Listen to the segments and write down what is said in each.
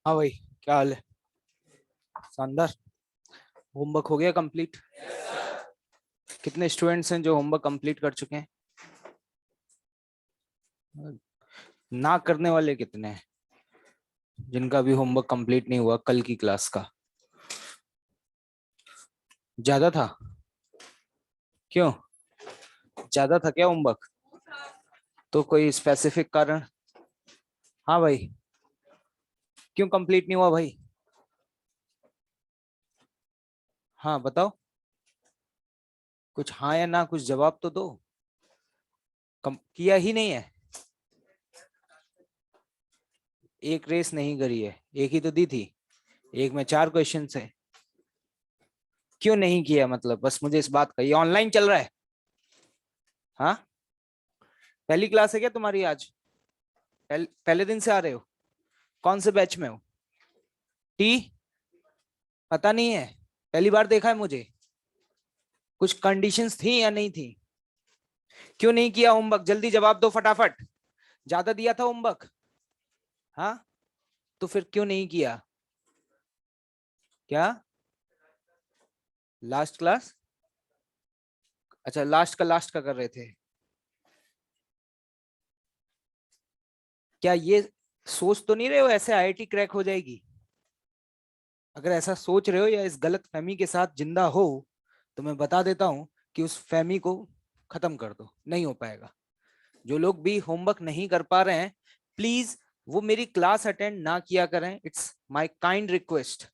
हाँ भाई, क्या हाल है? शानदार। होमवर्क हो गया कंप्लीट? कितने स्टूडेंट्स हैं जो होमवर्क कंप्लीट कर चुके हैं? ना करने वाले कितने हैं जिनका भी होमवर्क कंप्लीट नहीं हुआ कल की क्लास का? ज्यादा था? क्यों? ज्यादा था क्या होमवर्क? तो कोई स्पेसिफिक कारण? हाँ भाई, क्यों कंप्लीट नहीं हुआ भाई? हाँ बताओ, कुछ हाँ या ना, कुछ जवाब तो दो। किया ही नहीं है? एक रेस नहीं करी है, एक ही तो दी थी। एक में 4 क्वेश्चन है। क्यों नहीं किया मतलब? बस मुझे इस बात का, ये ऑनलाइन चल रहा है? हाँ, पहली क्लास है क्या तुम्हारी आज? पहले दिन से आ रहे हो? कौन से बैच में हो? टी? पता नहीं है? पहली बार देखा है मुझे। कुछ कंडीशंस थी या नहीं थी? क्यों नहीं किया होमवर्क? जल्दी जवाब दो फटाफट। ज्यादा दिया था होमवर्क? हाँ, तो फिर क्यों नहीं किया? क्या? Last class? अच्छा, लास्ट का कर रहे थे? क्या ये सोच तो नहीं रहे हो ऐसे आईआईटी क्रैक हो जाएगी? अगर ऐसा सोच रहे हो या इस गलत फहमी के साथ जिंदा हो, तो मैं बता देता हूं कि उस फहमी को खत्म कर दो, नहीं हो पाएगा। जो लोग भी होमवर्क नहीं कर पा रहे हैं, प्लीज वो मेरी क्लास अटेंड ना किया करें। It's my kind request.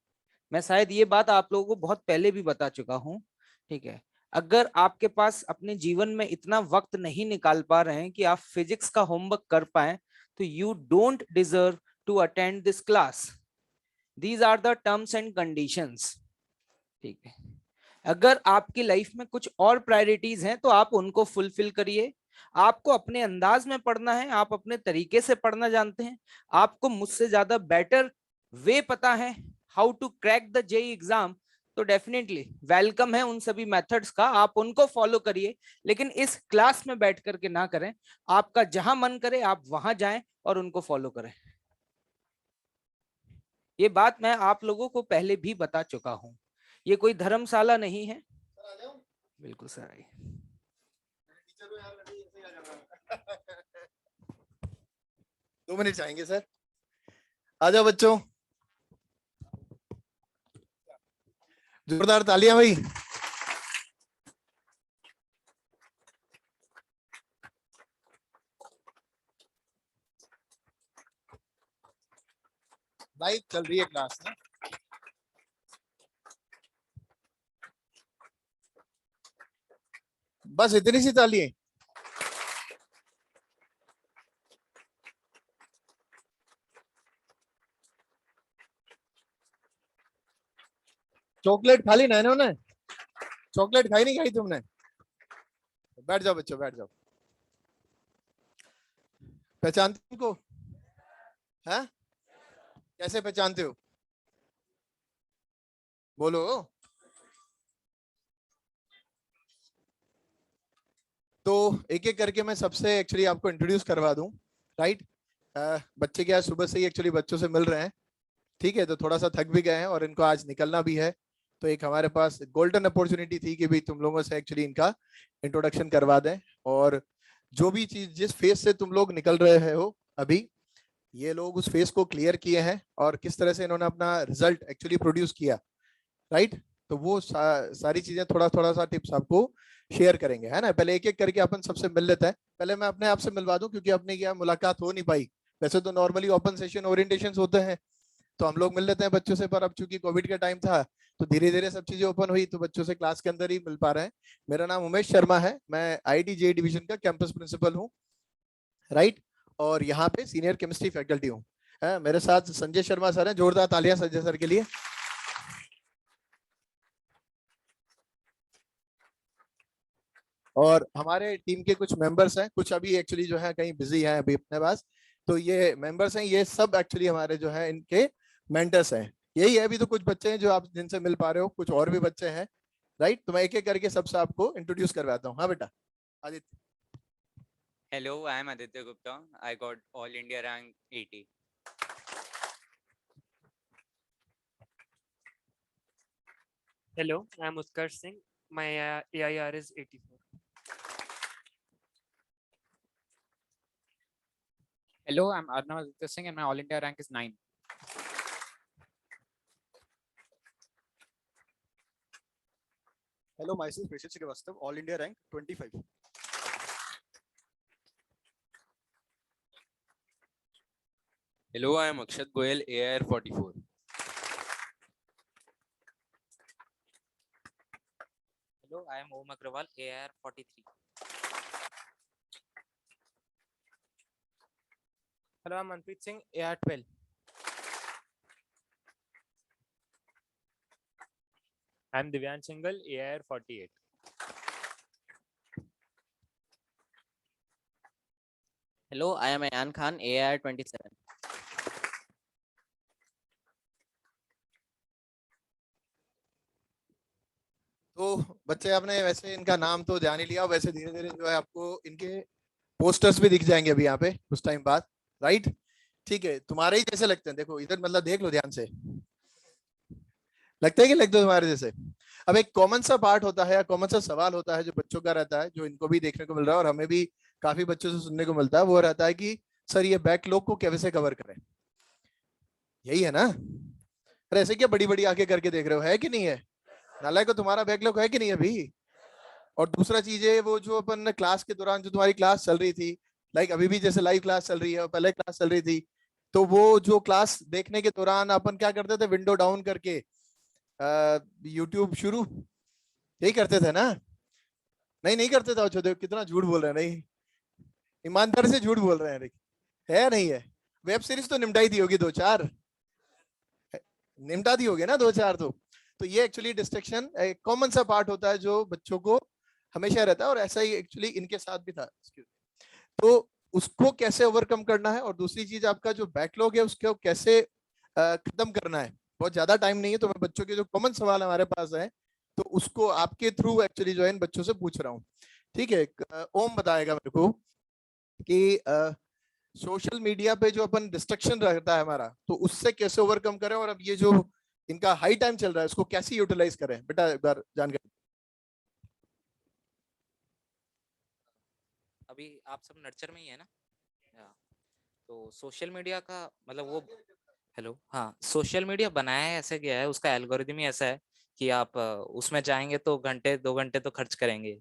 मैं शायद ये बात आप लोगों को बहुत पहले भी बता चुका हूं, ठीक है? अगर आपके पास अपने जीवन में इतना वक्त नहीं निकाल पा रहे हैं कि आप फिजिक्स का होमवर्क कर पाए, तो you don't deserve to attend this class. These are the terms and conditions, ठीक है? अगर आपकी लाइफ में कुछ और प्रायोरिटीज हैं तो आप उनको फुलफिल करिए। आपको अपने अंदाज में पढ़ना है, आप अपने तरीके से पढ़ना जानते हैं, आपको मुझसे ज्यादा बेटर वे पता है how to crack the JEE exam, तो डेफिनेटली वेलकम है उन सभी मेथड्स का, आप उनको फॉलो करिए। लेकिन इस क्लास में बैठ करके ना करें। आपका जहां मन करे आप वहां जाएं और उनको फॉलो करें। ये बात मैं आप लोगों को पहले भी बता चुका हूं। ये कोई धर्मशाला नहीं है। बिल्कुल सर, आइए। 2 मिनट चाहेंगे सर। आ जाओ बच्चों, जोरदार तालियां भाई। लाइव चल रही है क्लास ना? बस इतनी सी तालियां? चॉकलेट खा ली ना इन्होंने? चॉकलेट खाई नहीं खाई तुमने? बैठ जाओ बच्चों, बैठ जाओ। पहचानते हो उनको? हैं? कैसे पहचानते हो? बोलो। तो एक एक करके मैं सबसे एक्चुअली आपको इंट्रोड्यूस करवा दूं, राइट? बच्चे क्या सुबह से ही एक्चुअली बच्चों से मिल रहे हैं, ठीक है? तो थोड़ा सा थक भी गए हैं और इनको आज निकलना भी है। तो एक हमारे पास गोल्डन अपॉर्चुनिटी थी कि भाई तुम लोगों से एक्चुअली इनका इंट्रोडक्शन करवा दें, और जो भी चीज जिस फेज से तुम लोग निकल रहे हो अभी, ये लोग उस फेज को क्लियर किए हैं और किस तरह से इन्होंने अपना रिजल्ट एक्चुअली प्रोड्यूस किया, राइट। तो वो सारी चीजें थोड़ा थोड़ा सा टिप्स आपको शेयर करेंगे, है ना। पहले एक एक करके अपन सबसे मिल लेते हैं। पहले मैं अपने आप से मिलवा दूं, क्योंकि अपने क्या मुलाकात हो नहीं पाई। वैसे तो नॉर्मली ओपन सेशन ओरिएंटेशन होते हैं तो हम लोग मिल लेते हैं बच्चों से, पर अब चूंकि कोविड का टाइम था तो धीरे धीरे सब चीजें ओपन हुई, तो बच्चों से क्लास के अंदर ही मिल पा रहे हैं। मेरा नाम उमेश शर्मा है, मैं आईआईटी जे डिवीजन का कैंपस प्रिंसिपल हूँ, राइट। और यहाँ पे सीनियर केमिस्ट्री फैकल्टी हूँ। मेरे साथ संजय शर्मा सर हैं, जोरदार तालियां संजय सर के लिए। और हमारे टीम के कुछ मेंबर्स हैं, कुछ अभी एक्चुअली जो है कहीं बिजी हैं अभी अपने पास। तो ये मेंबर्स हैं, ये सब एक्चुअली हमारे जो है इनके मेंटर्स हैं। यही है, अभी तो कुछ बच्चे हैं जो आप जिनसे मिल पा रहे हो, कुछ और भी बच्चे हैं, राइट। तो मैं एक एक करके सबसे आपको इंट्रोड्यूस करवाता हूँ। हाँ बेटा Aditya. Hello, I am Aditya Gupta. I got All India rank 80. Hello, I'm Utkarsh Singh. My AIR is 84. Hello, I'm Arnav Aditya Singh and my All India rank is 9. Hello, myself Prashit Srivastav, All India rank 25. Hello, I am Akshat Goyal, AIR 44. Hello, I am Om Agrawal, AIR 43. Hello, I'm Manpreet Singh, AIR 12. I'm Divyan Singhal, AIR 48. Hello, I am Ayan Khan, AIR 27. तो बच्चे आपने वैसे इनका नाम तो जान ही लिया, वैसे धीरे धीरे जो है आपको इनके पोस्टर्स भी दिख जाएंगे अभी यहाँ पे कुछ टाइम बाद, राइट। ठीक है, तुम्हारे ही जैसे लगते हैं, देखो इधर मतलब देख लो ध्यान से, लगता है कि लगते हो तुम्हारे जैसे। अब एक कॉमन सा पार्ट होता है या कॉमन सा सवाल होता है जो बच्चों का रहता है, जो इनको भी देखने को मिल रहा है और हमें भी काफी बच्चों से सुनने को मिलता है, वो रहता है कि सर ये बैकलॉग को कैसे कवर करें। यही है ना। अरे ऐसे क्या बड़ी बड़ी आंखें करके देख रहे हो, है कि नहीं है? नालायक को तुम्हारा बैकलॉग है कि नहीं अभी? और दूसरा चीज है वो जो अपन क्लास के दौरान जो तुम्हारी क्लास चल रही थी, लाइक अभी भी जैसे लाइव क्लास चल रही है और पहले क्लास चल रही थी, तो वो जो क्लास देखने के दौरान अपन क्या करते थे, विंडो डाउन करके यूट्यूब शुरू, यही करते थे ना? नहीं नहीं करते थे? अच्छा देखो कितना झूठ बोल रहे हैं, नहीं ईमानदारी से झूठ बोल रहे हैं, है नहीं है? वेब सीरीज तो निपटाई दी होगी दो चार, निपटा दी होगी ना दो चार। तो ये एक्चुअली डिस्ट्रैक्शन एक कॉमन सा पार्ट होता है जो बच्चों को हमेशा रहता है, और ऐसा ही एक्चुअली इनके साथ भी था। तो उसको कैसे ओवरकम करना है, और दूसरी चीज आपका जो बैकलॉग है उसको कैसे खत्म करना है। बहुत ज्यादा टाइम नहीं है, तो मैं बच्चों के जो कॉमन सवाल हमारे पास है तो उसको आपके थ्रू एक्चुअली जो है इन बच्चों से पूछ रहा हूँ। ठीक है, ओम बताएगा मेरे को कि सोशल मीडिया पे जो अपन डिस्ट्रक्शन रहता है हमारा, तो उससे कैसे ओवरकम करें, और अब ये जो इनका हाई टाइम चल रहा है उसको कैसे यूटिलाइज करें। बेटा एक बार जानकारी। अभी आप सब नर्चर में ही है ना? तो सोशल मीडिया का मतलब वो, हेलो, हाँ, सोशल मीडिया बनाया है ऐसे गया है, उसका एल्गोरिदम ही ऐसा है कि आप उसमें जाएंगे तो घंटे 2 घंटे तो खर्च करेंगे।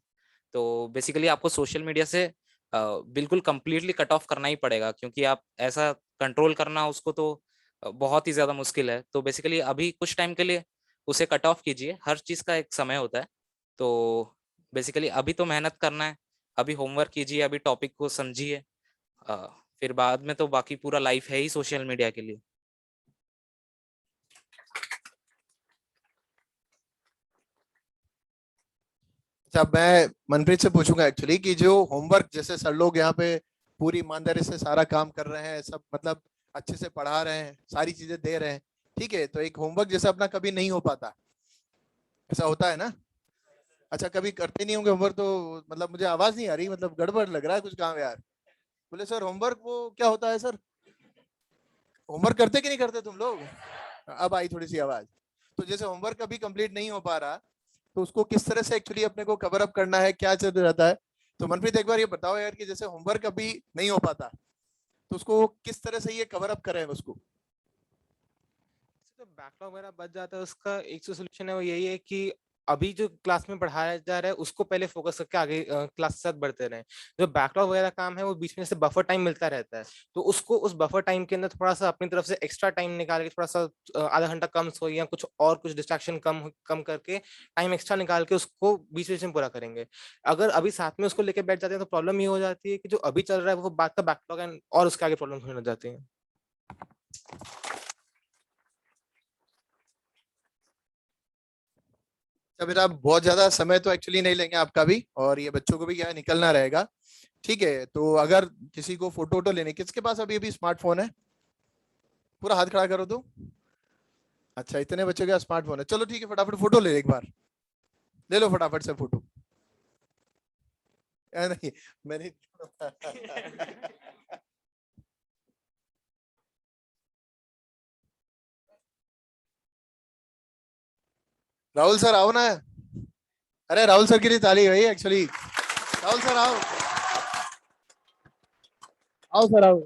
तो बेसिकली आपको सोशल मीडिया से बिल्कुल कंप्लीटली कट ऑफ करना ही पड़ेगा, क्योंकि आप ऐसा कंट्रोल करना उसको तो बहुत ही ज्यादा मुश्किल है। तो बेसिकली अभी कुछ टाइम के लिए उसे कट ऑफ कीजिए, हर चीज का एक समय होता है। तो बेसिकली अभी तो मेहनत करना है, अभी होमवर्क कीजिए, अभी टॉपिक को समझिए, फिर बाद में तो बाकी पूरा लाइफ है ही सोशल मीडिया के लिए। अच्छा, मैं मनप्रीत से पूछूंगा एक्चुअली कि जो होमवर्क जैसे सर लोग यहाँ पे पूरी ईमानदारी से सारा काम कर रहे हैं, सब मतलब अच्छे से पढ़ा रहे हैं, सारी चीजें दे रहे हैं, ठीक है, तो एक होमवर्क जैसा अपना कभी नहीं हो पाता, ऐसा होता है ना? अच्छा, कभी करते नहीं होंगे होमवर्क, तो मतलब मुझे आवाज नहीं आ रही, मतलब गड़बड़ लग रहा है कुछ काम यार। बोले सर होमवर्क वो क्या होता है सर? होमवर्क करते कि नहीं करते तुम लोग? अब आई थोड़ी सी आवाज। तो जैसे होमवर्क अभी कंप्लीट नहीं हो पा रहा, तो उसको किस तरह से एक्चुअली अपने को कवर अप करना है, क्या चल रहता है। तो मनप्रीत एक बार ये बताओ यार कि जैसे होमवर्क अभी नहीं हो पाता तो उसको किस तरह से ये कवर अप करें उसको। तो बैकलॉग वगैरह बच जाता है, उसका एक जो सोल्यूशन है वो यही है कि अभी जो क्लास में पढ़ाया जा रहा है उसको पहले फोकस करके आगे क्लास के साथ बढ़ते रहें। जो बैकलॉग वगैरह काम है वो बीच में से बफर टाइम मिलता रहता है, तो उसको उस बफर टाइम के अंदर थोड़ा सा अपनी तरफ से एक्स्ट्रा टाइम निकाल के, थोड़ा सा आधा घंटा कम सो या कुछ और कुछ डिस्ट्रैक्शन कम कम करके टाइम एक्स्ट्रा निकाल के उसको बीच बीच में पूरा करेंगे। अगर अभी साथ में उसको लेके बैठ जाते हैं तो प्रॉब्लम ये हो जाती है कि जो अभी चल रहा है वो बात का बैकलॉग है और उसके आगे प्रॉब्लम होने लग जाती है। बेटा बहुत ज्यादा समय तो एक्चुअली नहीं लेंगे आपका भी, और ये बच्चों को भी क्या है निकलना रहेगा। ठीक है, तो अगर किसी को फोटो वोटो लेने, किसके पास अभी अभी स्मार्टफोन है? पूरा हाथ खड़ा करो तो। अच्छा, इतने बच्चों के पास स्मार्टफोन है, चलो ठीक है, फटाफट फोटो ले एक बार, ले लो फटाफट से फोटो। नहीं मैंने राहुल सर आओ ना। अरे राहुल सर के लिए ताली भाई एक्चुअली। राहुल सर आओ, आओ सर आओ।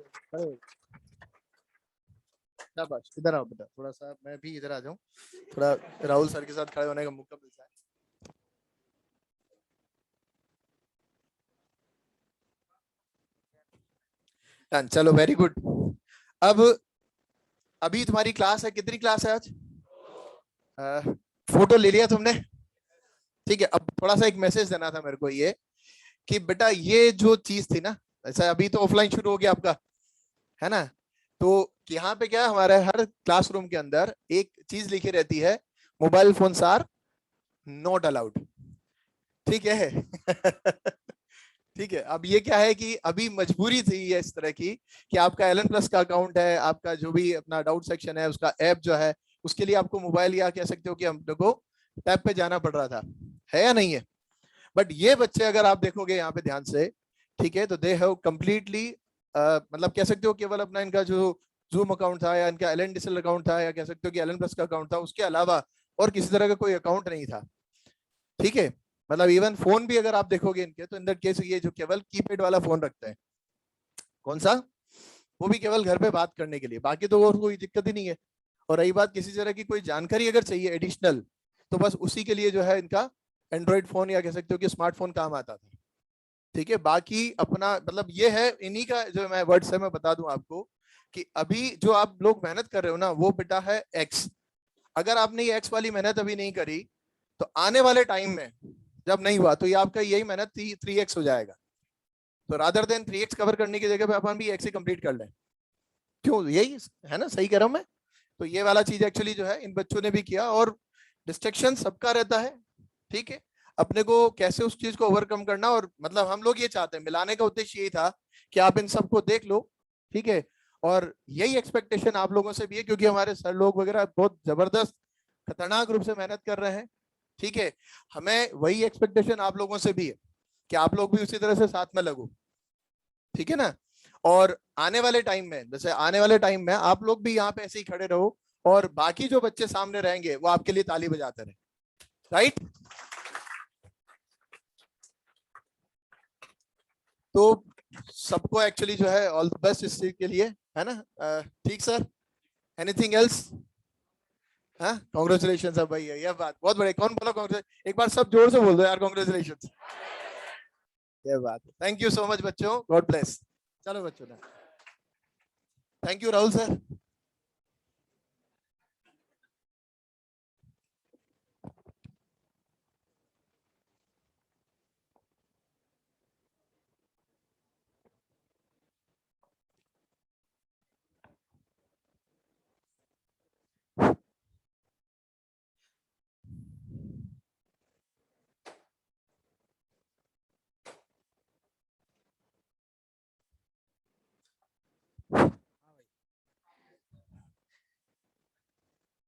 शाबाश, इधर आओ बेटा, थोड़ा सा मैं भी इधर आ जाऊं, थोड़ा राहुल सर के साथ खड़े होने का मौका मिलता है। चलो वेरी गुड। अब अभी तुम्हारी क्लास है, कितनी क्लास है आज? फोटो ले लिया तुमने? ठीक है, अब थोड़ा सा एक मैसेज देना था मेरे को ये कि बेटा ये जो चीज थी ना, ऐसा अभी तो ऑफलाइन शुरू हो गया आपका, है ना, तो यहाँ पे क्या हमारे हर क्लासरूम के अंदर एक चीज लिखी रहती है, mobile phones are not allowed. ठीक है ठीक है, अब ये क्या है कि अभी मजबूरी थी ये इस तरह की कि आपका एलन प्लस का अकाउंट है, आपका जो भी अपना डाउट सेक्शन है उसका ऐप जो है, उसके लिए आपको मोबाइल या कह सकते हो कि हम लोग को टैब पे जाना पड़ रहा था, है या नहीं है? बट ये बच्चे अगर आप देखोगे यहाँ पे ध्यान से, ठीक है, तो दे हैव कंप्लीटली मतलब कह सकते हो केवल अपना इनका जो जूम अकाउंट था या इनका एलन डिजिटल अकाउंट था या कह सकते हो कि एलन प्लस का अकाउंट था, उसके अलावा और किसी तरह का कोई अकाउंट नहीं था। ठीक है, मतलब इवन फोन भी अगर आप देखोगे इनके, तो इन दैट केस ये जो केवल कीपैड वाला फोन रखते हैं, कौन सा, वो भी केवल घर पे बात करने के लिए, बाकी तो और कोई दिक्कत ही नहीं है। और रही बात किसी तरह की कोई जानकारी अगर चाहिए एडिशनल, तो बस उसी के लिए जो है इनका एंड्रॉइड फोन या कह सकते हो कि स्मार्टफोन काम आता था। ठीक है, बाकी अपना मतलब ये है इन्हीं का जो मैं वर्ड्स है मैं बता दूं आपको कि अभी जो आप लोग मेहनत कर रहे हो ना वो बेटा है एक्स। अगर आपने ये एक्स वाली मेहनत अभी नहीं करी तो आने वाले टाइम में जब नहीं हुआ तो ये आपका यही मेहनत 3x हो जाएगा। तो रादर देन 3x कवर करने की जगह पे अपन भी x ही कंप्लीट कर लें, क्यों, यही है ना, सही कह रहा हूं मैं? तो ये वाला चीज एक्चुअली जो है इन बच्चों ने भी किया, और डिस्ट्रैक्शन सबका रहता है। ठीक है, अपने को कैसे उस चीज को ओवरकम करना, और मतलब हम लोग ये चाहते हैं, मिलाने का उद्देश्य यही था कि आप इन सबको देख लो। ठीक है, और यही एक्सपेक्टेशन आप लोगों से भी है, क्योंकि हमारे सर लोग वगैरह बहुत जबरदस्त खतरनाक रूप से मेहनत कर रहे हैं। ठीक है, हमें वही एक्सपेक्टेशन आप लोगों से भी है कि आप लोग भी उसी तरह से साथ में लगो। ठीक है ना, और आने वाले टाइम में, जैसे आने वाले टाइम में आप लोग भी यहाँ पे ऐसे ही खड़े रहो, और बाकी जो बच्चे सामने रहेंगे वो आपके लिए ताली बजाते रहे। राइट, तो सबको एक्चुअली जो है ऑल द बेस्ट इस चीज के लिए, है ना? ठीक सर, एनीथिंग एल्स? हाँ, कॉन्ग्रेचुलेशन सब भाई, ये बात बहुत बड़े, कौन बोला कॉन्ग्रेचुलेशन? एक बार सब जोर से बोल दो यार कॉन्ग्रेचुलेशन। ये बात, थैंक यू सो मच बच्चों, गॉड ब्लेस। चलो बच्चों ना, थैंक यू राहुल सर।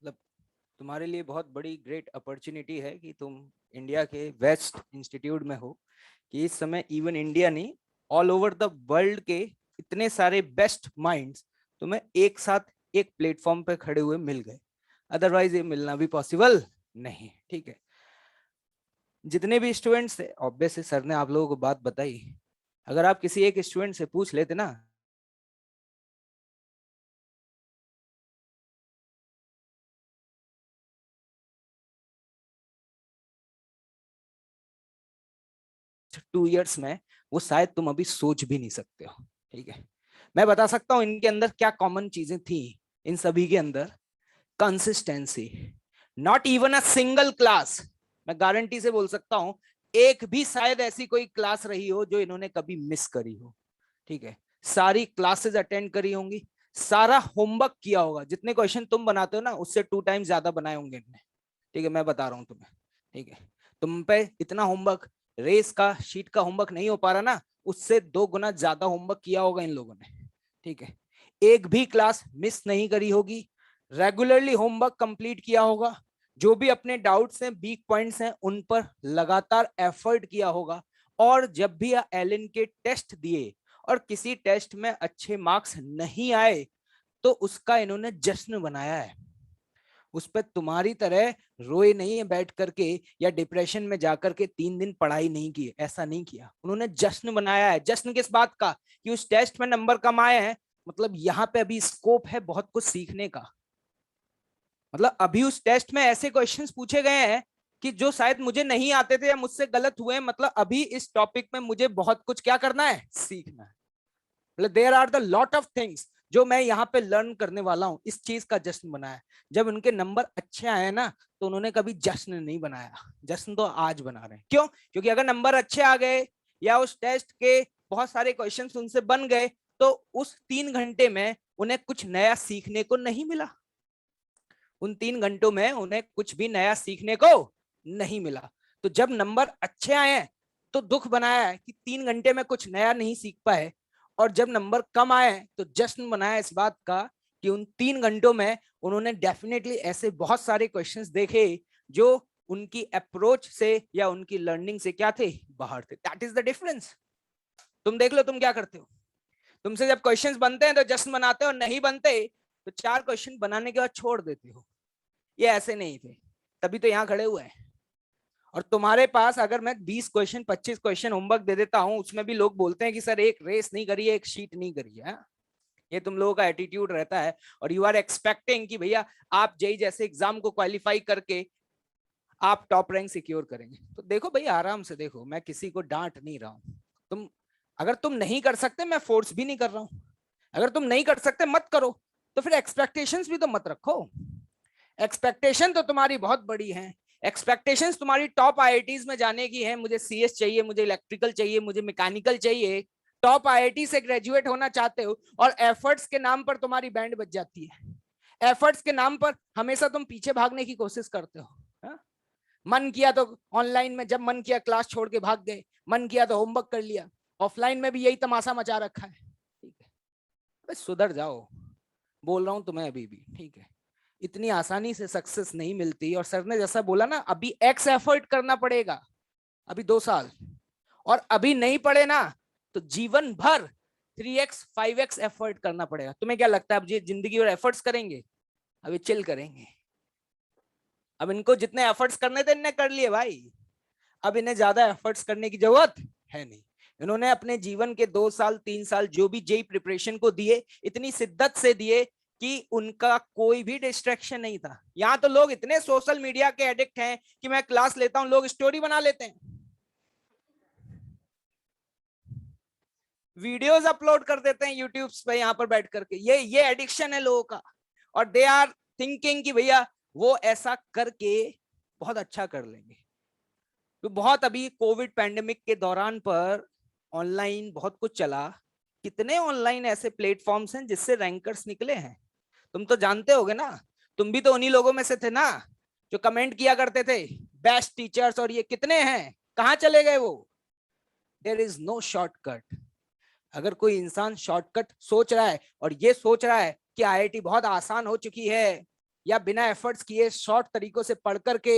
मतलब तुम्हारे लिए बहुत बड़ी ग्रेट अपॉर्चुनिटी है कि तुम इंडिया के बेस्ट इंस्टीट्यूट में हो, कि इस समय इवन इंडिया नहीं ऑल ओवर द वर्ल्ड के इतने सारे बेस्ट माइंड्स तुम्हें एक साथ एक प्लेटफॉर्म पे खड़े हुए मिल गए। अदरवाइज ये मिलना भी पॉसिबल नहीं। ठीक है, जितने भी स्टूडेंट्स थे ऑब्वियसली सर ने आप लोगों को बात बताई, अगर आप किसी एक स्टूडेंट से पूछ लेते ना टू ईयर्स में, वो शायद तुम अभी सोच भी नहीं सकते हो। ठीक है, मैं बता सकता हूं इनके अंदर क्या कॉमन चीजें थी। इन सभी के अंदर consistency, not even a single class, मैं गारंटी से बोल सकता हूं एक भी शायद ऐसी कोई क्लास रही हो जो इन्होंने कभी मिस करी हो। ठीक है, सारी क्लासेस अटेंड करी होंगी, सारा होमवर्क किया होगा, जितने क्वेश्चन तुम बनाते हो ना उससे 2 टाइम ज्यादा बनाए होंगे इनने। ठीक है, मैं बता रहा हूं तुम्हें। ठीक है, तुम पे इतना होमवर्क, रेस का शीट का होमवर्क नहीं हो पा रहा ना, उससे 2 गुना ज्यादा होमवर्क किया होगा इन लोगों ने। ठीक है, एक भी क्लास मिस नहीं करी होगी, रेगुलरली होमवर्क कंप्लीट किया होगा, जो भी अपने डाउट्स हैं, वीक पॉइंट्स हैं, उन पर लगातार एफर्ट किया होगा। और जब भी एलन के टेस्ट दिए और किसी टेस्ट में अच्छे मार्क्स नहीं आए तो उसका इन्होंने जश्न बनाया है। उस पर तुम्हारी तरह रोए नहीं है बैठ करके, या डिप्रेशन में जाकर के 3 दिन पढ़ाई नहीं की, ऐसा नहीं किया। उन्होंने जश्न बनाया है। जश्न किस बात का? कि उस टेस्ट में नंबर कम आए हैं, मतलब यहाँ पे अभी स्कोप है बहुत कुछ सीखने का। मतलब अभी उस टेस्ट में ऐसे क्वेश्चंस पूछे गए हैं कि जो शायद मुझे नहीं आते थे या मुझसे गलत हुए, मतलब अभी इस टॉपिक में मुझे बहुत कुछ क्या करना है, सीखना है। मतलब there are the lot of things जो मैं यहाँ पे लर्न करने वाला हूँ। इस चीज का जश्न बनाया। जब उनके नंबर अच्छे आए ना तो उन्होंने कभी जश्न नहीं बनाया, जश्न तो आज बना रहे हैं। क्यों? क्योंकि अगर नंबर अच्छे आ गए या उस टेस्ट के बहुत सारे क्वेश्चन उनसे बन गए तो उस 3 घंटे में उन्हें कुछ नया सीखने को नहीं मिला। उन 3 घंटों में उन्हें कुछ भी नया सीखने को नहीं मिला। तो जब नंबर अच्छे आए हैं तो दुख बनाया है कि 3 घंटे में कुछ नया नहीं सीख पाए, और जब नंबर कम आए तो जश्न मनाया इस बात का कि उन 3 घंटों में उन्होंने डेफिनेटली ऐसे बहुत सारे क्वेश्चंस देखे जो उनकी अप्रोच से या उनकी लर्निंग से क्या थे, बाहर थे। That is the difference. तुम देख लो तुम क्या करते हो। तुमसे जब क्वेश्चंस बनते हैं तो जश्न मनाते हो, नहीं बनते तो 4 क्वेश्चन बनाने के बाद छोड़ देते हो। ये ऐसे नहीं थे, तभी तो यहाँ खड़े हुए हैं। और तुम्हारे पास अगर मैं 20 क्वेश्चन 25 क्वेश्चन होमवर्क दे देता हूं, उसमें भी लोग बोलते हैं कि सर एक रेस नहीं करी है, एक शीट नहीं करी है। ये तुम लोगों का एटीट्यूड रहता है, और यू आर एक्सपेक्टिंग कि भैया आप जेई जैसे एग्जाम को क्वालिफाई करके आप टॉप रैंक सिक्योर करेंगे। तो देखो भैया आराम से देखो, मैं किसी को डांट नहीं रहा हूं। तुम अगर तुम नहीं कर सकते, मैं फोर्स भी नहीं कर रहा हूं। अगर तुम नहीं कर सकते मत करो, तो फिर एक्सपेक्टेशंस भी तो मत रखो। एक्सपेक्टेशन तो तुम्हारी बहुत बड़ी है। एक्सपेक्टेशंस तुम्हारी टॉप आईआईटीज में जाने की है, मुझे सीएस चाहिए, मुझे इलेक्ट्रिकल चाहिए, मुझे मैकेनिकल चाहिए। टॉप आईआईटी से ग्रेजुएट होना चाहते हो और एफर्ट्स के नाम पर तुम्हारी बैंड बज जाती है। एफर्ट्स के नाम पर हमेशा तुम पीछे भागने की कोशिश करते हो। हा? मन किया तो ऑनलाइन में, जब मन किया क्लास छोड़ के भाग गए, मन किया तो होमवर्क कर लिया। ऑफलाइन में भी यही तमाशा मचा रखा है। ठीक है, अबे सुधर जाओ, बोल रहा हूं तुम्हें अभी भी। ठीक है, इतनी आसानी से सक्सेस नहीं मिलती। और सर ने जैसा बोला ना, अभी एक्स एफर्ट करना पड़ेगा, अभी 2 साल, और अभी नहीं पड़े ना तो जीवन भर 3x 5x एफर्ट करना पड़ेगा। तुम्हें क्या लगता है अब ये जिंदगी और एफर्ट्स करेंगे? अभी चिल करेंगे। अब इनको जितने एफर्ट्स करने थे इन्हें कर लिए भाई, अब इन्हें ज्यादा एफर्ट्स करने की जरूरत है नहीं। इन्होंने अपने जीवन के 2 साल 3 साल जो भी जेई प्रिपरेशन को दिए, इतनी शिद्दत से दिए कि उनका कोई भी डिस्ट्रैक्शन नहीं था। यहाँ तो लोग इतने सोशल मीडिया के एडिक्ट हैं कि मैं क्लास लेता हूं, लोग स्टोरी बना लेते हैं, वीडियोस अपलोड कर देते हैं यूट्यूब पे यहाँ पर बैठ करके। ये एडिक्शन है लोगों का। और दे आर थिंकिंग कि भैया वो ऐसा करके बहुत अच्छा कर लेंगे। तो बहुत अभी कोविड पैंडेमिक के दौरान पर ऑनलाइन बहुत कुछ चला। कितने ऑनलाइन ऐसे प्लेटफॉर्म्स हैं जिससे रैंकर्स निकले हैं, तुम तो जानते होगे ना। तुम भी तो उन्हीं लोगों में से थे ना जो कमेंट किया करते थे बेस्ट टीचर्स, और ये कितने हैं, कहां चले गए वो? There is no shortcut. अगर कोई इंसान शॉर्टकट सोच रहा है और ये सोच रहा है कि आईआईटी बहुत आसान हो चुकी है या बिना एफर्ट्स किए शॉर्ट तरीकों से पढ़ करके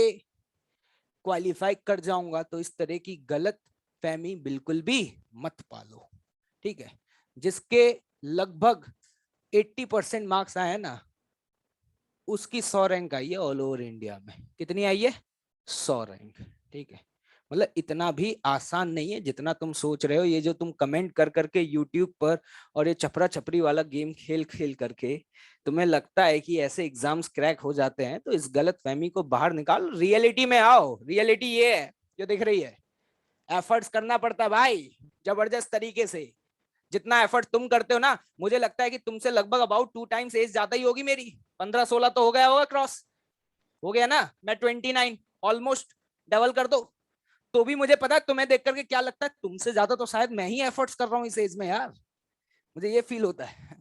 क्वालिफाई कर जाऊंगा, तो इस तरह की गलत फहमी बिल्कुल भी मत पालो। ठीक है, जिसके लगभग 80% मार्क्स आए ना, उसकी 100 रैंक आई है ऑल ओवर इंडिया में। कितनी आई है? 100 रैंक। ठीक है, मतलब इतना भी आसान नहीं है जितना तुम सोच रहे हो। ये जो तुम कमेंट कर करके यूट्यूब पर और ये चपरा चपरी वाला गेम खेल खेल करके तुम्हें लगता है कि ऐसे एग्जाम्स क्रैक हो जाते हैं, तो इस गलत फहमी को बाहर निकाल, रियलिटी में आओ। रियलिटी ये है जो दिख रही है। एफर्ट्स करना पड़ता है भाई, जबरदस्त तरीके से। जितना एफर्ट तुम करते हो ना, मुझे लगता है कि तुमसे लगभग अबाउट 2 टाइम्स एज ज्यादा ही होगी मेरी। 15-16 तो हो गया होगा, क्रॉस हो गया ना। मैं 29, ऑलमोस्ट डबल कर दो। तो भी मुझे पता है तुम्हें देख करके क्या लगता है, तुमसे ज्यादा तो शायद मैं ही एफर्ट्स कर रहा हूँ इस एज में यार। मुझे ये फील होता है।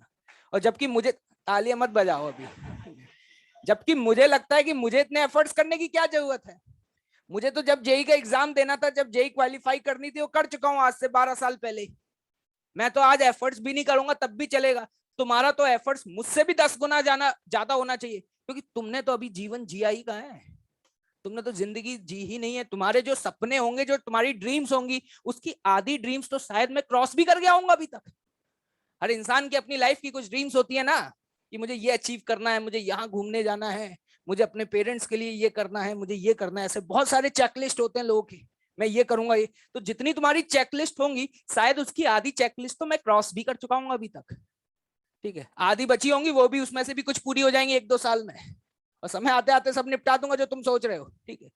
और जबकि मुझे, तालियां मत बजाओ अभी, जबकि मुझे लगता है कि मुझे इतने एफर्ट्स करने की क्या जरूरत है। मुझे तो जब जेई का एग्जाम देना था, जब जेई क्वालिफाई करनी थी, वो कर चुका हूँ आज से 12 साल पहले। मैं तो आज एफर्ट्स भी नहीं करूंगा तब भी चलेगा। तुम्हारा तो एफर्ट्स मुझसे भी 10 गुना ज्यादा होना चाहिए, क्योंकि तुमने तो अभी जीवन जिया ही कहाँ है। तुमने तो जिंदगी जी ही नहीं है। तुम्हारे जो सपने होंगे, जो तुम्हारी ड्रीम्स होंगी, उसकी आधी ड्रीम्स तो शायद मैं क्रॉस भी कर गया हूँ अभी तक। हर इंसान की अपनी लाइफ की कुछ ड्रीम्स होती है ना, कि मुझे ये अचीव करना है, मुझे यहाँ घूमने जाना है, मुझे अपने पेरेंट्स के लिए ये करना है, मुझे ये करना है। ऐसे बहुत सारे चेकलिस्ट होते हैं लोगों की, मैं ये करूंगा ये। तो जितनी तुम्हारी चेकलिस्ट होंगी, शायद उसकी आधी चेकलिस्ट तो मैं क्रॉस भी कर चुका हूँ अभी तक। ठीक है, आधी बची होंगी, वो भी उसमें से भी कुछ पूरी हो जाएंगी 1-2 साल में, और समय आते आते सब निपटा दूंगा जो तुम सोच रहे हो। ठीक है।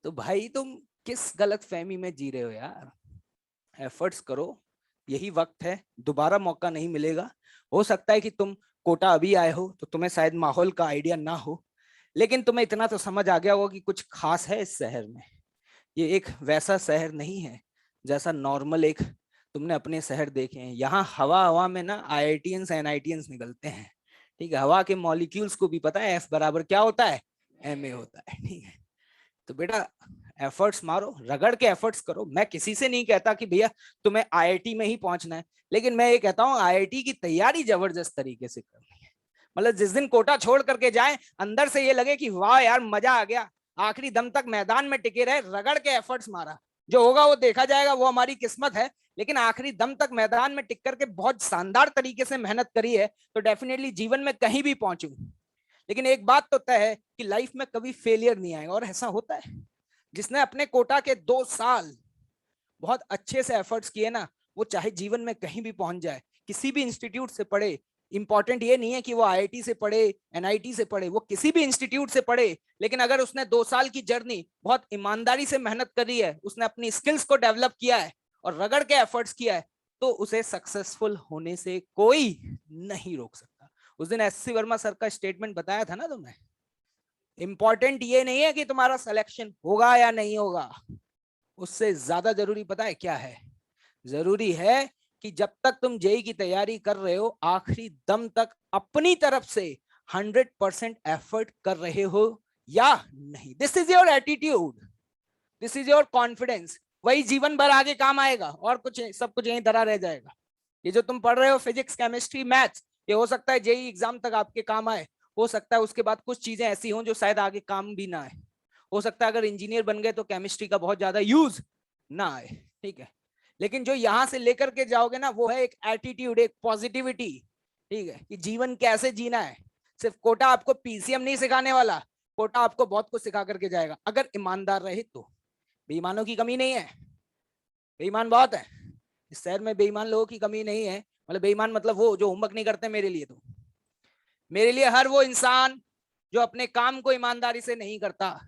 तो भाई तुम किस गलत फहमी में जी रहे हो यार। एफर्ट्स करो, यही वक्त है, दोबारा मौका नहीं मिलेगा। हो सकता है कि तुम कोटा अभी आए हो तो तुम्हें शायद माहौल का आइडिया ना हो, लेकिन तुम्हें इतना तो समझ आ गया होगा कि कुछ खास है इस शहर में। ये एक वैसा शहर नहीं है जैसा नॉर्मल एक तुमने अपने शहर देखे हैं। यहाँ हवा हवा में ना IITians NITians निकलते हैं। ठीक है, हवा के मॉलिक्यूल्स को भी पता है F बराबर क्या होता है, MA होता है। ठीक है, तो बेटा एफर्ट्स मारो, रगड़ के एफर्ट्स करो। मैं किसी से नहीं कहता कि भैया तुम्हें IIT में ही पहुंचना है, लेकिन मैं ये कहता हूँ IIT की तैयारी जबरदस्त तरीके से करनी है। मतलब जिस दिन कोटा छोड़ करके जाए, अंदर से ये लगे कि वाह यार मजा आ गया, आखिरी दम तक मैदान में टिके रहे, रगड़ के एफर्ट्स मारा। जो होगा वो देखा जाएगा, वो हमारी किस्मत है, लेकिन आखिरी दम तक मैदान में टिक करके बहुत शानदार तरीके से मेहनत करी है, तो डेफिनेटली जीवन में कहीं भी पहुंचू। लेकिन एक बात तो तय है कि लाइफ में कभी फेलियर नहीं आएगा। और ऐसा होता है, जिसने अपने कोटा के 2 साल बहुत अच्छे से एफर्ट्स किए ना, वो चाहे जीवन में कहीं भी पहुंच जाए, किसी भी इंस्टीट्यूट से पढ़े। इंपॉर्टेंट ये नहीं है कि वो IIT से पढ़े, NIT से पढ़े, वो किसी भी इंस्टीट्यूट से पढ़े, लेकिन अगर उसने 2 साल की जर्नी बहुत ईमानदारी से मेहनत करी है, उसने अपनी स्किल्स को डेवलप किया है और रगड़ के एफर्ट्स किया है, तो उसे सक्सेसफुल होने से कोई नहीं रोक सकता। उस दिन SC वर्मा सर का स्टेटमेंट बताया था ना तुमने। इंपॉर्टेंट ये नहीं है कि तुम्हारा सिलेक्शन होगा या नहीं होगा, उससे ज्यादा जरूरी पता है क्या है? जरूरी है कि जब तक तुम जेई की तैयारी कर रहे हो, आखिरी दम तक अपनी तरफ से 100% एफर्ट कर रहे हो या नहीं। This is your attitude, this is your confidence. वही जीवन भर आगे काम आएगा, और कुछ सब कुछ यहीं धरा रह जाएगा। ये जो तुम पढ़ रहे हो फिजिक्स, केमिस्ट्री, मैथ्स, ये हो सकता है जेई एग्जाम तक आपके काम आए, हो सकता है उसके बाद कुछ चीजें ऐसी हों जो शायद आगे काम भी ना आए। हो सकता है अगर इंजीनियर बन गए तो केमिस्ट्री का बहुत ज्यादा यूज ना आए। ठीक है, लेकिन जो यहां से लेकर के जाओगे ना, वो है एक एटीट्यूड, एक पॉजिटिविटी। ठीक है, कि जीवन कैसे जीना है। सिर्फ कोटा आपको PCM नहीं सिखाने वाला, कोटा आपको बहुत कुछ सिखा करके जाएगा, अगर ईमानदार रहे तो। बेईमानों की कमी नहीं है, बेईमान बहुत है इस शहर में, बेईमान लोगों की कमी नहीं है। मतलब बेईमान मतलब वो जो होमवर्क नहीं करते। मेरे लिए तो, मेरे लिए हर वो इंसान जो अपने काम को ईमानदारी से नहीं करता,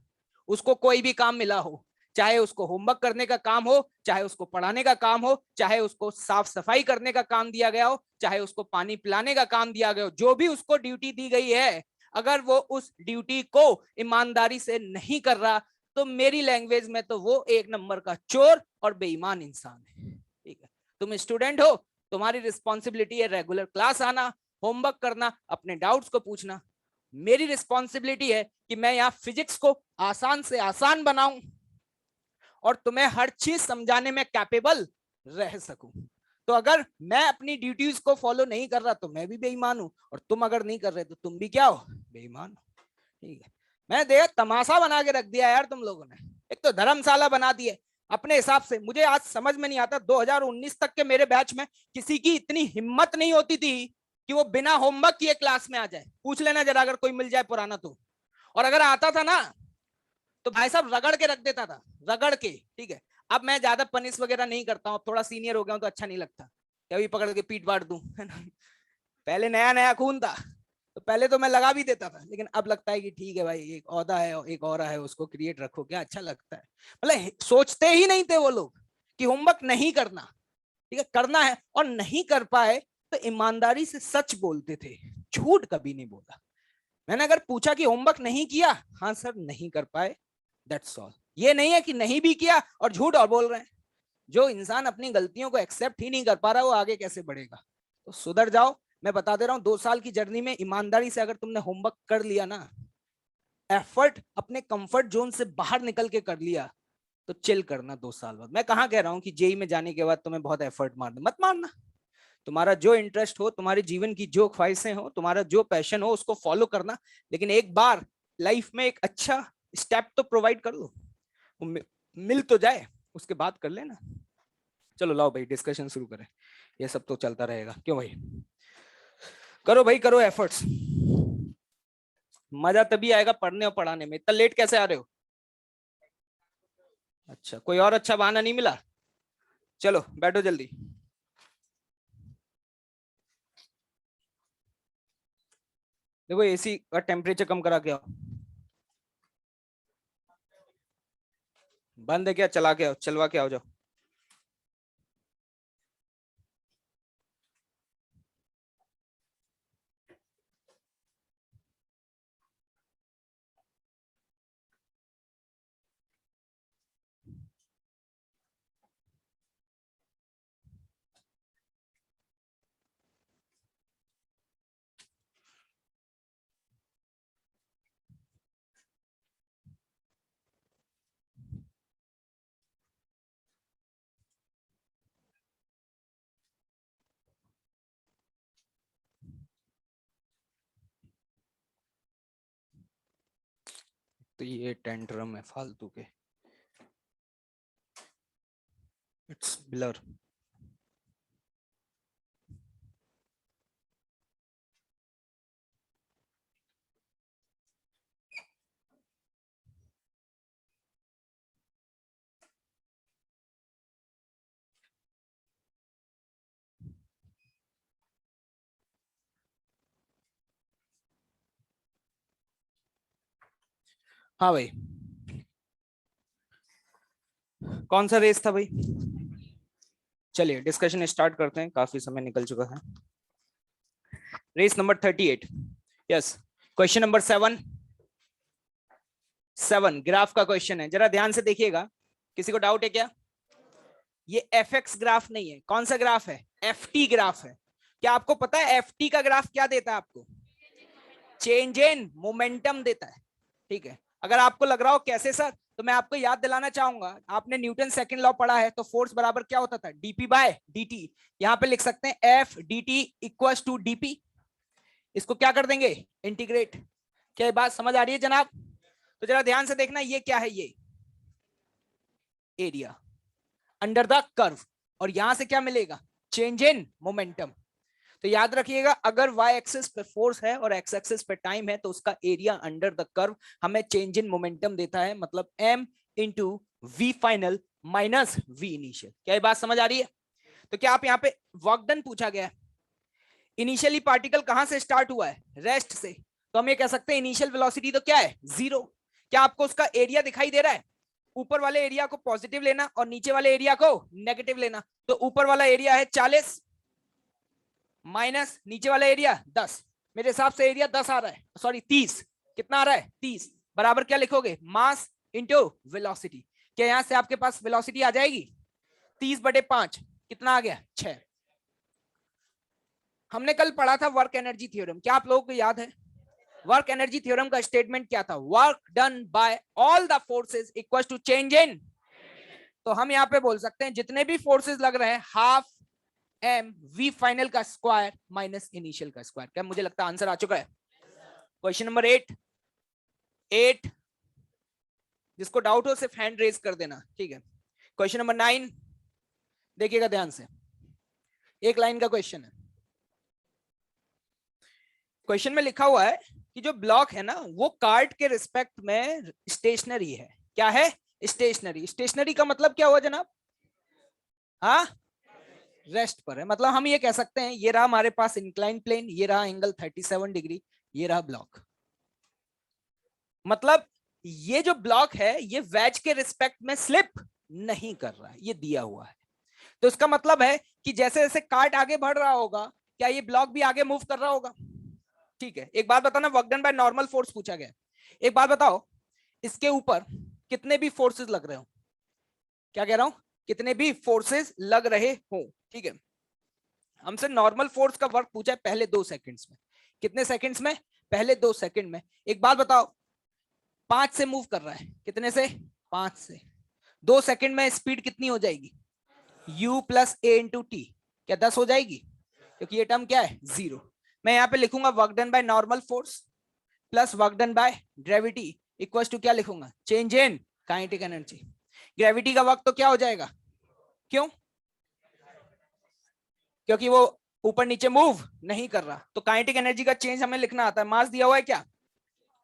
उसको कोई भी काम मिला हो, चाहे उसको होमवर्क करने का काम हो, चाहे उसको पढ़ाने का काम हो, चाहे उसको साफ सफाई करने का काम दिया गया हो, चाहे उसको पानी पिलाने का काम दिया गया हो, जो भी उसको ड्यूटी दी गई है, अगर वो उस ड्यूटी को ईमानदारी से नहीं कर रहा, तो मेरी लैंग्वेज में तो वो 1 नंबर का चोर और बेईमान इंसान है। ठीक है, तुम स्टूडेंट हो, तुम्हारी रिस्पॉन्सिबिलिटी है रेगुलर क्लास आना, होमवर्क करना, अपने डाउट्स को पूछना। मेरी रिस्पॉन्सिबिलिटी है कि मैं यहाँ फिजिक्स को आसान से आसान बनाऊं और तुम्हें हर चीज समझाने में कैपेबल रह सकूं। तो अगर मैं अपनी ड्यूटीज को फॉलो नहीं कर रहा तो मैं भी बेईमान हूं, और तुम अगर नहीं कर रहे तो तुम भी क्या हो, बेईमान हो। ठीक है, मैं देख तमाशा बना के रख दिया यार तुम लोगों ने। एक तो धर्मशाला बना दी है अपने हिसाब से। मुझे आज समझ में नहीं आता, 2019 तक के मेरे बैच में किसी की इतनी हिम्मत नहीं होती थी कि वो बिना होमवर्क किए क्लास में आ जाए? पूछ लेना जरा, अगर कोई मिल जाए पुराना तो। और अगर आता था ना तो भाई साहब रगड़ के रख देता था, रगड़ के, ठीक है। अब मैं ज्यादा पनिश वगैरह नहीं करता हूँ, थोड़ा सीनियर हो गया हूं तो अच्छा नहीं लगता कभी पकड़ के पीट पाट दूं, है ना। पहले नया नया खून था तो पहले तो मैं लगा भी देता था, लेकिन अब लगता है कि ठीक है भाई, एक औदा है, एक और है, उसको क्रिएट रखो, क्या अच्छा लगता है। मतलब सोचते ही नहीं थे वो लोग कि होमवर्क नहीं करना, ठीक है, करना है। और नहीं कर पाए तो ईमानदारी से सच बोलते थे, झूठ कभी नहीं बोला। मैंने अगर पूछा कि होमवर्क नहीं किया, हाँ सर नहीं कर पाए, दैट्स ऑल। ये नहीं है कि नहीं भी किया और झूठ और बोल रहे हैं। जो इंसान अपनी गलतियों को एक्सेप्ट ही नहीं कर पा रहा, वो आगे कैसे बढ़ेगा? तो सुधर जाओ। मैं बता दे रहा हूं, 2 साल की जर्नी में ईमानदारी से अगर तुमने होमवर्क कर लिया ना, एफर्ट अपने कंफर्ट जोन से बाहर निकल के कर लिया, तो चिल करना 2 साल बाद। मैं कहाँ कह रहा हूँ कि जेई में जाने के बाद तुम्हें बहुत एफर्ट मारना, मत मारना। तुम्हारा जो इंटरेस्ट हो, तुम्हारे जीवन की जो ख्वाहिशें हो, तुम्हारा जो पैशन हो, उसको फॉलो करना। लेकिन एक बार लाइफ में एक अच्छा स्टेप तो प्रोवाइड कर लो, मिल तो जाए, उसके बाद कर लेना। चलो लाओ भाई डिस्कशन शुरू करें, ये सब तो चलता रहेगा, क्यों भाई? करो भाई करो एफर्ट्स, मजा तभी आएगा पढ़ने और पढ़ाने में। इतना लेट कैसे आ रहे हो? अच्छा, कोई और अच्छा बहाना नहीं मिला? चलो बैठो जल्दी। देखो एसी का टेम्परेचर कम करा के आओ। बंद है क्या? चला के आओ, चलवा के आओ, जाओ। तो ये टेंट्रम है फालतू के, इट्स ब्लर। हाँ भाई, कौन सा रेस था भाई? चलिए डिस्कशन स्टार्ट करते हैं, काफी समय निकल चुका है। Race number 38, yes. Question number 7 graph का क्वेश्चन है, जरा ध्यान से देखिएगा। किसी को डाउट है क्या? ये एफएक्स ग्राफ नहीं है, कौन सा ग्राफ है? एफटी ग्राफ है। क्या आपको पता है एफटी का ग्राफ क्या देता है आपको? चेंज इन मोमेंटम देता है, ठीक है। अगर आपको लग रहा हो कैसे सर, तो मैं आपको याद दिलाना चाहूंगा, आपने न्यूटन सेकंड लॉ पढ़ा है, तो फोर्स बराबर क्या होता था? DP by DT. यहां पे लिख सकते हैं F D equals to DP. इसको क्या कर देंगे? इंटीग्रेट। क्या बात समझ आ रही है जनाब? तो जरा ध्यान से देखना, ये क्या है? ये एरिया अंडर द कर्व, और यहां से क्या मिलेगा? Change in momentum. तो याद रखिएगा, अगर y एक्सिस पे फोर्स है और x एक्सिस पे टाइम है, तो उसका एरिया अंडर द कर्व हमें चेंज इन मोमेंटम देता है, मतलब m into V final minus V initial. क्या ये बात समझ आ रही है? तो क्या आप यहाँ पे वर्क डन पूछा गया है, इनिशियली पार्टिकल कहां से स्टार्ट हुआ है? रेस्ट से। तो हम ये कह सकते हैं इनिशियल वेलोसिटी तो क्या है? 0। क्या आपको उसका एरिया दिखाई दे रहा है? ऊपर वाले एरिया को पॉजिटिव लेना और नीचे वाले एरिया को नेगेटिव लेना। तो ऊपर वाला एरिया है 40 माइनस नीचे वाला एरिया 10। मेरे हिसाब से एरिया 10 आ रहा है, सॉरी 30। कितना आ रहा है? 30 बराबर क्या लिखोगे? Mass into velocity. क्या यहां से आपके पास वेलोसिटी आ जाएगी? 30/5 कितना आ गया? 6। हमने कल पढ़ा था वर्क एनर्जी थ्योरम, क्या आप लोगों को याद है? वर्क एनर्जी थ्योरम का स्टेटमेंट क्या था? Work done by all the forces equal to change in. तो हम यहां पे बोल सकते हैं जितने भी फोर्सेस लग रहे हैं, हाफ एम वी फाइनल का स्क्वायर माइनस इनिशियल का स्क्वायर। क्या मुझे लगता है आंसर आ चुका है? क्वेश्चन नंबर 8 जिसको डाउट हो सिर्फ हैंड रेज कर देना, ठीक है। क्वेश्चन नंबर 9 देखिएगा ध्यान से, एक लाइन का क्वेश्चन है। क्वेश्चन में लिखा हुआ है कि जो ब्लॉक है ना वो कार्ड के रिस्पेक्ट में स्टेशनरी है। क्या है? स्टेशनरी। स्टेशनरी का मतलब क्या हुआ जनाब? हाँ, रेस्ट पर है। मतलब हम ये कह सकते हैं ये रहा हमारे पास इंक्लाइन प्लेन, ये रहा एंगल 37 डिग्री, ये रहा ब्लॉक। मतलब ये जो ब्लॉक है ये वेज के रिस्पेक्ट में स्लिप नहीं कर रहा है, ये दिया हुआ है। तो इसका मतलब है कि जैसे जैसे कार्ड आगे बढ़ रहा होगा क्या ये ब्लॉक भी आगे मूव कर रहा होगा? ठीक है, एक बात बताना, work done by normal force पूछा गया। एक बात बताओ, इसके ऊपर कितने भी फोर्सेस लग रहे हो, क्या कह रहा हूं, कितने भी फोर्सेस लग रहे हो, ठीक है, हमसे नॉर्मल फोर्स का वर्क पूछा है पहले 2 सेकंड्स में। कितने सेकंड्स में? पहले 2 सेकंड में। एक बात बताओ, 5 से मूव कर रहा है, कितने से? 5 से। 2 सेकंड में स्पीड कितनी हो जाएगी? u प्लस ए इंटू टी, क्या 10 हो जाएगी? क्योंकि ये टर्म क्या है? 0। मैं यहाँ पे लिखूंगा work done by normal force plus work done by gravity equals to क्या लिखूंगा? Change in kinetic energy. Gravity का वर्क तो क्या हो जाएगा? क्यों? क्योंकि वो ऊपर नीचे मूव नहीं कर रहा। तो काइनेटिक एनर्जी का चेंज हमें लिखना आता है। मास दिया हुआ है क्या?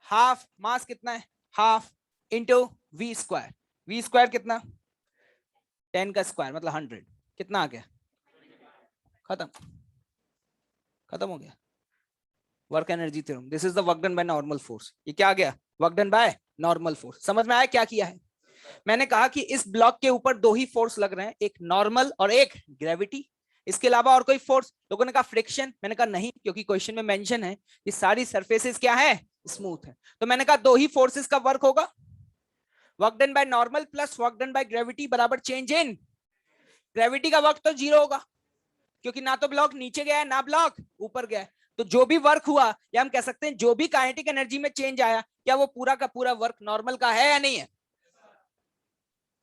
हाफ। मास कितना है? Half into V square. V square कितना? 10 का स्क्वायर मतलब 100। कितना आ गया? खत्म, खत्म हो गया। Work energy theorem, this is the work done by normal force. ये क्या आ गया? Work done by normal force. समझ में आया क्या किया है? मैंने कहा कि इस ब्लॉक के ऊपर 2 ही फोर्स लग रहे हैं, एक नॉर्मल और एक ग्रेविटी। इसके अलावा और कोई फोर्स? लोगों ने कहा फ्रिक्शन। मैंने कहा नहीं, क्योंकि क्वेश्चन में मेंशन है कि सारी सरफेसेस क्या है? स्मूथ है। तो मैंने कहा 2 ही फोर्सेस का वर्क होगा, work done by normal plus work done by gravity बराबर चेंज इन। ग्रेविटी का वर्क तो 0 होगा, क्योंकि ना तो ब्लॉक नीचे गया है ना ब्लॉक ऊपर गया है। तो जो भी वर्क हुआ, या हम कह सकते हैं जो भी काइनेटिक एनर्जी में चेंज आया, क्या वो पूरा का पूरा वर्क नॉर्मल का है या नहीं है?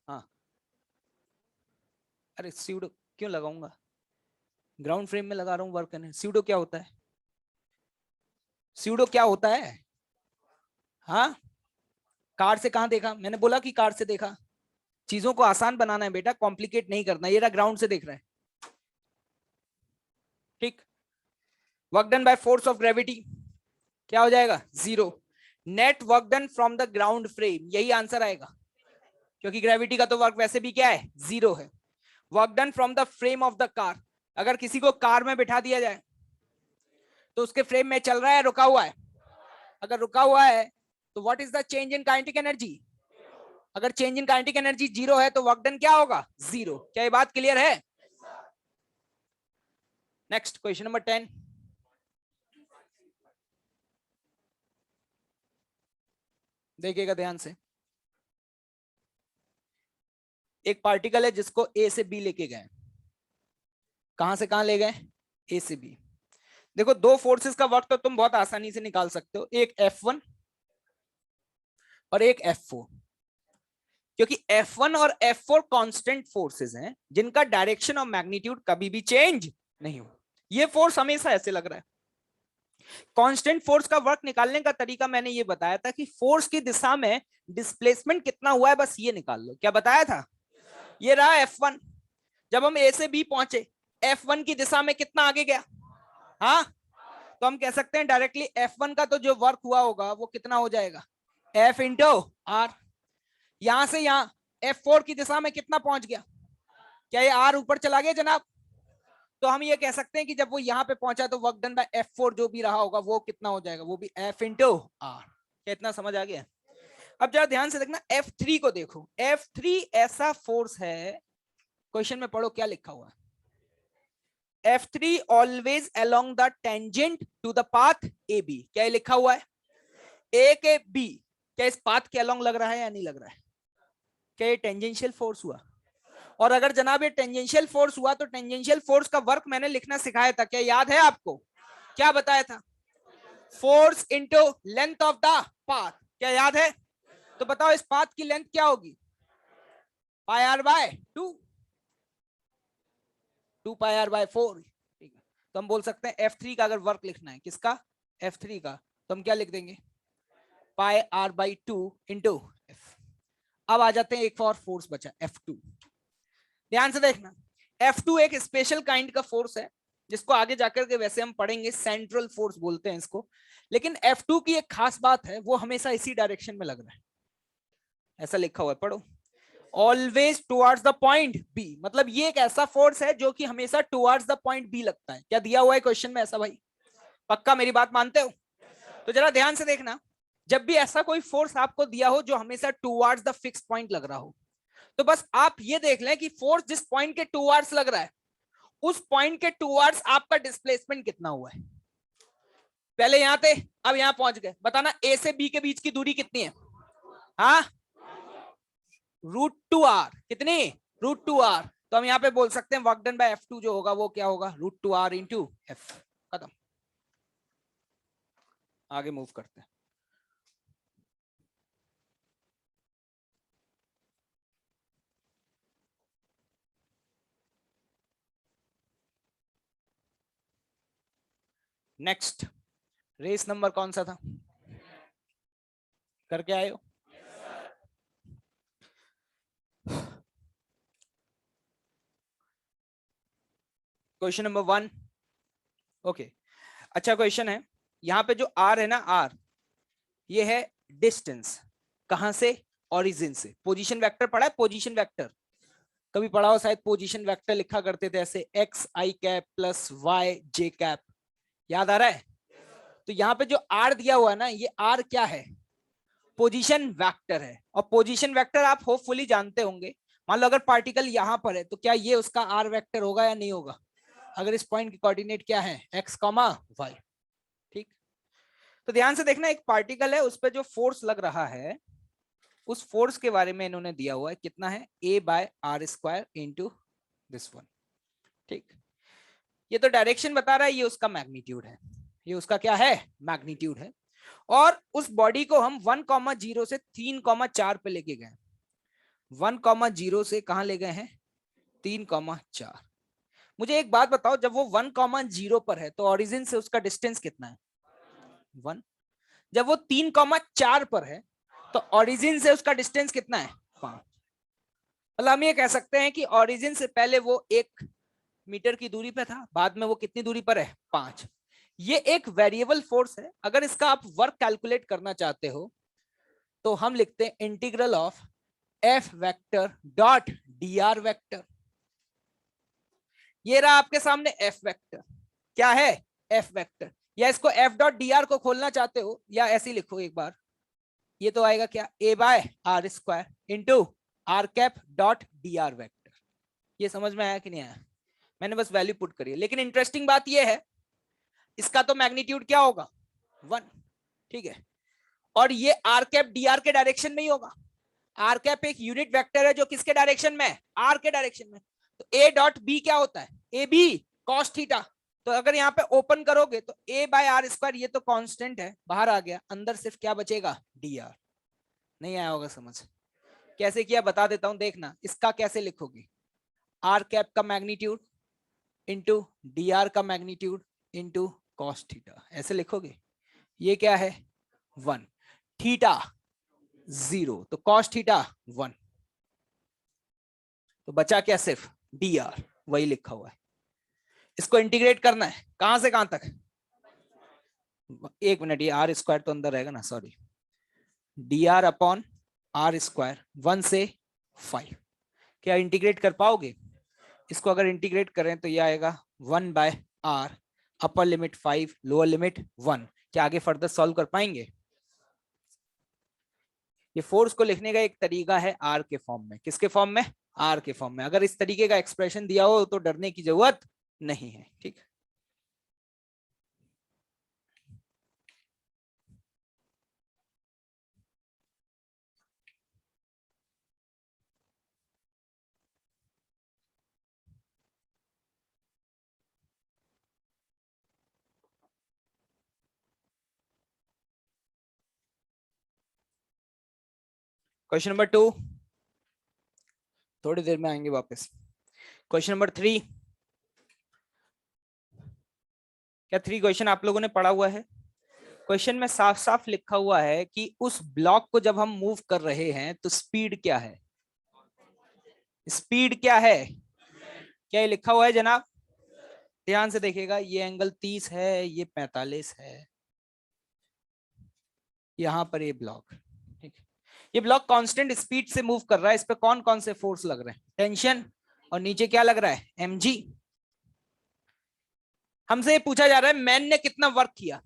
हाँ। अरे स्यूडो क्यों लगाऊंगा? ग्राउंड फ्रेम में लगा रहा हूं वर्क एनर्जी। स्यूडो क्या होता है? स्यूडो क्या होता है? हाँ, कार से कहां देखा? मैंने बोला कि कार से देखा। चीजों को आसान बनाना है बेटा, कॉम्प्लिकेट नहीं करना। ये रहा ग्राउंड से देख रहा है, ठीक। Work done by force of gravity क्या हो जाएगा? 0। Net work done from the ground frame, यही आंसर आएगा, क्योंकि ग्रेविटी का तो वर्क वैसे भी क्या है? 0 है। Work done from the frame of the car, अगर किसी को कार में बिठा दिया जाए तो उसके फ्रेम में चल रहा है, रुका हुआ है? अगर रुका हुआ है तो what is the change in kinetic energy? अगर चेंज इन काइनेटिक एनर्जी 0 है तो वर्क डन क्या होगा? 0। क्या ये बात क्लियर है? Next question number 10। देखिएगा ध्यान से। एक पार्टिकल है जिसको ए से बी लेके गए। कहां से कहां ले गए? ए से बी। देखो 2 फोर्सेस का वर्क तो तुम बहुत आसानी से निकाल सकते हो, एक F1 और एक F4, क्योंकि F1 और F4 कांस्टेंट फोर्सेस हैं जिनका डायरेक्शन और मैग्नीट्यूड कभी भी चेंज नहीं हो। ये फोर्स हमेशा ऐसे लग रहा है। कांस्टेंट फोर्स का वर्क निकालने का तरीका मैंने ये बताया था कि फोर्स की दिशा में डिस्प्लेसमेंट कितना हुआ है, बस ये निकाल लो। क्या बताया था? ये रहा F1। जब हम ए से बी पहुंचे, F1 की दिशा में कितना आगे गया? हाँ, तो हम कह सकते हैं डायरेक्टली F1 का तो जो वर्क हुआ होगा वो कितना हो जाएगा? F into R. यहां से यहां F4 की दिशा में कितना पहुंच गया? क्या ये R ऊपर चला गया जनाब? तो हम ये कह सकते हैं कि जब वो यहां पे पहुंचा तो वर्क डन बाय F4 जो भी रहा होगा वो कितना हो जाएगा? वो भी F इंटू आर। क्या इतना समझ आ गया? अब जरा ध्यान से देखना, F3 को देखो। F3 ऐसा फोर्स है, क्वेश्चन में पढ़ो क्या लिखा हुआ है। F3 always along the tangent to the path AB। क्या ये लिखा हुआ है? A के B क्या इस पाथ के along लग रहा है या नहीं लग रहा है? क्या ये टेंजेंशियल फोर्स हुआ? और अगर जनाब ये टेंजेंशियल फोर्स हुआ तो टेंजेंशियल फोर्स का वर्क मैंने लिखना सिखाया था, क्या याद है आपको? क्या बताया था? Force into length of the path. क्या याद है? तो बताओ इस पाथ की लेंथ क्या होगी? Pi r by 2 pi r by 4। ठीक है, तो हम बोल सकते हैं F3 का अगर वर्क लिखना है, किसका? F3 का, तो हम क्या लिख देंगे? पाई आर बाई 2 इंटू एफ। अब आ जाते हैं एक और फोर्स बचा F2। ध्यान से देखना, F2 एक स्पेशल काइंड का फोर्स है जिसको आगे जाकर के वैसे हम पढ़ेंगे, सेंट्रल फोर्स बोलते हैं इसको। लेकिन F2 की एक खास बात है, वो हमेशा इसी डायरेक्शन में लग रहा है, ऐसा लिखा हुआ है, पढ़ो, always towards the point B. मतलब ये एक ऐसा फोर्स है जो कि हमेशा टुवर्ड्स द पॉइंट बी लगता है। क्या दिया हुआ है क्वेश्चन में ऐसा भाई? पक्का मेरी बात मानते हो? तो जरा ध्यान से देखना, जब भी ऐसा कोई फोर्स आपको दिया हो जो हमेशा टुवर्ड्स द फिक्स पॉइंट लग रहा हो, तो बस आप ये देख लें कि फोर्स जिस पॉइंट के टुवर्ड्स लग रहा है, उस पॉइंट के टुवर्ड्स आपका डिस्प्लेसमेंट कितना हुआ है। पहले यहां थे, अब यहां पहुंच गए, बताना ए से बी के बीच की दूरी कितनी है? हाँ, √2r। कितनी? √2r। तो हम यहाँ पे बोल सकते हैं वर्क डन बाय F2 जो होगा वो क्या होगा? √2r into F। खत्म। आगे मूव करते हैं। नेक्स्ट, रेस नंबर कौन सा था? करके आए हो? Question number 1। ओके, अच्छा क्वेश्चन है। यहाँ पे जो R है ना, R ये है डिस्टेंस, कहां से? ओरिजिन से। पोजीशन वेक्टर पढ़ा है? पोजीशन वेक्टर कभी पढ़ा हो शायद। पोजीशन वेक्टर लिखा करते थे ऐसे, x i cap plus y j cap, याद आ रहा है? तो यहाँ पे जो R दिया हुआ है ना, ये R क्या है? पोजीशन वेक्टर है। और पोजीशन वेक्टर आप होपफुली जानते होंगे। मान लो अगर पार्टिकल यहां पर है, तो क्या ये उसका R वेक्टर होगा या नहीं होगा? अगर इस पॉइंट की कोऑर्डिनेट क्या है? x, y। ठीक, तो ध्यान से देखना, एक पार्टिकल है, उस पर जो फोर्स लग रहा है, उस फोर्स के बारे में इन्होंने दिया हुआ है, कितना है? a/r² into this one. ठीक, ये तो डायरेक्शन बता रहा है, ये उसका मैग्नीट्यूड है, ये उसका क्या है? मैग्नीट्यूड है। और उस बॉडी को हम 1,0 से 3,4 पे लेके गए। 1,0 से कहां ले गए हैं? 3,4। मुझे एक बात बताओ, जब वो 1,0 पर है तो ओरिजिन से उसका डिस्टेंस कितना है? 1। जब वो 3,4 पर है तो ओरिजिन से उसका डिस्टेंस कितना है? 5। मतलब हम ये कह सकते हैं कि ओरिजिन से पहले वो 1 मीटर की दूरी पे था, बाद में वो कितनी दूरी पर है? 5। ये एक वेरिएबल फोर्स है। अगर इसका आप वर्क कैलकुलेट करना चाहते हो तो हम लिखते हैं integral of F vector dot dr vector. ये रहा आपके सामने F वेक्टर। क्या है? F vector. या इसको F डॉट dr को खोलना चाहते हो, या ऐसे ही लिखो एक बार, ये तो आएगा क्या? a/r² into r cap dot dr vector. ये समझ में आया कि नहीं आया? मैंने बस वैल्यू पुट करी है। लेकिन इंटरेस्टिंग बात ये है, इसका तो मैग्नीट्यूड क्या होगा? 1। ठीक है, और ये r कैप dr के डायरेक्शन में ही होगा। r कैप एक यूनिट वेक्टर है जो किसके डायरेक्शन में है? r के डायरेक्शन में। तो a डॉट b क्या होता है? ab cos theta. तो अगर यहाँ पे ओपन करोगे तो a/r², ये तो कांस्टेंट है, बाहर आ गया, अंदर सिर्फ क्या बचेगा? dr। नहीं आया होगा समझ? कैसे किया बता देता हूं, देखना। इसका कैसे लिखोगे? r कैप का मैग्नीट्यूड इंटू dr का मैग्नीट्यूड इंटू cos थीटा, ऐसे लिखोगे। ये क्या है? 1। थीटा 0, तो cos थीटा 1। तो बचा क्या? सिर्फ dr, वही लिखा हुआ है। इसको इंटीग्रेट करना है, कहां से कहां तक? 1 मिनट, ये r² तो अंदर रहेगा ना, सॉरी। dr अपॉन r², 1 से 5। क्या इंटीग्रेट कर पाओगे? इसको अगर इंटीग्रेट करें तो ये आएगा 1/r, upper limit 5, lower limit 1। क्या आगे फर्दर सॉल्व कर पाएंगे? ये फोर्स को लिखने का एक तरीका है r के फॉर्म में। किसके फॉर्म में? r के फॉर्म में। अगर इस तरीके का एक्सप्रेशन दिया हो तो डरने की जरूरत नहीं है। ठीक है, क्वेश्चन नंबर 2 थोड़ी देर में आएंगे वापस। Question number 3। क्या 3 क्वेश्चन आप लोगों ने पढ़ा हुआ है? क्वेश्चन में साफ साफ लिखा हुआ है कि उस ब्लॉक को जब हम मूव कर रहे हैं तो स्पीड क्या है? स्पीड क्या है? क्या ये लिखा हुआ है जनाब? ध्यान से देखिएगा, ये एंगल 30 है, ये 45 है, यहां पर ये ब्लॉक, ठीक है, ये ब्लॉक कांस्टेंट स्पीड से मूव कर रहा है, इस पे कौन कौन से फोर्स लग रहे हैं, टेंशन, और नीचे क्या लग रहा है, mg। हमसे ये पूछा जा रहा है मैन ने कितना वर्क किया,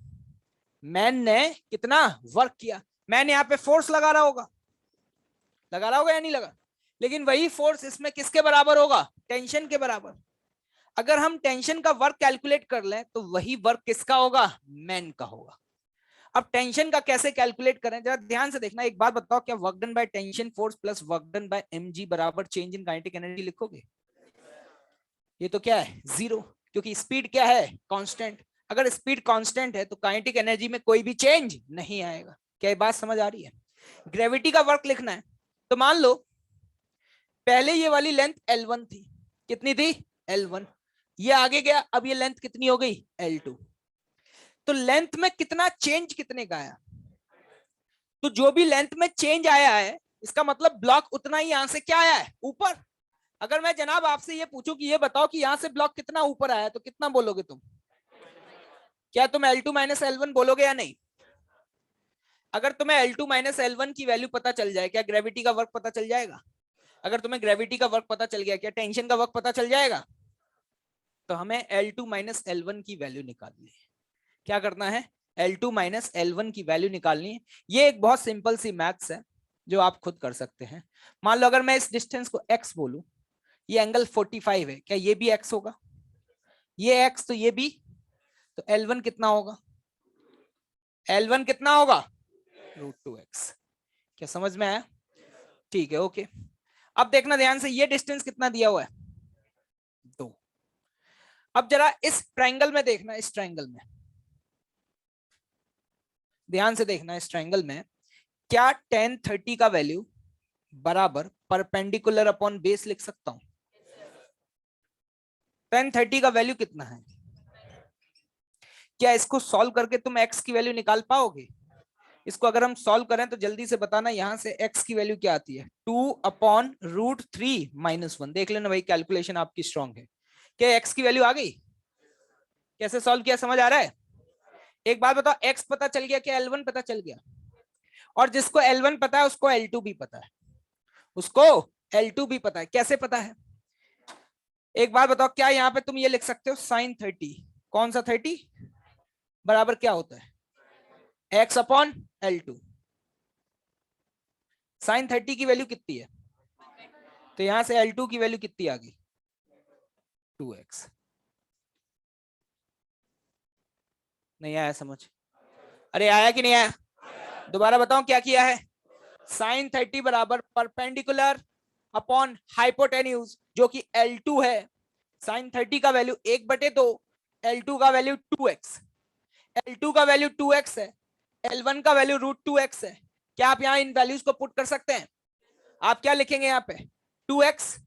मैन ने कितना वर्क किया, मैन यहाँ पे फोर्स लगा रहा होगा या नहीं लगा, लेकिन वही फोर्स इसमें किसके बराबर होगा, टेंशन के बराबर। अगर हम टेंशन का वर्क कैलकुलेट कर लें तो वही वर्क किसका होगा, मैन का होगा। अब टेंशन का कैसे कैलकुलेट करें, जरा ध्यान से देखना। एक बात बताओ, क्या work done by tension force plus work done bye mg बराबर चेंज इन काइनेटिक एनर्जी लिखोगे? ये तो क्या है, जीरो, क्योंकि स्पीड क्या है, कांस्टेंट। अगर स्पीड कांस्टेंट है तो काइनेटिक एनर्जी में कोई भी चेंज नहीं आएगा। क्या ये बात समझ आ रही है? ग्रेविटी का वर्क लिखना है तो मान लो पहले ये वाली लेंथ L1 थी, कितनी थी, L1, ये आगे गया, अब ये लेंथ कितनी हो गई, L2। तो लेंथ में कितना चेंज कितने का आया, तो जो भी लेंथ में चेंज आया है इसका मतलब ब्लॉक उतना ही यहां से क्या आया है, ऊपर। अगर मैं जनाब आपसे ये पूछूं कि ये बताओ कि यहां से ब्लॉक कितना ऊपर आया, तो कितना बोलोगे तुम? क्या तुम L2 माइनस L1 बोलोगे या नहीं? अगर तुम्हें L2 माइनस L1 की वैल्यू पता चल जाए, क्या ग्रेविटी का वर्क पता चल जाएगा? अगर तुम्हें ग्रेविटी का वर्क पता चल गया, क्या टेंशन का वर्क पता चल जाएगा? तो हमें L2 माइनस L1 की वैल्यू निकालनी है। क्या करना है, L2 माइनस L1 की वैल्यू निकालनी है। ये एक बहुत सिंपल सी मैथ्स है जो आप खुद कर सकते हैं। मान लो अगर मैं इस डिस्टेंस को x बोलूं, ये एंगल 45 है, क्या ये भी x होगा? ये x तो ये भी, तो L1 कितना होगा, L1 कितना होगा, √2x। क्या समझ में आया? ठीक है, ओके। अब देखना ध्यान से, ये डिस्टेंस कितना दिया हुआ है, 2। अब जरा इस ट्रायंगल में देखना, इस ट्रायंगल में ध्यान से देखना, इस ट्रायंगल में क्या tan 30 का वैल्यू बराबर परपेंडिकुलर अपॉन बेस लिख सकता हूं? tan 30 का वैल्यू कितना है? क्या इसको सॉल्व करके तुम x की वैल्यू निकाल पाओगे? इसको अगर हम सॉल्व करें तो जल्दी से बताना, यहां से x की वैल्यू क्या आती है, 2/√3 - 1। देख लेना भाई, कैलकुलेशन आपकी स्ट्रांग है। क्या x की वैल्यू आ गई? कैसे सॉल्व किया, समझ आ रहा है? एक बात बताओ, x पता चल गया, क्या L1 पता चल गया? और जिसको L1 पता है उसको L2 भी पता है, उसको L2 भी पता है। कैसे पता है? एक बात बताओ, क्या यहाँ पे तुम ये लिख सकते हो sin 30, कौन सा 30 बराबर क्या होता है, x/L2। sin 30 की वैल्यू कितनी है, तो यहां से L2 की वैल्यू कितनी आ गई, 2x। नहीं आया समझ? अरे आया कि नहीं आया? दोबारा बताओ क्या किया है, sin 30 बराबर परपेंडिकुलर अपॉन हाइपोटेन्यूज जो कि L2 है। sin 30 का वैल्यू 1/2, L2 का वैल्यू 2x, L2 का वैल्यू 2x है, L1 का वैल्यू √2x है। क्या आप यहां इन वैल्यूज को पुट कर सकते हैं? आप क्या लिखेंगे यहां पे, 2x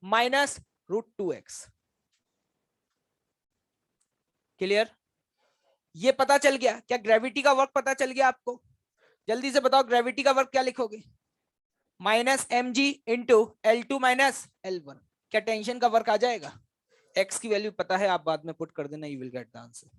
माइनस √2x। क्लियर? ये पता चल गया। क्या ग्रेविटी का वर्क पता चल गया आपको? जल्दी से बताओ, ग्रेविटी का वर्क क्या लिखोगे, -mg into L2 minus L1। क्या टेंशन का वर्क आ जाएगा? x की वैल्यू पता है, आप बाद में पुट कर देना, you will get the answer.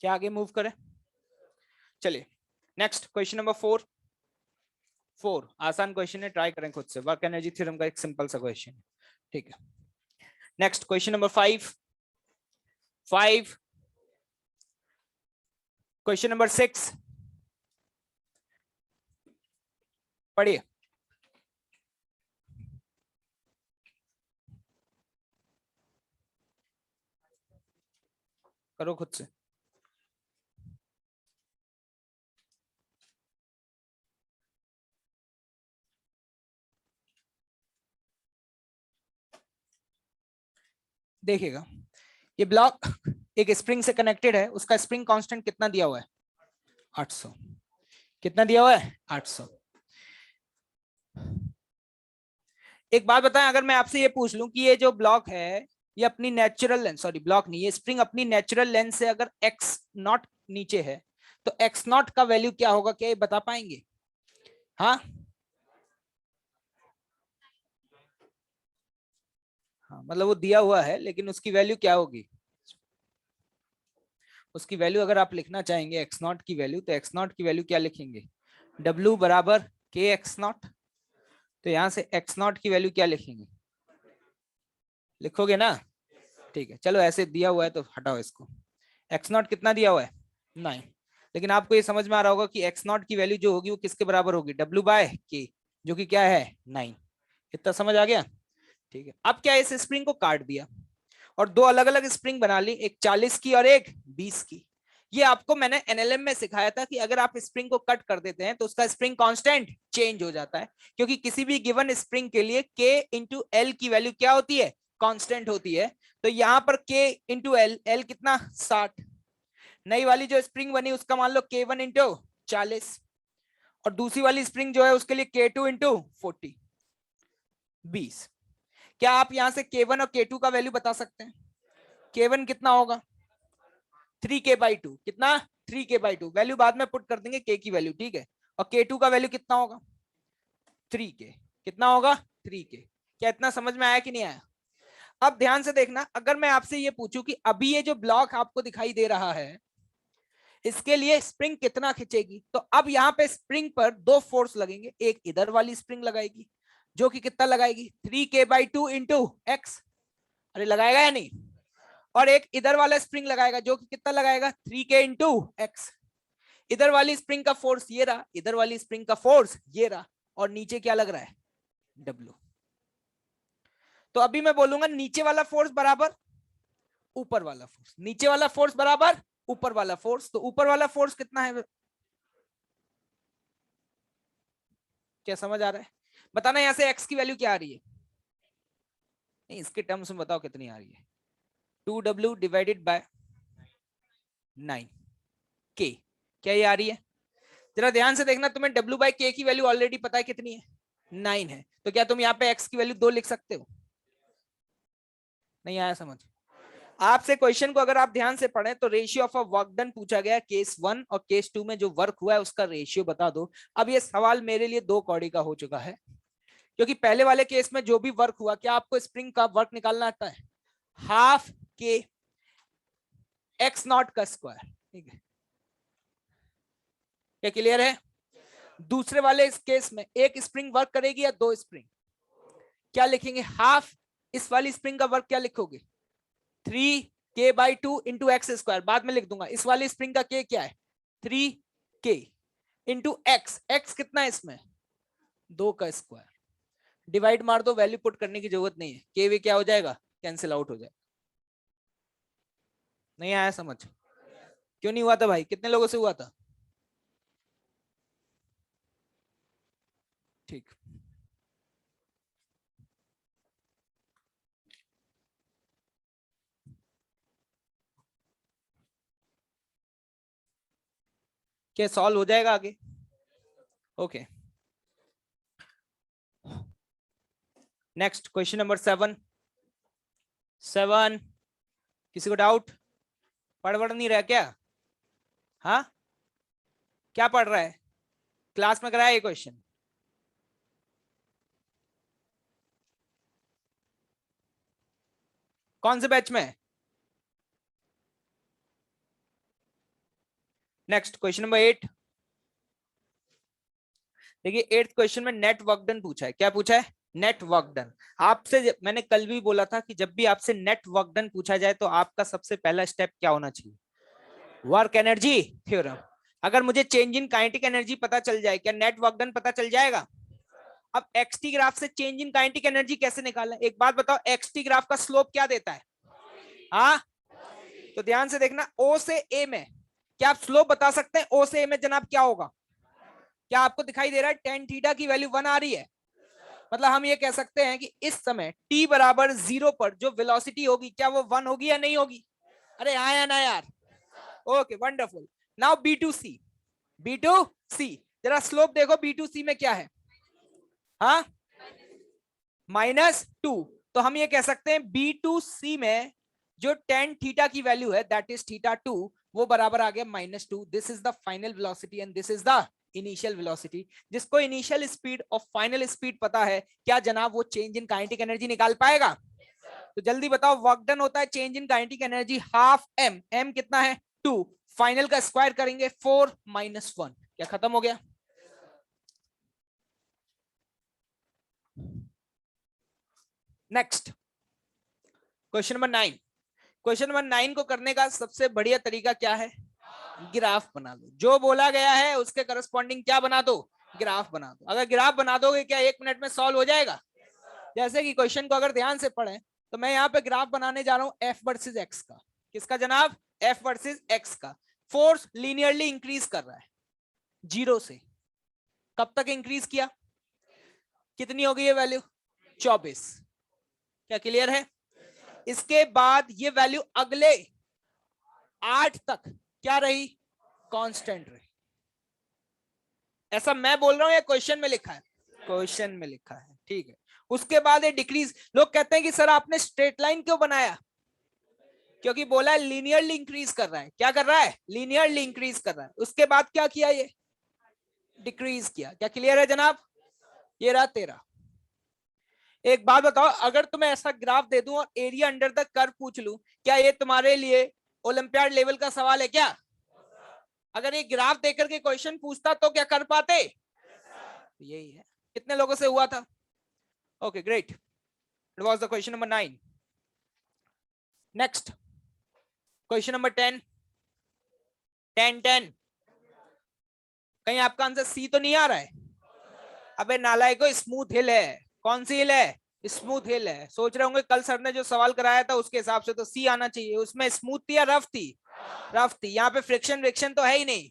क्या आगे मूव करें? चलिए नेक्स्ट क्वेश्चन नंबर 4 आसान क्वेश्चन है, ट्राई करें खुद से। वर्क एनर्जी थ्योरम का एक सिंपल सा क्वेश्चन है, ठीक है। Next question number 5 question number 6 पढ़िए, करो खुद से। देखिएगा, ये ब्लॉक एक स्प्रिंग से कनेक्टेड है, उसका स्प्रिंग कांस्टेंट कितना दिया हुआ है? 800। कितना दिया हुआ है? 800। एक बात बताएं, अगर मैं आपसे ये पूछ लूं कि ये जो ब्लॉक है ये अपनी नेचुरल लेंथ, सॉरी ब्लॉक नहीं, ये स्प्रिंग अपनी नेचुरल लेंथ से अगर x नॉट नीचे है तो x नॉट का वैल्यू क्या होगा? क्या ये बता पाएंगे? हाँ हाँ, मतलब वो दिया हुआ है लेकिन उसकी वैल्यू क्या होगी? उसकी वैल्यू अगर आप लिखना चाहेंगे x नॉट की वैल्यू, तो x नॉट की वैल्यू क्या लिखेंगे? W बराबर k x नॉट। तो यहां से x नॉट की वैल्यू क्या लिखेंगे? लिखोगे ना? ठीक है, चलो ऐसे दिया हुआ है तो हटाओ इसको। x नॉट कितना दिया हुआ है? 9। लेकिन आपको ये समझ में आ रहा होगा कि x नॉट की वैल्यू जो होगी वो किसके बराबर होगी? W बाय k, जो कि क्या है? 9। इतना समझ आ गया? ठीक है, अब क्या इस स्प्रिंग को काट दिया और दो अलग अलग स्प्रिंग बना ली, एक 40 की और एक 20 की। ये आपको मैंने एनएलएम में सिखाया था कि अगर आप स्प्रिंग को कट कर देते हैं तो उसका स्प्रिंग कांस्टेंट चेंज हो जाता है, क्योंकि किसी भी गिवन स्प्रिंग के लिए k इंटू एल की वैल्यू क्या होती है? कांस्टेंट होती है। तो यहां पर k इंटू एल, एल कितना? 60। नई वाली जो स्प्रिंग बनी उसका मान लो k1 इंटू 40, और दूसरी वाली स्प्रिंग जो है उसके लिए k2 इंटू 40, 20। क्या आप यहां से k1 और k2 का वैल्यू बता सकते हैं? k1 कितना होगा? 3k/2। कितना? 3k/2। वैल्यू बाद में पुट कर देंगे k की वैल्यू, ठीक है। और k2 का वैल्यू कितना होगा? 3k। कितना होगा? 3k। क्या इतना समझ में आया कि नहीं आया? अब ध्यान से देखना, अगर मैं आपसे ये पूछूं कि अभी ये जो ब्लॉक आपको दिखाई दे रहा है इसके लिए स्प्रिंग कितना खींचेगी, तो अब यहाँ पे स्प्रिंग पर दो फोर्स लगेंगे। एक इधर वाली स्प्रिंग लगाएगी जो कि कितना लगाएगी? 3k/2 इंटू एक्स, अरे लगाएगा या नहीं? और एक इधर वाला स्प्रिंग लगाएगा जो कि कितना लगाएगा? 3k into x. इधर वाली स्प्रिंग का फोर्स ये रहा, इधर वाली स्प्रिंग का फोर्स ये रहा, और नीचे क्या लग रहा है? W। तो अभी मैं बोलूंगा नीचे वाला फोर्स बराबर ऊपर वाला फोर्स, नीचे वाला फोर्स बराबर ऊपर वाला फोर्स। तो ऊपर वाला फोर्स कितना है? क्या समझ आ रहा है? बताना यहां से x की वैल्यू क्या आ रही है? नहीं, इसके टर्म्स में बताओ कितनी आ रही है? 2w divided by 9k। क्या ये आ रही है? जरा ध्यान से देखना, तुम्हें w बाय k की वैल्यू ऑलरेडी पता है कितनी है? 9 है। तो क्या तुम यहाँ पे x की वैल्यू 2 लिख सकते हो? नहीं आया समझ? आपसे क्वेश्चन को अगर आप ध्यान से पढ़ें तो ratio of a work done पूछा गया, केस 1 और केस 2 में जो वर्क हुआ है उसका रेशियो बता दो। अब ये सवाल मेरे लिए 2 कौड़ी का हो चुका है, क्योंकि पहले वाले केस में जो भी वर्क हुआ, क्या आपको स्प्रिंग का वर्क निकालना आता है? हाफ के एक्स नॉट का स्क्वायर, ठीक है। क्या क्लियर है? दूसरे वाले इस केस में एक स्प्रिंग वर्क करेगी या दो स्प्रिंग? क्या लिखेंगे? हाफ। इस वाली स्प्रिंग का वर्क क्या लिखोगे? 3k/2 इंटू एक्स स्क्वायर, बाद में लिख दूंगा। इस वाली स्प्रिंग का k क्या है? 3k into x. एक्स कितना है इसमें? 2 का स्क्वायर। डिवाइड मार दो, वैल्यू पुट करने की जरूरत नहीं है, के वे क्या हो जाएगा? कैंसिल आउट हो जाएगा। नहीं आया समझ? क्यों नहीं हुआ था भाई? कितने लोगों से हुआ था? ठीक, क्या सॉल्व हो जाएगा आगे? Okay, next question number 7। किसी को डाउट? पढ़ नहीं रहा क्या? हाँ, क्या पढ़ रहा है? क्लास में कराया ये क्वेश्चन? कौन से बैच में? Next question number 8। देखिए 8th क्वेश्चन में नेट वर्क डन पूछा है। क्या पूछा है? Net work done. आपसे मैंने कल भी बोला था कि जब भी आपसे नेट वर्क डन पूछा जाए तो आपका सबसे पहला स्टेप क्या होना चाहिए? Work energy theorem. अगर मुझे चेंज इन काइनेटिक एनर्जी पता चल जाए, क्या नेट वर्क डन पता चल जाएगा? अब एक्सटी ग्राफ से चेंज इन काइनेटिक एनर्जी कैसे निकालें? एक बात बताओ, एक्सटी ग्राफ का स्लोप क्या देता है? हाँ, तो ध्यान से देखना, ओ से ए में क्या आप स्लोप बता सकते हैं? ओ से ए में जनाब क्या होगा? क्या आपको दिखाई दे रहा है? tan थीटा की वैल्यू 1 आ रही है। मतलब हम ये कह सकते हैं कि इस समय t बराबर 0 पर जो वेलोसिटी होगी क्या वो 1 होगी या नहीं होगी? अरे आया ना यार। Okay wonderful. Now B2C, B2C जरा स्लोप देखो B2C में क्या है? हाँ -2। तो हम ये कह सकते हैं B2C में जो tan थीटा की वैल्यू है दैट इज θ2 वो बराबर आ गया -2। This is the final velocity and this is the initial velocity. जिसको इनिशियल स्पीड और फाइनल स्पीड पता है क्या जनाब वो चेंज इन काइनेटिक एनर्जी निकाल पाएगा? तो जल्दी बताओ वर्क डन होता है change in kinetic energy half m, m कितना है 2, फाइनल का स्क्वायर करेंगे 4 - 1, क्या खत्म हो गया? Next question number 9। Question number 9 को करने का सबसे बढ़िया तरीका क्या है? ग्राफ बना दो। जो बोला गया है उसके करस्पॉन्डिंग क्या बना दो? ग्राफ बना दो। अगर ग्राफ बना दोगे क्या 1 मिनट में सॉल्व हो जाएगा? जैसे कि क्वेश्चन को अगर ध्यान से पढ़ें तो मैं यहाँ पे ग्राफ बनाने जा रहा हूँ f वर्सेस x का। किसका जनाब? f वर्सेस x का। फोर्स लीनियरली इंक्रीज कर रहा है 0 से। कब तक इंक्रीज किया? कितनी हो गई ये वैल्यू? 24। क्या क्लियर है? इसके बाद ये वैल्यू अगले 8 तक क्या रही? कांस्टेंट रही। ऐसा मैं बोल रहा हूं या क्वेश्चन में लिखा है? क्वेश्चन में लिखा है, ठीक है। उसके बाद ये डिक्रीज। लोग कहते हैं कि सर आपने स्ट्रेट लाइन क्यों बनाया? क्योंकि बोला है लीनियरली इंक्रीज कर रहा है। क्या कर रहा है? लीनियरली इंक्रीज कर रहा है। उसके बाद क्या किया? ये डिक्रीज किया। क्या क्लियर है जनाब? ये रहा 13। एक बात बताओ, अगर तुम्हें ऐसा ग्राफ दे दूं और एरिया अंडर द कर्व पूछ लूं, क्या ये तुम्हारे लिए ओलंपियाड लेवल का सवाल है क्या? अगर ये ग्राफ देकर के क्वेश्चन पूछता तो क्या कर पाते? यही है। कितने लोगों से हुआ था? Okay great, it was the question number 9। Next question number 10। 10 कहीं आपका आंसर सी तो नहीं आ रहा है? अबे नालायको, स्मूथ हिल है। कौन सी हिल है? स्मूथ हिल है। सोच रहे होंगे कल सर ने जो सवाल कराया था उसके हिसाब से तो सी आना चाहिए। उसमें स्मूथ थी या रफ थी? रफ थी। यहाँ पे फ्रिक्शन विक्शन तो है ही नहीं।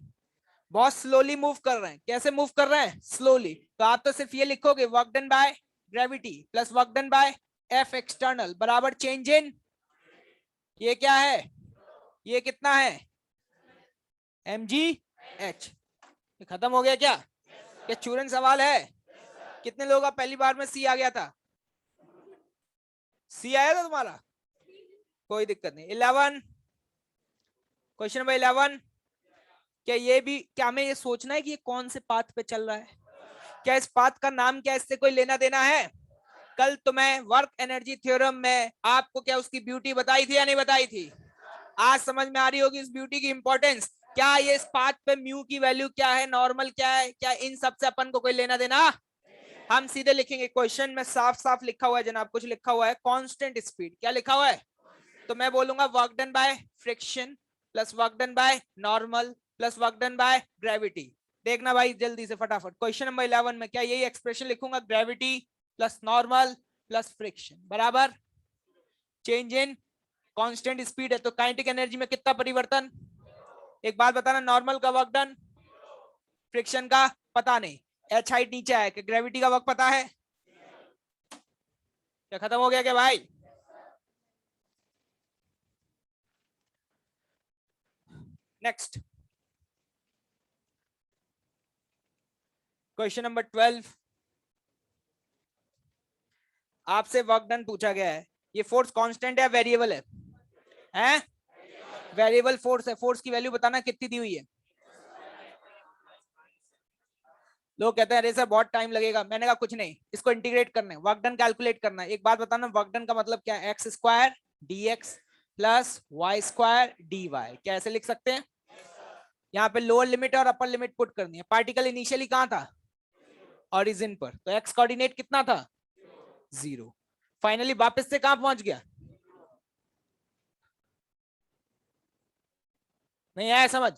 बहुत स्लोली मूव कर रहे हैं। कैसे मूव कर रहे हैं? स्लोली। तो आप तो सिर्फ ये लिखोगे work done by gravity plus work done bye F external बराबर चेंज इन, ये क्या है? ये कितना है? mgh। खत्म हो गया क्या? क्या चूरन सवाल है? कितने लोगों का पहली बार में सी आ गया था? सी आया था तुम्हारा? कोई दिक्कत नहीं। 11 क्वेश्चन नंबर 11। क्या ये भी, क्या हमें ये सोचना है कि ये कौन से पाथ पे चल रहा है? क्या इस पाथ का नाम क्या, इससे कोई लेना देना है? कल तुम्हें वर्क एनर्जी थ्योरम में आपको क्या उसकी ब्यूटी बताई थी या नहीं बताई थी? आज समझ में आ रही होगी इस ब्यूटी की इंपॉर्टेंस। क्या ये इस पाथ पे म्यू की वैल्यू क्या है, नॉर्मल क्या है, क्या इन सब से अपन को कोई लेना देना? हम सीधे लिखेंगे। क्वेश्चन में साफ साफ लिखा हुआ है जनाब, कुछ लिखा हुआ है कांस्टेंट स्पीड। क्या लिखा हुआ है? तो मैं बोलूंगा work done by friction plus work done by normal plus work done by gravity. देखना भाई जल्दी से फटाफट। क्वेश्चन नंबर 11 में क्या यही एक्सप्रेशन लिखूंगा? Gravity plus normal plus friction बराबर चेंज इन कांस्टेंट स्पीड है तो काइनेटिक एनर्जी में कितना परिवर्तन? एक बात बताना, नॉर्मल का वर्क डन, फ्रिक्शन का पता नहीं, एच हाइट नीचे आया, कि ग्रेविटी का वर्क पता है? क्या खत्म हो गया क्या भाई? Next question number 12। आपसे वर्क डन पूछा गया है। ये फोर्स कांस्टेंट है या वेरिएबल है? हैं? वेरिएबल फोर्स है। फोर्स की वैल्यू बताना कितनी दी हुई है? लोग कहते हैं अरे सर बहुत टाइम लगेगा। मैंने कहा कुछ नहीं, इसको इंटीग्रेट करना है, वर्क डन कैलकुलेट करना है। एक बात बताना, वर्क डन का मतलब क्या है? X square dx plus Y square dy। क्या ऐसे लिख सकते हैं? यहाँ पे लोअर लिमिट और अपर लिमिट पुट करनी है। पार्टिकल इनिशियली कहाँ था? ओरिजिन पर, तो एक्स कोऑर्डिनेट कितना था? 0। फाइनली वापस से कहां पहुंच गया? नहीं आया समझ?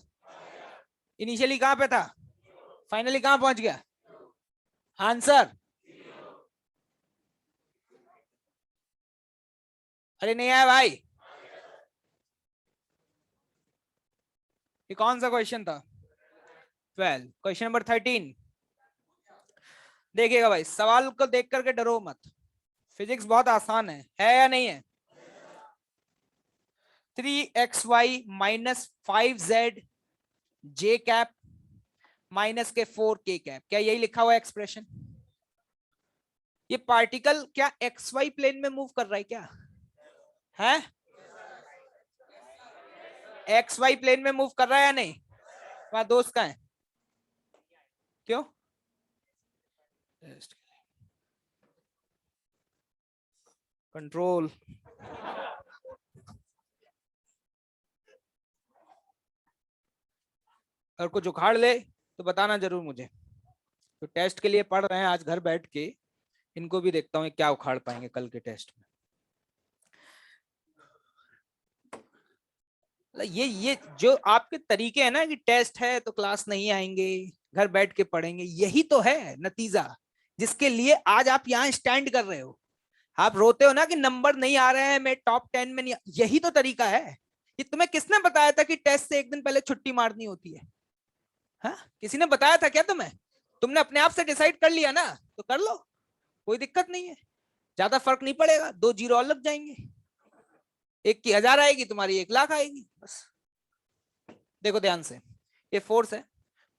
इनिशियली कहां पे था, फाइनली कहां पहुंच गया? आंसर? अरे नहीं आया भाई। ये कौन सा क्वेश्चन था? 12। Question number 13। देखिएगा भाई, सवाल को देख करके डरो मत, फिजिक्स बहुत आसान है या नहीं है? 3xy minus 5z j cap minus के 4k कैप, क्या यही लिखा हुआ एक्सप्रेशन? ये पार्टिकल क्या xy प्लेन में मूव कर रहा है क्या? है xy प्लेन में मूव कर रहा है या नहीं? तुम्हारा दोस्त का है क्यों? कंट्रोल। अगर कुछ उखाड़ ले तो बताना जरूर मुझे। तो टेस्ट के लिए पढ़ रहे हैं आज घर बैठ के, इनको भी देखता हूँ क्या उखाड़ पाएंगे कल के टेस्ट में। ये जो आपके तरीके हैं ना कि टेस्ट है तो क्लास नहीं आएंगे, घर बैठ के पढ़ेंगे, यही तो है नतीजा जिसके लिए आज आप यहाँ स्टैंड कर रहे हो। आप रोते हो ना कि नंबर नहीं आ रहे हैं, मैं टॉप 10 में नहीं, यही तो तरीका है। ये तुम्हें किसने बताया था कि टेस्ट से एक दिन पहले छुट्टी मारनी होती है? हाँ, किसी ने बताया था क्या तुम्हें? तुमने अपने आप से डिसाइड कर लिया ना, तो कर लो, कोई दिक्कत नहीं है, ज्यादा फर्क नहीं पड़ेगा, 2 जीरो और लग जाएंगे, एक की 1000 आएगी, तुम्हारी 1 लाख आएगी बस। देखो ध्यान से, ये फोर्स है,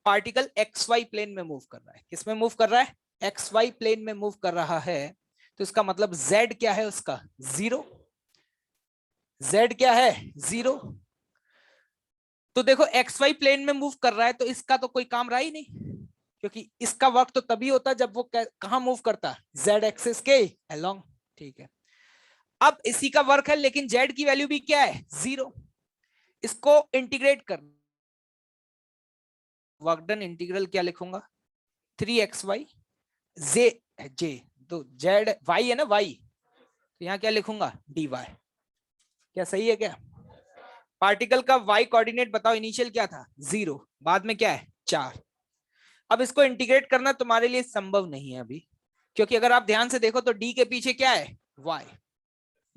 पार्टिकल XY प्लेन में मूव कर रहा है। किस में मूव कर रहा है? XY प्लेन में मूव कर रहा है, तो इसका मतलब Z क्या है उसका? 0। Z क्या है? 0। तो देखो XY प्लेन में मूव कर रहा है, तो इसका तो कोई काम रहा ही नहीं, क्योंकि इसका वर्क तो तभी होता जब वो कहां मूव करता है? Z एक्सिस के अलोंग। ठीक है, अब इसी का वर्क है, लेकिन Z की वैल्यू भी क्या है? 0। इसको इंटीग्रेट कर, वर्क डन इंटीग्रल क्या लिखूंगा? 3xy j, तो z y है ना, y, तो यहाँ क्या लिखूंगा? dy। क्या सही है क्या? पार्टिकल का y कोऑर्डिनेट बताओ, इनिशियल क्या था? 0, बाद में क्या है? 4। अब इसको इंटीग्रेट करना तुम्हारे लिए संभव नहीं है अभी, क्योंकि अगर आप ध्यान से देखो तो d के पीछे क्या है? y,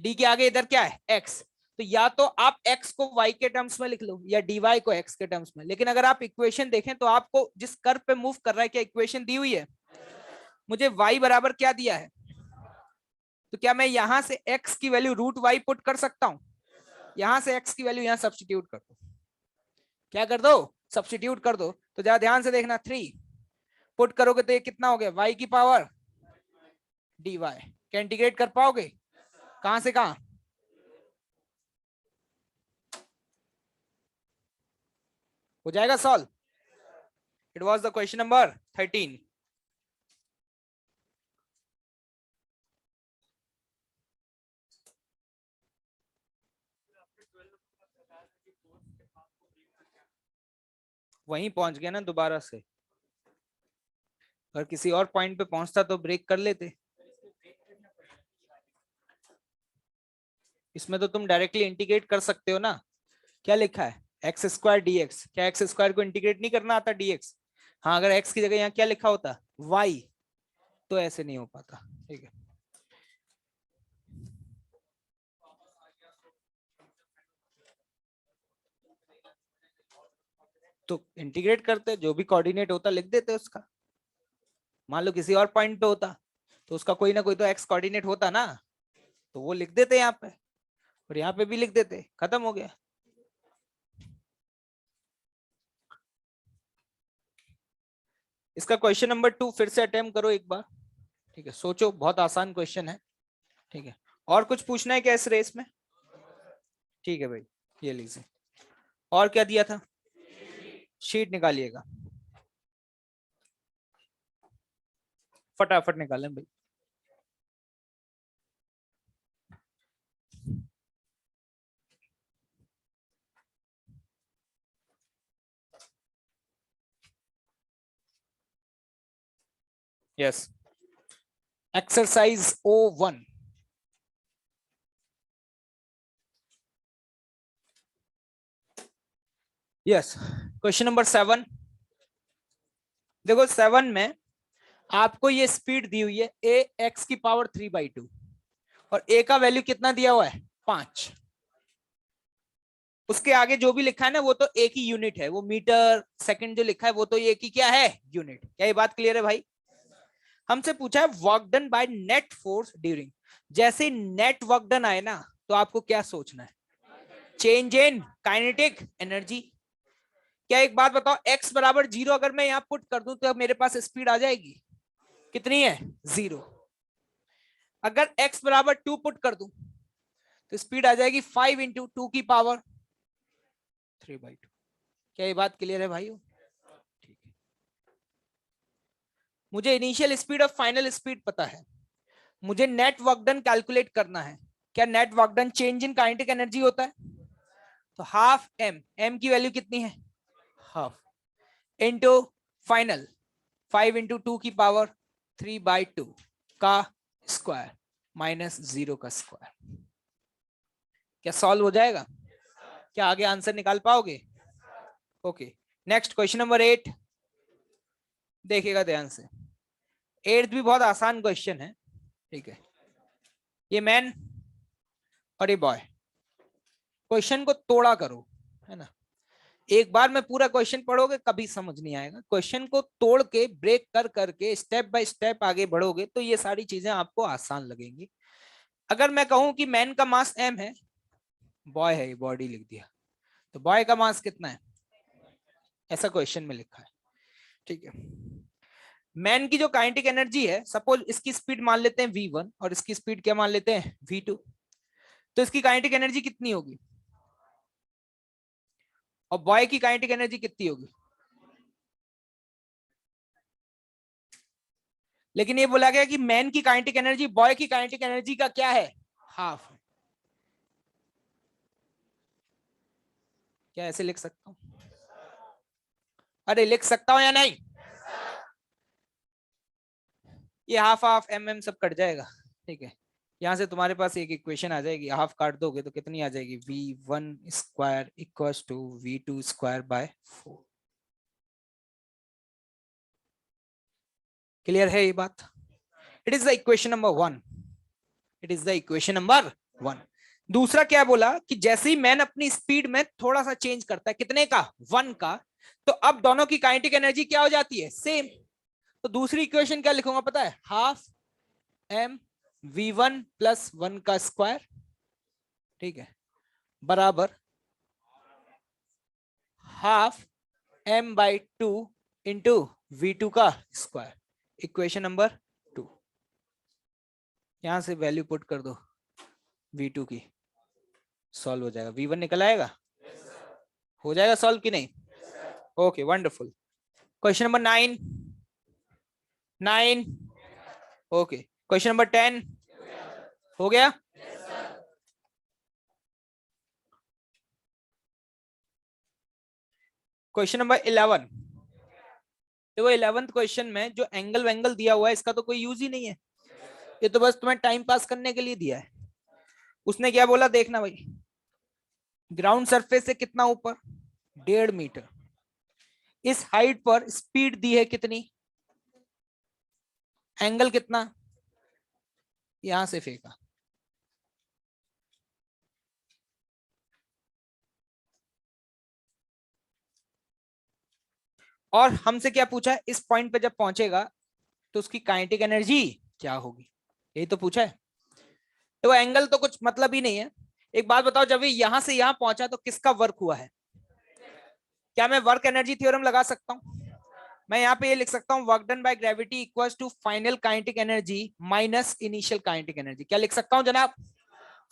d के आगे इधर क्या है? x। तो या तो आप x को y के टर्म्स में लिख लो या dy को x के टर्म्स में। लेकिन अगर आप इक्वेशन देखें तो आपको जिस कर्व पे मूव कर रहा है, क्या इक्वेशन दी हुई है? मुझे y बराबर क्या दिया है? तो क्या मैं यहां से x की वैल्यू √y पुट कर सकता हूं? यहां से x की वैल्यू यहां सब्स्टिट्यूट कर दो। क्या कर दो? सब्स्टिट्यूट कर दो। तो जरा ध्यान से देखना, 3 पुट करोगे तो ये कितना हो गया? y की पावर dy। क्या इंटीग्रेट कर पाओगे? कहां से कहां? हो जाएगा solve? It was the question number 13। वहीं पहुंच गया ना दोबारा से, अगर किसी और पॉइंट पे पहुंचता तो ब्रेक कर लेते। इसमें तो तुम डायरेक्टली इंटीग्रेट कर सकते हो ना। क्या लिखा है? x² dx। क्या x² को इंटीग्रेट नहीं करना आता? dx। हाँ, अगर x की जगह यहाँ क्या लिखा होता? y, तो ऐसे नहीं हो पाता। ठीक है, तो इंटीग्रेट करते, जो भी कोऑर्डिनेट होता लिख देते उसका। मान लो किसी और पॉइंट पे होता तो उसका कोई ना कोई तो x कोऑर्डिनेट होता ना, तो वो लिख देते यहाँ पे, और यहाँ पे भी लिख देते, खत्म हो गया। इसका क्वेश्चन नंबर 2 फिर से अटेम्प्ट करो एक बार। ठीक है, सोचो, बहुत आसान क्वेश्चन है। ठीक है, और कुछ पूछना है क्या इस रेस में? ठीक है भाई, ये लीजिए। और क्या दिया था? शीट निकालिएगा, फटाफट निकालें भाई। Yes, exercise O1। Yes, question number 7। देखो 7 में आपको ये स्पीड दी हुई है a x की पावर 3/2, और a का वैल्यू कितना दिया हुआ है? 5। उसके आगे जो भी लिखा है ना वो तो a की यूनिट है, वो मीटर सेकंड जो लिखा है वो तो a की क्या है? यूनिट। क्या ये बात क्लियर है भाई? हमसे पूछा है work done by net force during. जैसे नेट वर्क डन आए ना तो आपको क्या सोचना है? Change in kinetic energy. क्या एक बात बताओ, x बराबर 0 अगर मैं यहां पुट कर दूं तो मेरे पास स्पीड आ जाएगी? कितनी है? 0। अगर x बराबर 2 पुट कर दूं तो स्पीड आ जाएगी 5 इंटू 2 की पावर 3/2। क्या ये बात क्लियर है भाइयों? ठीक है। मुझे इनिशियल स्पीड और फाइनल स्पीड पता है, मुझे नेट वर्क डन कैलकुलेट करना है। क्या net work done change in kinetic energy होता है? तो हाफ m, m की वैल्यू कितनी है? हाफ इंटू फाइनल 5 इंटू 2 की पावर 3/2 का स्क्वायर माइनस 0 का स्क्वायर। क्या सॉल्व हो जाएगा? क्या आगे आंसर निकाल पाओगे? ओके, नेक्स्ट क्वेश्चन नंबर 8 देखिएगा ध्यान से। 8th भी बहुत आसान क्वेश्चन है, ठीक है। ये मैन और ये बॉय, क्वेश्चन को तोड़ा करो, है ना। एक बार में पूरा क्वेश्चन पढ़ोगे कभी समझ नहीं आएगा। क्वेश्चन को तोड़ के ब्रेक कर करके स्टेप बाय स्टेप आगे बढ़ोगे तो ये सारी चीजें आपको आसान लगेंगी। अगर मैं कहूं कि मैन का मास m है, बॉय है, बॉडी लिख दिया, तो बॉय का मास कितना है? ऐसा क्वेश्चन में लिखा है, ठीक है। मैन की जो काइनेटिक एनर्जी है, सपोज इसकी स्पीड मान लेते हैं v1 और इसकी स्पीड क्या मान लेते हैं? v2। तो इसकी काइनेटिक एनर्जी कितनी होगी? और बॉय की काइनेटिक एनर्जी कितनी होगी? लेकिन ये बोला गया कि मैन की काइनेटिक एनर्जी बॉय की काइनेटिक एनर्जी का क्या है? हाफ। क्या ऐसे लिख सकता हूं? अरे लिख सकता हूं या नहीं? ये हाफ हाफ mm सब कट जाएगा, ठीक है। यहां से तुम्हारे पास एक इक्वेशन आ जाएगी, हाफ काट दोगे तो कितनी आ जाएगी? v1 square equals to v2 square by 4। Clear है ये बात? It is the equation number 1। It is the equation number 1। दूसरा क्या बोला कि जैसे ही मैन अपनी स्पीड में थोड़ा सा चेंज करता है, कितने का? 1 का, तो अब दोनों की काइनेटिक एनर्जी क्या हो जाती है? सेम। तो दूसरी इक्वेशन क्या लिखूंगा पता है? हाफ m v1 प्लस 1 का स्क्वायर, ठीक है, बराबर half m by 2 into v2 का स्क्वायर। Equation number 2। यहां से वैल्यू पुट कर दो v2 की, सॉल्व हो जाएगा। v1 निकल आएगा? हो जाएगा सॉल्व कि नहीं? Okay, wonderful. Question number 9। Okay, question number 10 हो गया? Question number 11। देखो 11th क्वेश्चन में जो एंगल वेंगल दिया हुआ है इसका तो कोई यूज ही नहीं है, ये तो बस तुम्हें टाइम पास करने के लिए दिया है। उसने क्या बोला देखना भाई, ग्राउंड सरफेस से कितना ऊपर? 1.5 मीटर। इस हाइट पर स्पीड दी है कितनी? एंगल कितना? यहां से फेंका, और हमसे क्या पूछा है? इस पॉइंट पे जब पहुंचेगा तो उसकी काइनेटिक एनर्जी क्या होगी, यही तो पूछा है। तो एंगल तो कुछ मतलब ही नहीं है। एक बात बताओ, जब ये यहां से यहां पहुंचा तो किसका वर्क हुआ है? क्या मैं वर्क एनर्जी थ्योरम लगा सकता हूं? मैं यहाँ पे ये लिख सकता हूँ, work done by gravity equals to final kinetic energy minus initial kinetic energy. क्या लिख सकता हूँ जनाब?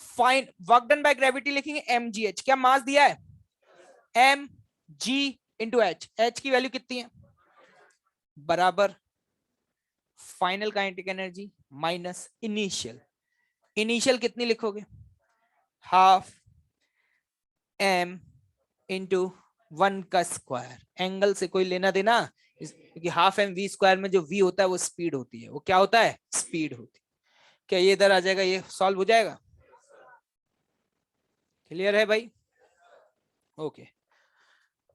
Fine work done by gravity लिखेंगे mgh। क्या मास दिया है? mg इंटू h। h की वैल्यू कितनी है? बराबर final kinetic energy minus initial. Initial कितनी लिखोगे? हाफ m इंटू 1 का स्क्वायर। एंगल से कोई लेना देना, क्योंकि हाफ m v स्क्वायर में जो v होता है वो स्पीड होती है। वो क्या होता है? स्पीड होती है। क्या ये इधर आ जाएगा, ये सॉल्व हो जाएगा? क्लियर है भाई? Okay,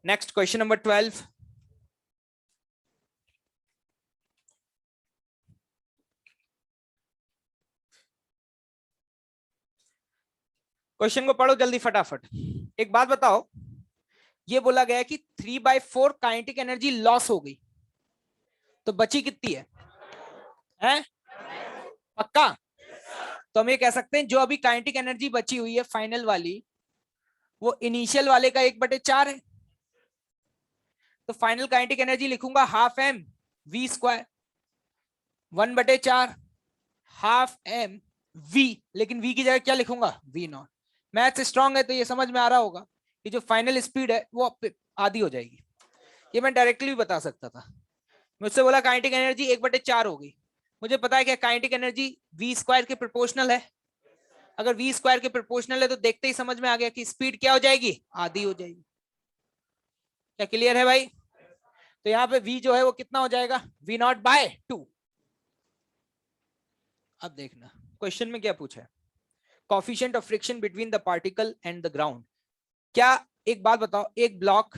next question number 12। Question को पढ़ो जल्दी फटाफट। एक बात बताओ, ये बोला गया कि 3/4 काइनेटिक एनर्जी लॉस हो गई, तो बची कितनी है? है? पक्का? तो हम ये कह सकते हैं जो अभी काइनेटिक एनर्जी बची हुई है फाइनल वाली, वो इनिशियल वाले का 1/4 है। तो फाइनल काइनेटिक एनर्जी लिखूंगा half M V square, 1/4 half M V, लेकिन वी की जगह क्या लिखूंगा? We not. मैथ्स स्ट्रांग है तो ये समझ में आ रहा होगा कि जो फाइनल स्पीड है वो आधी हो जाएगी। ये मैं डायरेक्टली भी बता सकता था। मुझसे बोला काइनेटिक एनर्जी 1/4 होगी, मुझे पता है कि काइनेटिक एनर्जी वी स्क्वायर के प्रोपोर्शनल है। अगर वी स्क्वायर के प्रोपोर्शनल है तो देखते ही समझ में आ गया कि स्पीड क्या हो जाएगी? आधी हो जाएगी। क्या क्लियर है भाई? तो यहाँ पे v जो है वो कितना हो जाएगा? v0/2। अब देखना क्वेश्चन में क्या पूछा है, coefficient of friction between the particle and the ground. क्या एक बात बताओ, एक ब्लॉक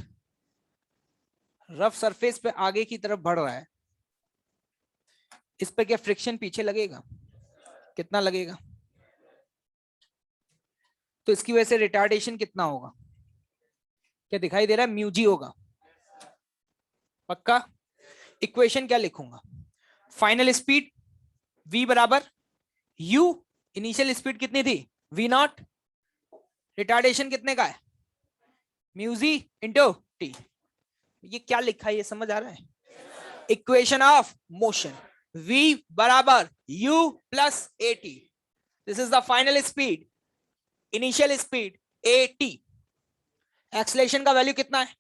रफ सरफेस पे आगे की तरफ बढ़ रहा है, इस पे क्या फ्रिक्शन पीछे लगेगा? कितना लगेगा? तो इसकी वजह से रिटार्डेशन कितना होगा? क्या दिखाई दे रहा है? म्यू जी होगा। पक्का? इक्वेशन क्या लिखूंगा? फाइनल स्पीड v बराबर u, इनिशियल स्पीड कितनी थी? v0, रिटार्डेशन कितने का है? Mu G into T. ये क्या लिखा है, ये समझ आ रहा है? इक्वेशन ऑफ मोशन, v बराबर u plus at, this is the final speed, initial speed at, acceleration का वैल्यू कितना है?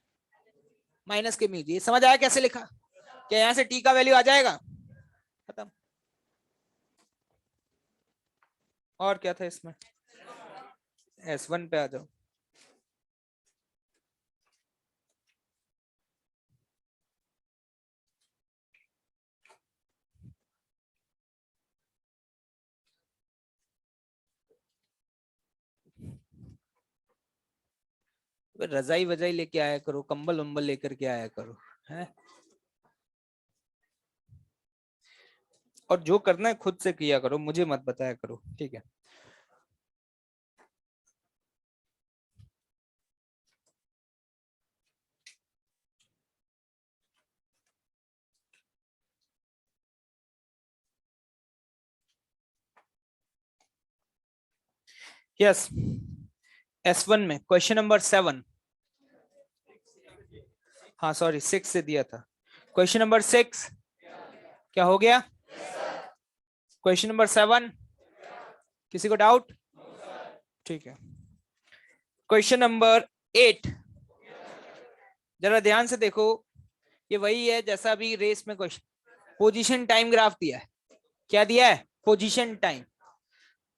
माइनस के म्यू जी। समझ आया कैसे लिखा? क्या यहां से t का वैल्यू आ जाएगा? खत्म। और क्या था इसमें? S1 पे आ जाओ। रजाई वजाई लेके आया करो, कंबल वंबल लेकर के आया करो, है? और जो करना है खुद से किया करो, मुझे मत बताया करो, ठीक है? यस, S1 में क्वेश्चन नंबर 7, हाँ सॉरी 6 से दिया था। क्वेश्चन नंबर 6 क्या हो गया? क्वेश्चन नंबर 7 किसी को डाउट? ठीक है। क्वेश्चन नंबर 8 जरा ध्यान से देखो, ये वही है जैसा अभी रेस में क्वेश्चन, पोजीशन टाइम ग्राफ दिया है। क्या दिया है? Position time.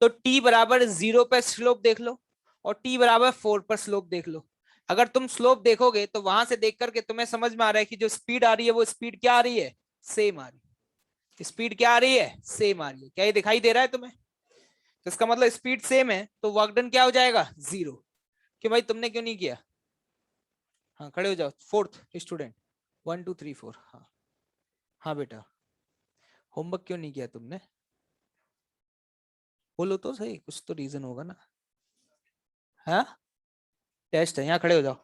तो t बराबर 0 पर स्लोप देख लो और t बराबर 4 पर स्लोप देख लो। अगर तुम स्लोप देखोगे तो वहां से देख करके तुम्हें समझ में आ रहा है कि जो स्पीड आ रही है वो स्पीड क्या आ रही है? सेम आ रही है। स्पीड क्या आ रही है? सेम आ रही है। क्या ये दिखाई दे रहा है तुम्हें? तो इसका मतलब स्पीड सेम है तो वर्क डन क्या हो जाएगा? 0। क्यों भाई, तुमने क्यों नहीं किया? हाँ खड़े हो जाओ, 4th स्टूडेंट, 1 2 3 4। हाँ हाँ बेटा, होमवर्क क्यों नहीं किया तुमने? बोलो तो सही, कुछ तो रीजन होगा ना। हाँ टेस्ट है, यहाँ खड़े हो जाओ,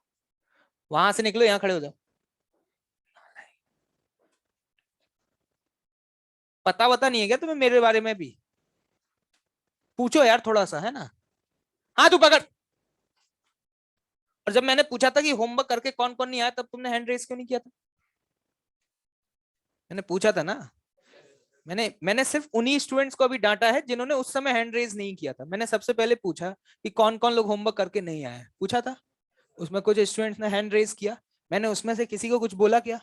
वहां से निकलो, यहाँ खड़े हो जाओ। पता नहीं है क्या तुम्हें मेरे बारे में भी? पूछो यार थोड़ा सा, है ना? हाँ तू पकड़। और जब मैंने पूछा था कि होमवर्क करके कौन कौन नहीं आया, तब तुमने हैंड रेस क्यों नहीं किया था? मैंने पूछा था ना। मैंने सिर्फ उन्हीं स्टूडेंट्स को अभी डांटा है जिन्होंने उस समय हैंड रेज नहीं किया था। मैंने सबसे पहले पूछा कि कौन कौन लोग होमवर्क करके नहीं आए, पूछा था। उसमें कुछ स्टूडेंट्स ने हैंड रेज किया, मैंने उसमें से किसी को कुछ बोला क्या?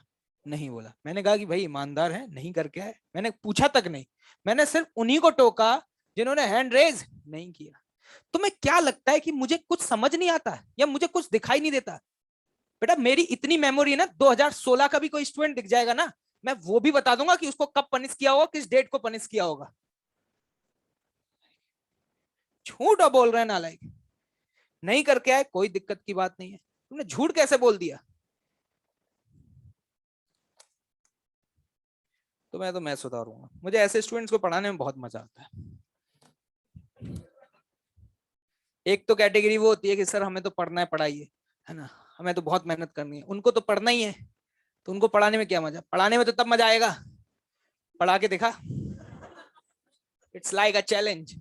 नहीं बोला। मैंने कहा कि भाई ईमानदार है, नहीं करके आए। मैंने पूछा तक नहीं, मैंने सिर्फ उन्हीं को टोका जिन्होंने हैंड रेज नहीं किया। तुम्हें क्या लगता है कि मुझे कुछ समझ नहीं आता या मुझे कुछ दिखाई नहीं देता? बेटा मेरी इतनी मेमोरी है ना, 2016 का भी कोई स्टूडेंट दिख जाएगा ना, मैं वो भी बता दूंगा कि उसको कब पनिश किया होगा, किस डेट को पनिश किया होगा। झूठ बोल रहे हैं नालायक। नहीं करके आए कोई दिक्कत की बात नहीं है, तुमने झूठ कैसे बोल दिया? तो मैं सुधारूंगा। मुझे ऐसे स्टूडेंट्स को पढ़ाने में बहुत मजा आता है। एक तो कैटेगरी वो होती है कि सर हमें तो पढ़ना है, पढ़ाइए, है ना, हमें तो बहुत मेहनत करनी है। उनको तो पढ़ना ही है, तो उनको पढ़ाने में क्या मजा? पढ़ाने में तो तब मजा आएगा, पढ़ा के दिखा। इट्स लाइक अ चैलेंज,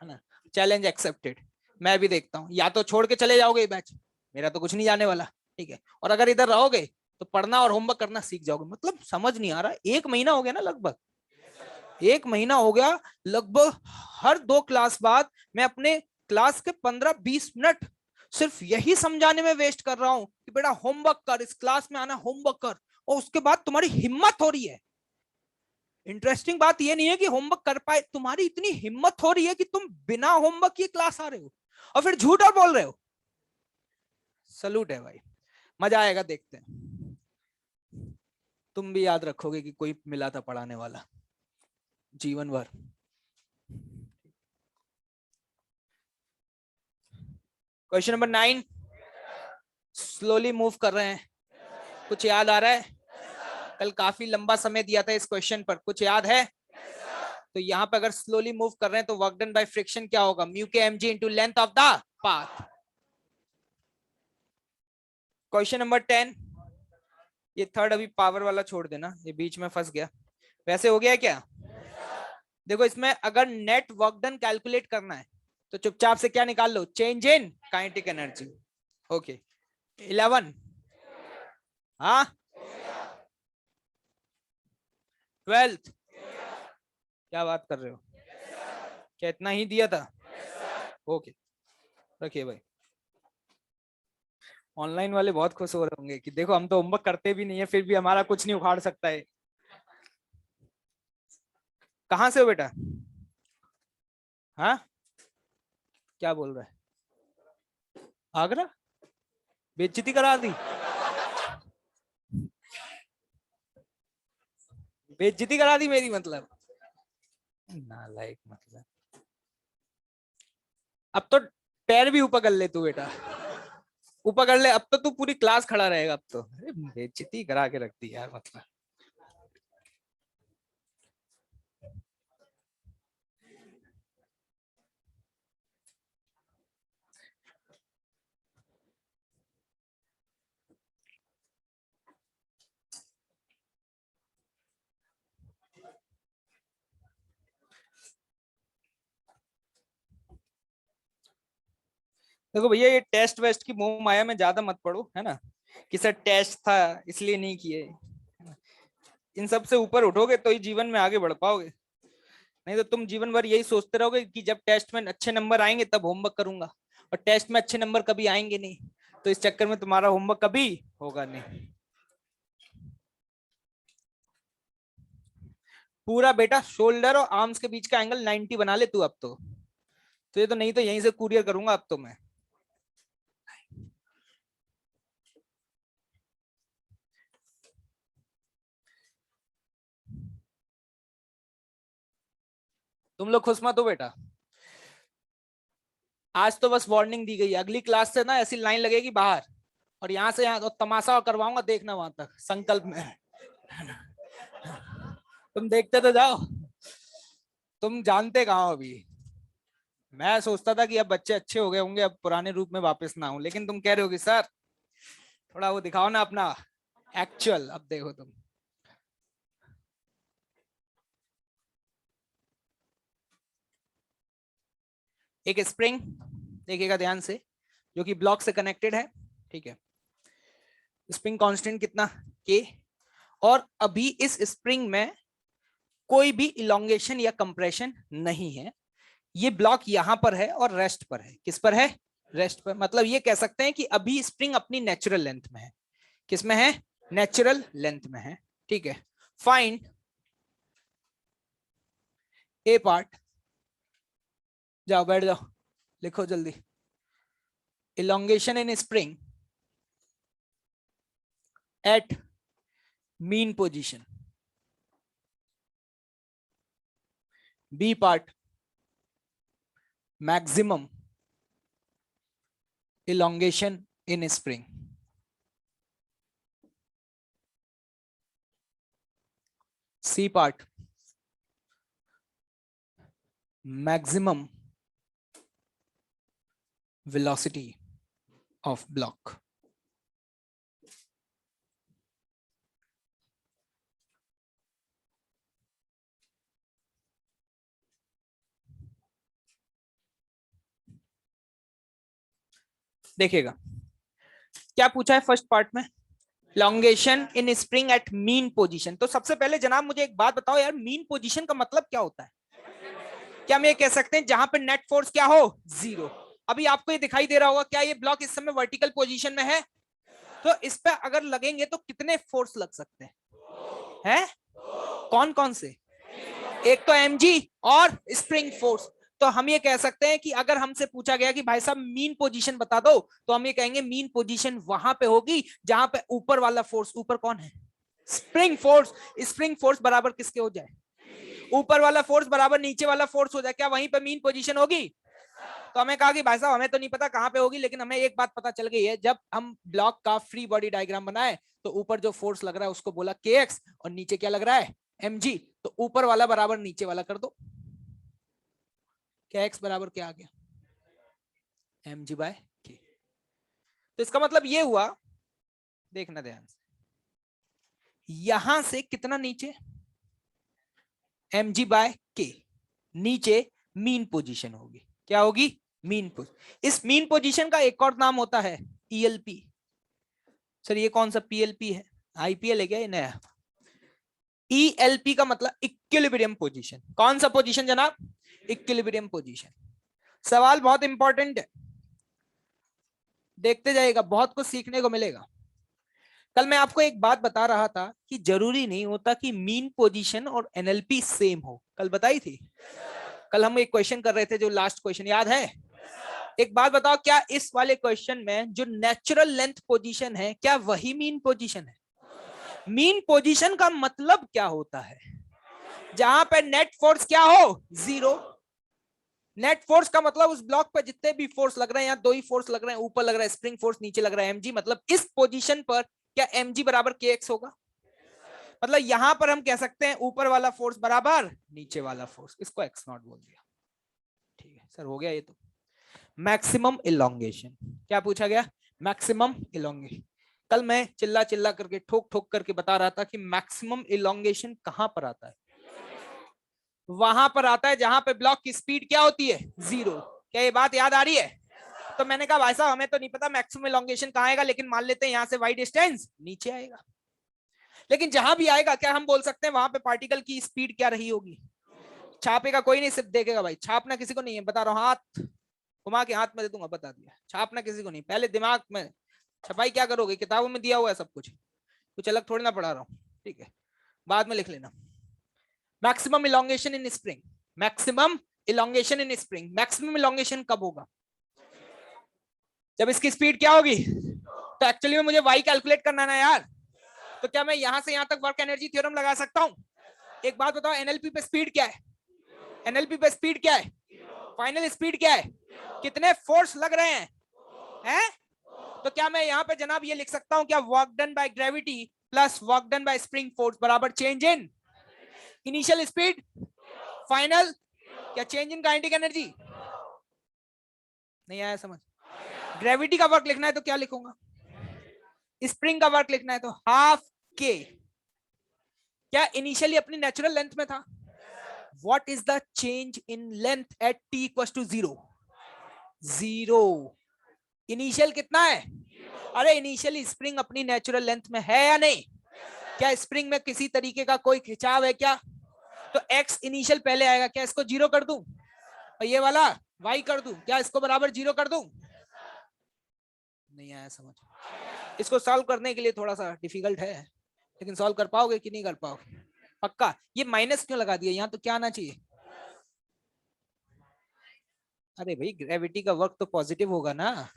है ना, चैलेंज एक्सेप्टेड। मैं भी देखता हूँ, या तो छोड़ के चले जाओगे ये बैच, मेरा तो कुछ नहीं जाने वाला, ठीक है, और अगर इधर रहोगे तो पढ़ना और होमवर्क करना सीख जाओगे। मतलब समझ नहीं आ रहा, 1 महीना हो गया ना, लगभग 1 महीना हो गया, लगभग हर 2 क्लास बाद मैं अपने क्लास के 15-20 मिनट सिर्फ यही समझाने में वेस्ट कर रहा हूं कि बेटा होमवर्क कर, इस क्लास में आना, होमवर्क कर, और उसके बाद तुम्हारी हिम्मत हो रही है। इंटरेस्टिंग बात यह नहीं है कि होमवर्क कर पाए, तुम्हारी इतनी हिम्मत हो रही है कि तुम बिना होमवर्क की क्लास आ रहे हो और फिर झूठ और बोल रहे हो। सलूट है भाई, मजा आएगा, देखते हैं। तुम भी याद रखोगे कि कोई मिला था पढ़ाने वाला जीवन भर। क्वेश्चन नंबर 9, स्लोली मूव कर रहे हैं, कुछ याद आ रहा है? कल काफी लंबा समय दिया था इस क्वेश्चन पर, कुछ याद है? तो यहाँ पे अगर स्लोली मूव कर रहे हैं तो वर्क डन बाय फ्रिक्शन क्या होगा? म्यू के mg into length of the path. Question number 10, ये थर्ड अभी पावर वाला छोड़ देना, ये बीच में फंस गया। वैसे हो गया क्या? देखो इसमें अगर नेट वर्क डन कैलकुलेट करना है तो चुपचाप से क्या निकाल लो? Change in kinetic energy. Okay 11, हाँ 12th, क्या बात कर रहे हो? क्या इतना ही दिया था? ओके रखिए भाई। ऑनलाइन वाले बहुत खुश हो रहे होंगे कि देखो हम तो होमवर्क करते भी नहीं है फिर भी हमारा कुछ नहीं उखाड़ सकता है। कहां से हो बेटा? हाँ क्या बोल रहा है? आगरा? बेइज्जती करा दी? बेइज्जती करा दी मेरी, मतलब नालायक। मतलब अब तो पैर भी ऊपर कर ले तू बेटा, ऊपर कर ले, अब तो तू पूरी क्लास खड़ा रहेगा। अब तो अरे बेइज्जती करा के रख दी यार, मतलब देखो भैया, ये टेस्ट वेस्ट की मोह माया में ज्यादा मत पड़ो, है ना, कि सर टेस्ट था इसलिए नहीं किए। इन सब से ऊपर उठोगे तो ही जीवन में आगे बढ़ पाओगे, नहीं तो तुम जीवन भर यही सोचते रहोगे कि जब टेस्ट में अच्छे नंबर आएंगे तब होमवर्क करूंगा, और टेस्ट में अच्छे नंबर कभी आएंगे नहीं, तो इस चक्कर में तुम्हारा होमवर्क कभी होगा नहीं। पूरा बेटा शोल्डर और आर्म्स के बीच का एंगल 90 बना ले तू अब तो ये तो नहीं तो यहीं से कुरियर करूंगा अब तो मैं। तुम लोग खुश मत हो बेटा, आज तो बस वार्निंग दी गई है, अगली क्लास से ना ऐसी लाइन लगेगी बाहर, और यहाँ से यहाँ तो तमाशा करवाऊंगा, देखना वहां तक, संकल्प में। तुम देखते तो जाओ, तुम जानते कहाँ हो अभी। मैं सोचता था कि अब बच्चे अच्छे हो गए होंगे, अब पुराने रूप में वापस ना आऊं, लेकिन तुम कह रहे हो कि सर थोड़ा वो दिखाओ ना अपना एक्चुअल। अब देखो तुम, एक स्प्रिंग देखिएगा ध्यान से, जो कि ब्लॉक से कनेक्टेड है, ठीक है। स्प्रिंग कांस्टेंट कितना? के, और अभी इस स्प्रिंग में कोई भी इलोंगेशन या कंप्रेशन नहीं है, ये ब्लॉक यहां पर है और रेस्ट पर है। किस पर है? रेस्ट पर। मतलब ये कह सकते हैं कि अभी स्प्रिंग अपनी नेचुरल लेंथ में है। किस में है? नेचुरल लेंथ में है, ठीक है। फाइंड ए पार्ट, जाओ बैठ जाओ, लिखो जल्दी। Elongation in spring at mean position. B part, maximum elongation in spring. C part, maximum velocity of block. देखिएगा क्या पूछा है फर्स्ट पार्ट में, elongation in spring at mean position. तो सबसे पहले जनाब मुझे एक बात बताओ यार, मीन पोजीशन का मतलब क्या होता है? क्या हम ये कह सकते हैं जहां पे नेट फोर्स क्या हो, जीरो। अभी आपको ये दिखाई दे रहा होगा, क्या ये ब्लॉक इस समय वर्टिकल पोजीशन में है? तो इस पे अगर लगेंगे तो कितने फोर्स लग सकते हैं? कौन कौन से? एक तो mg और स्प्रिंग फोर्स। तो हम ये कह सकते हैं कि अगर हमसे पूछा गया कि भाई साहब मीन पोजीशन बता दो, तो हम ये कहेंगे मीन पोजीशन वहां पे होगी जहां पे ऊपर वाला फोर्स, ऊपर कौन है? Spring force. स्प्रिंग फोर्स बराबर किसके हो जाए? ऊपर वाला फोर्स बराबर नीचे वाला फोर्स हो जाए। क्या वहीं पे मीन पोजीशन होगी? तो हमें कहा कि भाई साहब हमें तो नहीं पता कहां पे होगी, लेकिन हमें एक बात पता चल गई है, जब हम ब्लॉक का फ्री बॉडी डायग्राम बनाए तो ऊपर जो फोर्स लग रहा है उसको बोला kx और नीचे क्या लग रहा है? mg। तो ऊपर वाला बराबर नीचे वाला कर दो। kx बराबर क्या आ गया? mg by k। तो इसका मतलब ये हुआ, देखना ध्यान से, यहां से कितना नीचे? mg by k। नीचे मीन पोजीशन होगी। क्या होगी? Mean position. इस मीन पोजीशन का एक और नाम होता है ELP। सर ये कौन सा PLP है? IPL है क्या ये नया? ELP का मतलब इक्विलिब्रियम पोजीशन। कौन सा पोजीशन जनाब? Equilibrium position. सवाल बहुत इंपॉर्टेंट है, देखते जाइएगा, बहुत कुछ सीखने को मिलेगा। कल मैं आपको एक बात बता रहा था कि जरूरी नहीं होता कि मीन पोजीशन और NLP सेम हो। कल बताई थी। कल हम एक क्वेश्चन कर रहे थे, जो लास्ट क्वेश्चन याद है? एक बात बताओ, क्या इस वाले क्वेश्चन में जो नेचुरल लेंथ पोजीशन है, क्या वही मीन पोजीशन है? मीन पोजीशन का मतलब क्या होता है? जहां पे नेट फोर्स क्या हो, जीरो। नेट फोर्स का मतलब उस ब्लॉक पर जितने भी फोर्स लग रहे हैं, यहाँ दो ही फोर्स लग रहे हैं, ऊपर लग रहा है स्प्रिंग फोर्स, नीचे लग रहा है mg। मतलब इस पोजीशन पर क्या mg बराबर kx होगा? मतलब यहां पर हम कह सकते हैं ऊपर वाला फोर्स बराबर नीचे वाला फोर्स। इसको x नॉट बोल दिया। ठीक है सर, हो गया ये तो। मैक्सिमम इलोंगेशन क्या पूछा गया? Maximum elongation. कल मैं चिल्ला चिल्ला करके, ठोक ठोक करके बता रहा था कि मैक्सिमम इलोंगेशन कहां पर आता है? वहां पर आता है जहां पे ब्लॉक की स्पीड क्या होती है, जीरो। क्या ये बात याद आ रही है? तो मैंने कहा भाई साहब हमें तो नहीं पता मैक्सिमम इलोंगेशन कहां आएगा, लेकिन मान लेते हैं यहां से वाई डिस्टेंस नीचे आएगा। लेकिन जहां भी आएगा क्या हम बोल सकते हैं वहां पे पार्टिकल की स्पीड क्या रही होगी? छापेगा कोई नहीं, सिर्फ देखेगा। भाई छापना किसी को नहीं है, बता रहा हूँ, हाथ घुमा के हाथ में दे दूंगा, बता दिया। छापना किसी को नहीं, पहले दिमाग में। छपाई क्या करोगे? किताबों में दिया हुआ है सब कुछ, कुछ अलग थोड़ी ना पढ़ा रहा हूँ। ठीक है, बाद में लिख लेना। Maximum elongation in spring. Maximum elongation in spring. Maximum elongation कब होगा? जब इसकी स्पीड क्या होगी? तो एक्चुअली में मुझे वाई कैलकुलेट करना ना यार। तो क्या मैं यहां से यहां तक वर्क एनर्जी थ्योरम लगा सकता हूं? एक बात बताओ, एनएलपी पे स्पीड क्या है? एनएलपी पे स्पीड क्या है? फाइनल स्पीड क्या है? कितने फोर्स लग रहे हैं? तो क्या मैं यहां पे जनाब ये लिख सकता हूं, क्या work done by gravity plus work done by spring force बराबर change in initial speed, final, क्या चेंज इन काइनेटिक एनर्जी? नहीं आया समझ? ग्रेविटी का वर्क लिखना है तो क्या लिखूंगा? स्प्रिंग का वर्क लिखना है तो हाफ के। क्या इनिशियली अपनी नेचुरल लेंथ में था? What is the change in length at t equal to 0? 0। Initial कितना है? अरे इनिशियली स्प्रिंग अपनी नेचुरल लेंथ में है या नहीं? क्या स्प्रिंग में किसी तरीके का कोई खिंचाव है क्या? तो x इनिशियल पहले आएगा। क्या इसको 0 कर दूं और ये वाला y कर दूं? क्या इसको बराबर 0 कर दूं? नहीं आया समझ? इसको सॉल्व करने के लिए थोड़ा सा डिफिकल्ट है, लेकिन सॉल्व कर पाओगे कि नहीं कर पाओगे? पक्का? ये माइनस क्यों लगा दिया यहाँ? तो क्या आना चाहिए? अरे भाई ग्रेविटी का वर्क तो पॉजिटिव होगा ना।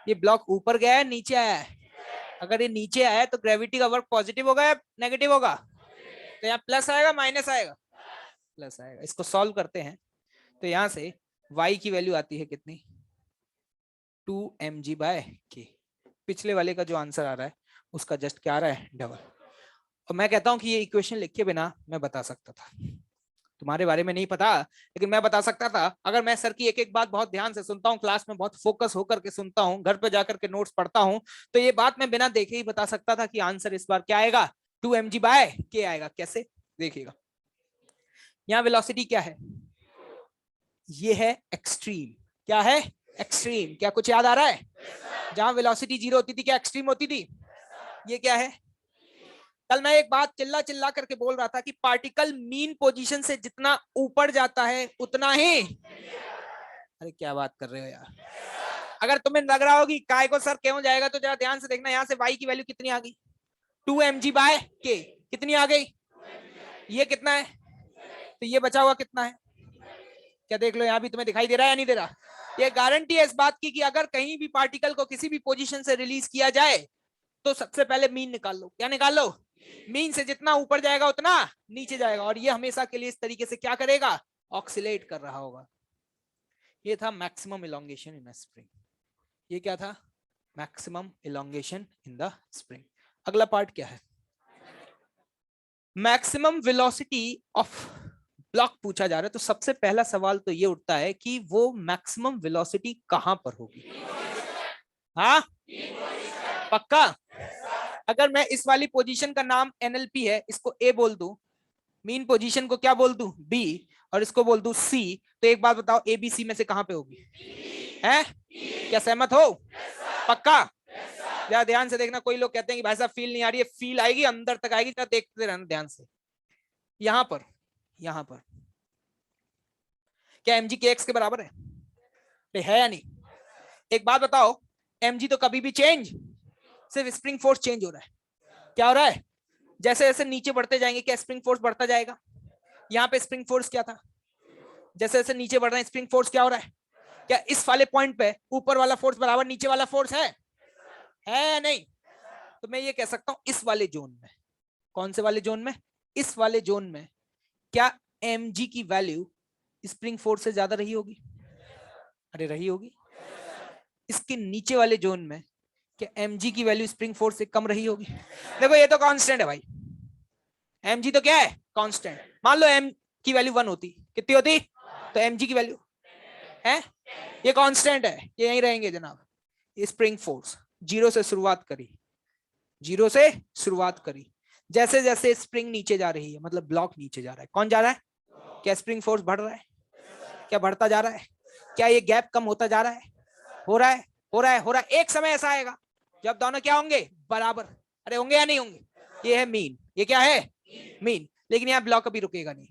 ये ब्लॉक ऊपर गया है नीचे आया है, अगर ये नीचे आया है तो ग्रेविटी का वर्क पॉजिटिव होगा या नेगेटिव होगा? तो यहाँ प्लस आएगा माइनस आएगा? प्लस आएगा। इसको सॉल्व करते हैं तो यहाँ से y की वैल्यू आती है कितनी? 2mg bye k। पिछले वाले का जो आंसर आ रहा है उसका जस्ट क्या आ रहा है? डबल। और मैं कहता हूं कि ये इक्वेशन लिखे बिना मैं बता सकता था। तुम्हारे बारे में नहीं पता, लेकिन मैं बता सकता था। अगर मैं सर की एक एक बात बहुत ध्यान से सुनता हूँ, क्लास में बहुत फोकस होकर के सुनता हूँ, घर पे जाकर के नोट्स पढ़ता हूँ, तो ये बात मैं बिना देखे ही बता सकता था कि आंसर इस बार क्या आएगा? 2mg बाय k आएगा। कैसे? देखिएगा, यहाँ वेलोसिटी क्या है? ये है एक्सट्रीम। क्या है? एक्सट्रीम। क्या कुछ याद आ रहा है? जहां वेलोसिटी 0 होती थी क्या एक्सट्रीम होती थी? ये क्या है? कल मैं एक बात चिल्ला चिल्ला करके बोल रहा था कि पार्टिकल मीन पोजीशन से जितना ऊपर जाता है उतना ही, अरे क्या बात कर रहे हो यार? अगर तुम्हें लग रहा होगी काय को सर क्यों जाएगा, तो जरा ध्यान से देखना, यहाँ से y की वैल्यू कितनी आ गई? 2mg/k। कितनी आ गई? ये कितना है? तो ये बचा हुआ कितना है? क्या देख लो, यहाँ भी तुम्हें दिखाई दे रहा है या नहीं दे रहा? ये गारंटी है इस बात की कि अगर कहीं भी पार्टिकल को किसी भी पोजीशन से रिलीज किया जाए तो सबसे पहले मीन निकाल लो। क्या निकाल लो? मीन से जितना ऊपर जाएगा उतना नीचे जाएगा, और ये हमेशा के लिए इस तरीके से क्या करेगा? ऑक्सीलेट कर रहा होगा। ये था मैक्सिमम इलोंगेशन इन अ स्प्रिंग। ये क्या था? Maximum elongation in the spring. अगला पार्ट क्या है? मैक्सिमम वेलोसिटी ऑफ ब्लॉक पूछा जा रहा है। तो सबसे पहला सवाल तो ये उठता है कि वो मैक्सिमम वेलोसिटी कहां पर होगी? हाँ, पक्का? अगर मैं इस वाली पोजीशन का नाम NLP है, इसको A बोल दूं, मीन पोजीशन को क्या बोल दूं? B, और इसको बोल दूं C, तो एक बात बताओ, ABC में से कहां पे होगी? है? क्या सहमत हो? पक्का? जरा ध्यान से देखना। कोई लोग कहते हैं कि भाई साहब फील नहीं आ रही है, फील आएगी, अंदर तक आएगी, जरा देखते रहना ध्यान से। यहां पर क्या mg kx के बराबर है या नहीं? एक बात बताओ, mg तो कभी भी चेंज, सिर्फ स्प्रिंग फोर्स चेंज हो रहा है। क्या हो रहा है? जैसे जैसे नीचे बढ़ते जाएंगे क्या स्प्रिंग फोर्स बढ़ता जाएगा? यहाँ पे स्प्रिंग फोर्स क्या था? जैसे जैसे नीचे बढ़ रहे हैं स्प्रिंग फोर्स क्या हो रहा है? क्या इस वाले पॉइंट पे ऊपर वाला फोर्स बराबर नीचे वाला फोर्स है या नहीं? तो मैं ये कह सकता हूं इस वाले जोन में, कौन से वाले जोन में? इस वाले जोन में क्या mg की वैल्यू स्प्रिंग फोर्स से ज्यादा रही होगी? अरे रही होगी। इसके नीचे वाले जोन में क्या mg की वैल्यू स्प्रिंग फोर्स से कम रही होगी? देखो ये तो कांस्टेंट है भाई, mg तो क्या है? कांस्टेंट। मान लो m की वैल्यू 1 होती, कितनी होती? तो mg की वैल्यू है, ये कांस्टेंट है, ये यहीं रहेंगे जनाब। ये स्प्रिंग फोर्स जीरो से शुरुआत करी, जैसे जैसे स्प्रिंग नीचे जा रही है, मतलब ब्लॉक नीचे जा रहा है, कौन जा रहा है? क्या स्प्रिंग फोर्स बढ़ रहा है? क्या बढ़ता जा रहा है? क्या ये गैप कम होता जा रहा है? हो रहा है। एक समय ऐसा आएगा जब दोनों क्या होंगे? बराबर। अरे होंगे या नहीं होंगे? ये है मीन। ये क्या है? मीन। लेकिन यहाँ ब्लॉक अभी रुकेगा नहीं,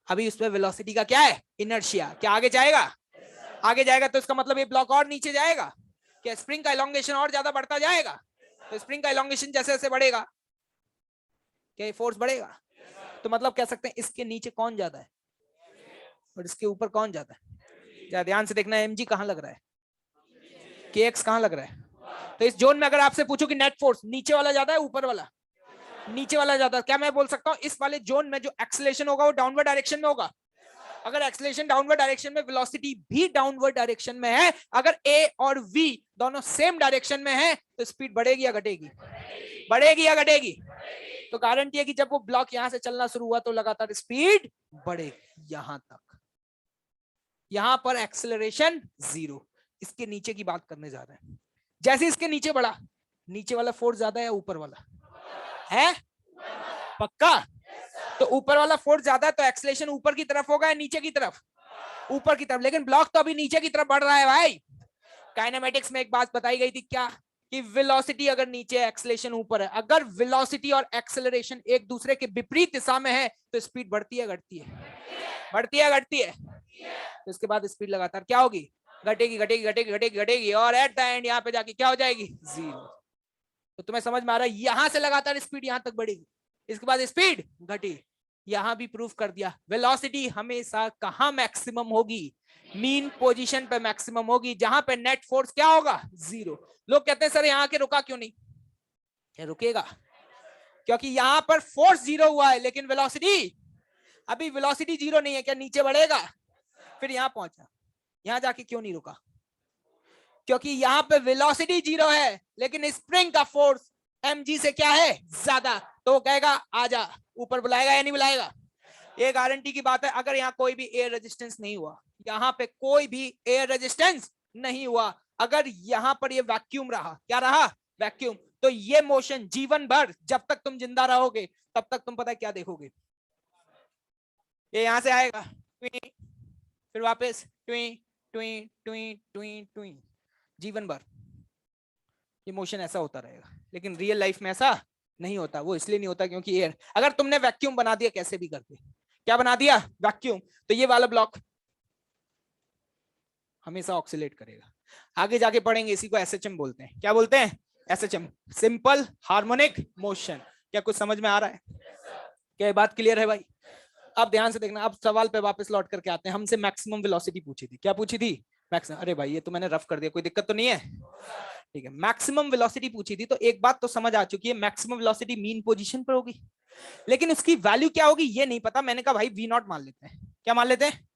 अभी उसमें वेलोसिटी का क्या है? इनर्शिया। क्या आगे जाएगा? तो इसका मतलब ये ब्लॉक और नीचे जाएगा। क्या स्प्रिंग का इलोंगेशन और ज्यादा बढ़ता जाएगा? तो स्प्रिंग का इलोंगेशन जैसे जैसे बढ़ेगा क्या ये फोर्स बढ़ेगा? तो मतलब कह सकते हैं इसके नीचे कौन ज्यादा है और इसके ऊपर कौन ज्यादा है? क्या ध्यान से देखना, mg कहां लग रहा है, kx कहां लग रहा है? तो इस जोन में अगर आपसे पूछो कि नेट फोर्स नीचे वाला ज्यादा है ऊपर वाला? नीचे वाला ज्यादा। क्या मैं बोल सकता हूं इस वाले जोन में जो एक्सेलरेशन होगा वो डाउनवर्ड डायरेक्शन में होगा? अगर एक्सेलरेशन डाउनवर्ड डायरेक्शन में, वेलोसिटी भी डाउनवर्ड डायरेक्शन में है, अगर a और v दोनों सेम डायरेक्शन में है, तो स्पीड बढ़ेगी या घटेगी? बढ़ेगी या घटेगी? तो गारंटी है कि जब वो ब्लॉक यहां से चलना शुरू हुआ तो लगातार स्पीड बढ़ेगी यहां तक। यहां पर एक्सेलरेशन 0। इसके नीचे की बात करने जा रहे हैं। जैसे इसके नीचे बढ़ा, नीचे वाला फोर्स ज्यादा है या ऊपर वाला है? पक्का? तो ऊपर वाला फोर्स ज्यादा है तो एक्सेलरेशन ऊपर की तरफ होगा या नीचे की तरफ? ऊपर की तरफ। लेकिन ब्लॉक तो अभी नीचे की तरफ बढ़ रहा है भाई। काइनेमेटिक्स में एक बात बताई गई थी क्या? कि वेलोसिटी अगर नीचे है, एक्सेलरेशन ऊपर है। अगर वेलोसिटी और एक्सेलरेशन एक दूसरे के विपरीत दिशा में है तो स्पीड बढ़ती है घटती है? बढ़ती है घटती है? तो इसके बाद स्पीड लगातार क्या होगी? घटेगी और एट द एंड यहाँ पे जाके क्या हो जाएगी? 0। तो तुम्हें समझ में आ रहा है? यहां से लगातार स्पीड यहां तक बढ़ेगी, इसके बाद स्पीड घटी। यहां भी प्रूफ कर दिया वेलोसिटी हमेशा कहां मैक्सिमम होगी? मीन पोजीशन पे मैक्सिमम होगी, जहां पे नेट फोर्स क्या होगा? 0। लोग कहते हैं सर यहां के रुका क्यों नहीं? क्या रुकेगा? क्योंकि यहां पर फोर्स 0 हुआ है लेकिन वेलोसिटी अभी 0 नहीं है। क्या नीचे बढ़ेगा? फिर यहां पहुंचा, यहां जाके क्यों नहीं रुका? क्योंकि यहां पे वेलोसिटी 0 है लेकिन स्प्रिंग का फोर्स mg से क्या है? ज्यादा। तो वो कहेगा आजा, ऊपर बुलाएगा या नहीं बुलाएगा? ये गारंटी की बात है। अगर यहाँ कोई भी एयर रेजिस्टेंस नहीं हुआ, यहाँ पे कोई भी एयर रेजिस्टेंस नहीं हुआ, अगर यहाँ पर ये वैक्यूम रहा, क्या रहा? वैक्यूम। तो ये मोशन जीवन भर जब तक तुम जिंदा रहोगे तब तक तुम पता है क्या देखोगे? ये यहां से आएगा फिर वापस ट्वी ट्वी ट्वी ट्वी जीवन भर ये मोशन ऐसा होता रहेगा, लेकिन रियल लाइफ में ऐसा नहीं होता। वो इसलिए नहीं होता क्योंकि एयर, अगर तुमने वैक्यूम बना दिया कैसे भी करके, क्या बना दिया वैक्यूम, तो ये वाला ब्लॉक हमेशा ऑक्सीलेट करेगा। आगे जाके पढ़ेंगे, इसी को एसएचएम बोलते हैं। क्या बोलते हैं? SHM, simple harmonic motion. क्या कुछ समझ में आ रहा है? क्या ये बात क्लियर है भाई? अब ध्यान से देखना, अब सवाल पे वापस लौट करके आते हैं। हमसे मैक्सिमम वेलोसिटी पूछी थी, क्या पूछी थी? मैक्सिमम। अरे भाई ये तो मैंने रफ कर दिया, कोई दिक्कत तो नहीं है? ठीक है, मैक्सिमम वेलोसिटी पूछी थी, तो एक बात तो समझ आ चुकी है, मैक्सिमम वेलोसिटी मीन पोजीशन पर होगी, लेकिन उसकी वैल्यू क्या होगी ये नहीं पता। मैंने कहा भाई वी नॉट मान लेते हैं। क्या मान लेते हैं?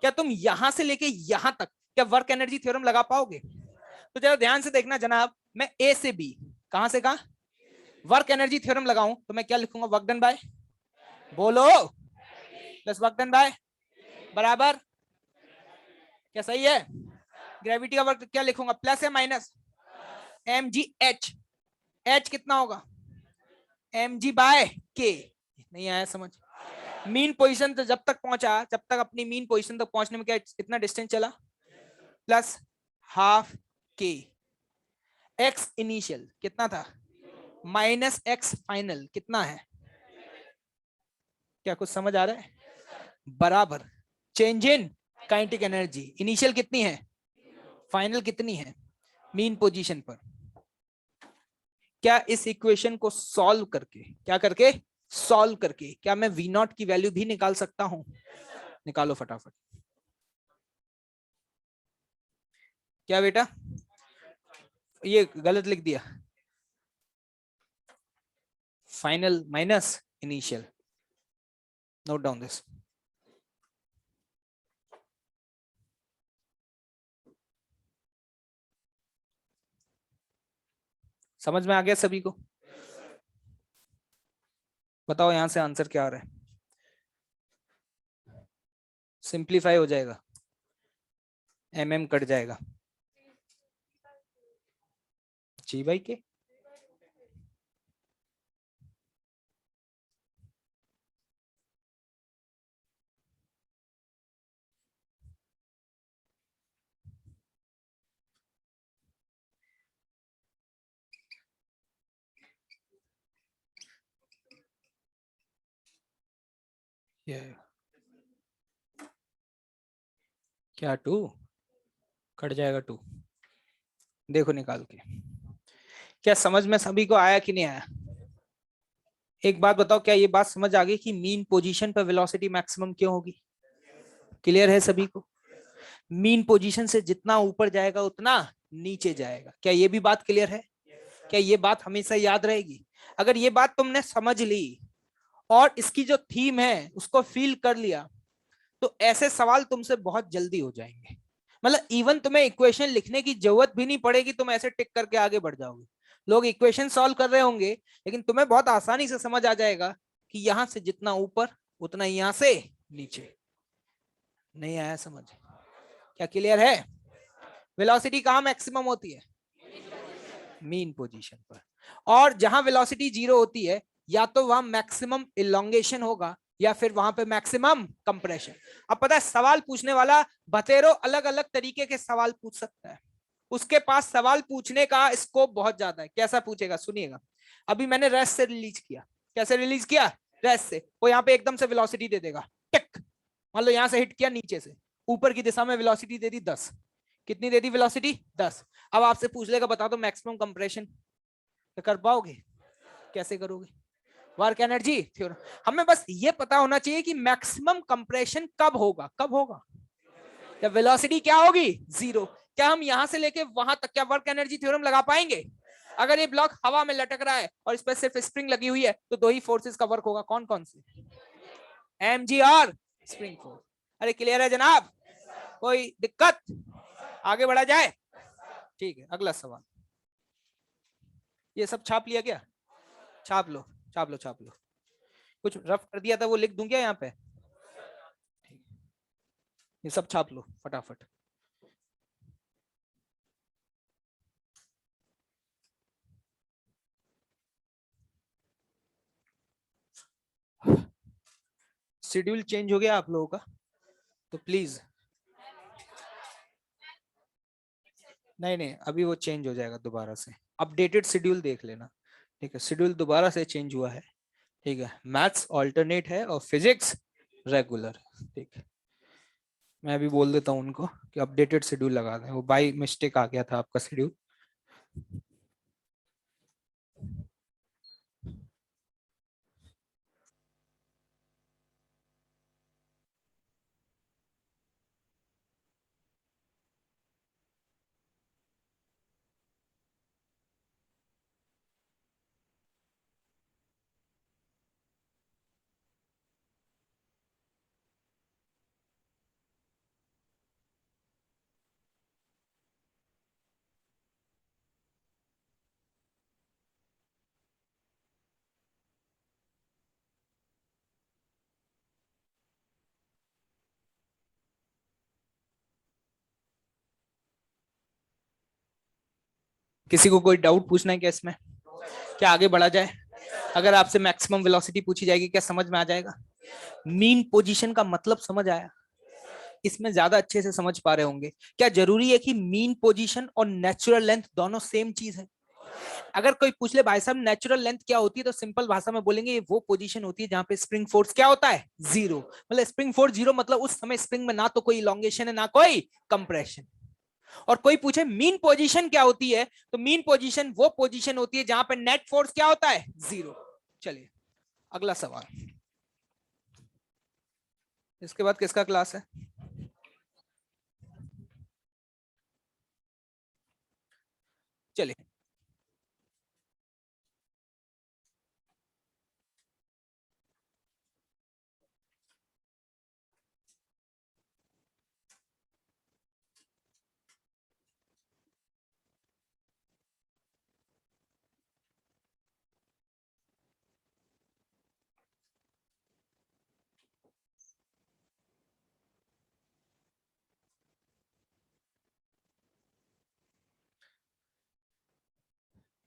क्या तुम यहां से लेके यहां तक क्या वर्क एनर्जी थ्योरम लगा पाओगे? तो जरा ध्यान से देखना जनाब, मैं ए से बी, कहां से कहां वर्क एनर्जी थ्योरम लगाऊं, तो मैं क्या लिखूंगा? वर्क डन बाय, बोलो, प्लस वर्क डन बाय बराबर, क्या सही है? ग्रेविटी का वर्क क्या लिखूंगा? प्लस या minus? M G H. H कितना होगा? एम जी बाय के। नहीं आया समझ? मीन पोजीशन तो जब तक पहुंचा, जब तक अपनी मीन पोजीशन तक पहुंचने में क्या इतना डिस्टेंस चला? प्लस हाफ के। एक्स इनिशियल कितना था? माइनस एक्स फाइनल कितना है? क्या कुछ समझ आ रहा है? बराबर change in kinetic energy. Initial कितनी है? फाइनल कितनी है? मीन पोजीशन पर। क्या इस इक्वेशन को सॉल्व करके, क्या करके? सॉल्व करके, क्या मैं वी नॉट की वैल्यू भी निकाल सकता हूं? निकालो फटाफट। क्या बेटा ये गलत लिख दिया? Final minus initial, note down this. समझ में आ गया सभी को? बताओ यहां से आंसर क्या आ रहा है? सिंप्लीफाई हो जाएगा, एमएम कट जाएगा। जी भाई के क्या 2 कट जाएगा? 2 देखो निकाल के। क्या समझ में सभी को आया कि नहीं आया? एक बात बताओ, क्या ये बात समझ आ गई कि मीन पोजीशन पर वेलोसिटी मैक्सिमम क्यों होगी? क्लियर है सभी को? मीन पोजीशन से जितना ऊपर जाएगा उतना नीचे जाएगा। क्या ये भी बात क्लियर है? क्या ये बात हमेशा याद रहेगी? अगर ये बात तुमने समझ ली और इसकी जो थीम है उसको फील कर लिया, तो ऐसे सवाल तुमसे बहुत जल्दी हो जाएंगे। मतलब इवन तुम्हें इक्वेशन लिखने की जरूरत भी नहीं पड़ेगी, तुम ऐसे टिक करके आगे बढ़ जाओगे। लोग इक्वेशन सॉल्व कर रहे होंगे, लेकिन तुम्हें बहुत आसानी से समझ आ जाएगा कि यहां से जितना ऊपर उतना यहां से नीचे। नहीं आया समझ? क्या क्लियर है? वेलोसिटी कहां मैक्सिमम होती है? मीन पोजीशन पर। और जहां वेलोसिटी 0 होती है, या तो वहां मैक्सिमम इलोंगेशन होगा या फिर वहां पे मैक्सिमम कंप्रेशन। अब पता है सवाल पूछने वाला बतेरो अलग अलग तरीके के सवाल पूछ सकता है, उसके पास सवाल पूछने का स्कोप बहुत ज्यादा है। कैसा पूछेगा सुनिएगा। अभी मैंने रेस्ट से रिलीज किया। कैसे रिलीज किया? रेस्ट से। वो यहाँ पे एकदम से वेलोसिटी दे देगा, टिक। मान लो यहां से हिट किया नीचे से, ऊपर की दिशा में वेलोसिटी दे दी 10। कितनी दे दी वेलोसिटी? 10। अब आपसे पूछ लेगा बता दो मैक्सिमम कंप्रेशन, कर पाओगे? कैसे करोगे? Work energy theorem. हमें बस ये पता होना चाहिए कि मैक्सिमम कंप्रेशन कब होगा। कब होगा? जब वेलोसिटी क्या होगी? 0। क्या हम यहां से लेके वहां तक क्या वर्क एनर्जी थ्योरम लगा पाएंगे? अगर ये ब्लॉक हवा में लटक रहा है और इस पर सिर्फ स्प्रिंग लगी हुई है, तो दो ही फोर्सेस का वर्क होगा। कौन कौन से? एमजी और स्प्रिंग फोर्स। अरे क्लियर है जनाब? कोई दिक्कत? आगे बढ़ा जाए? ठीक है, अगला सवाल। ये सब छाप लिया क्या? छाप लो छाप लो छाप लो। कुछ रफ कर दिया था वो लिख दूं क्या यहाँ पे? ये सब छाप लो फटाफट। शेड्यूल चेंज हो गया आप लोगों का, तो प्लीज नहीं नहीं, अभी वो चेंज हो जाएगा दोबारा से, अपडेटेड शेड्यूल देख लेना, ठीक है। शेड्यूल दोबारा से चेंज हुआ है, ठीक है। मैथ्स ऑल्टरनेट है और फिजिक्स रेगुलर, ठीक है। मैं अभी बोल देता हूँ उनको कि अपडेटेड शेड्यूल लगा दें, वो बाय मिस्टेक आ गया था आपका शेड्यूल। किसी को कोई डाउट पूछना है क्या इसमें? क्या आगे बढ़ा जाए? अगर आपसे मैक्सिमम वेलोसिटी पूछी जाएगी, क्या समझ में आ जाएगा? मीन पोजीशन का मतलब समझ आया? इसमें ज्यादा अच्छे से समझ पा रहे होंगे। क्या जरूरी है कि मीन पोजीशन और नेचुरल लेंथ दोनों सेम चीज है? अगर कोई पूछ ले भाई साहब नेचुरल लेंथ क्या होती है, तो सिंपल भाषा में बोलेंगे ये वो पोजीशन होती है जहां पे स्प्रिंग फोर्स क्या होता है, जीरो। मतलब स्प्रिंग फोर्स जीरो मतलब उस समय स्प्रिंग में ना तो कोई इलॉन्गेशन है ना कोई कंप्रेशन। और कोई पूछे मीन पोजीशन क्या होती है, तो मीन पोजीशन वो पोजीशन होती है जहां पे नेट फोर्स क्या होता है, जीरो। चलिए अगला सवाल। इसके बाद किसका क्लास है? चलिए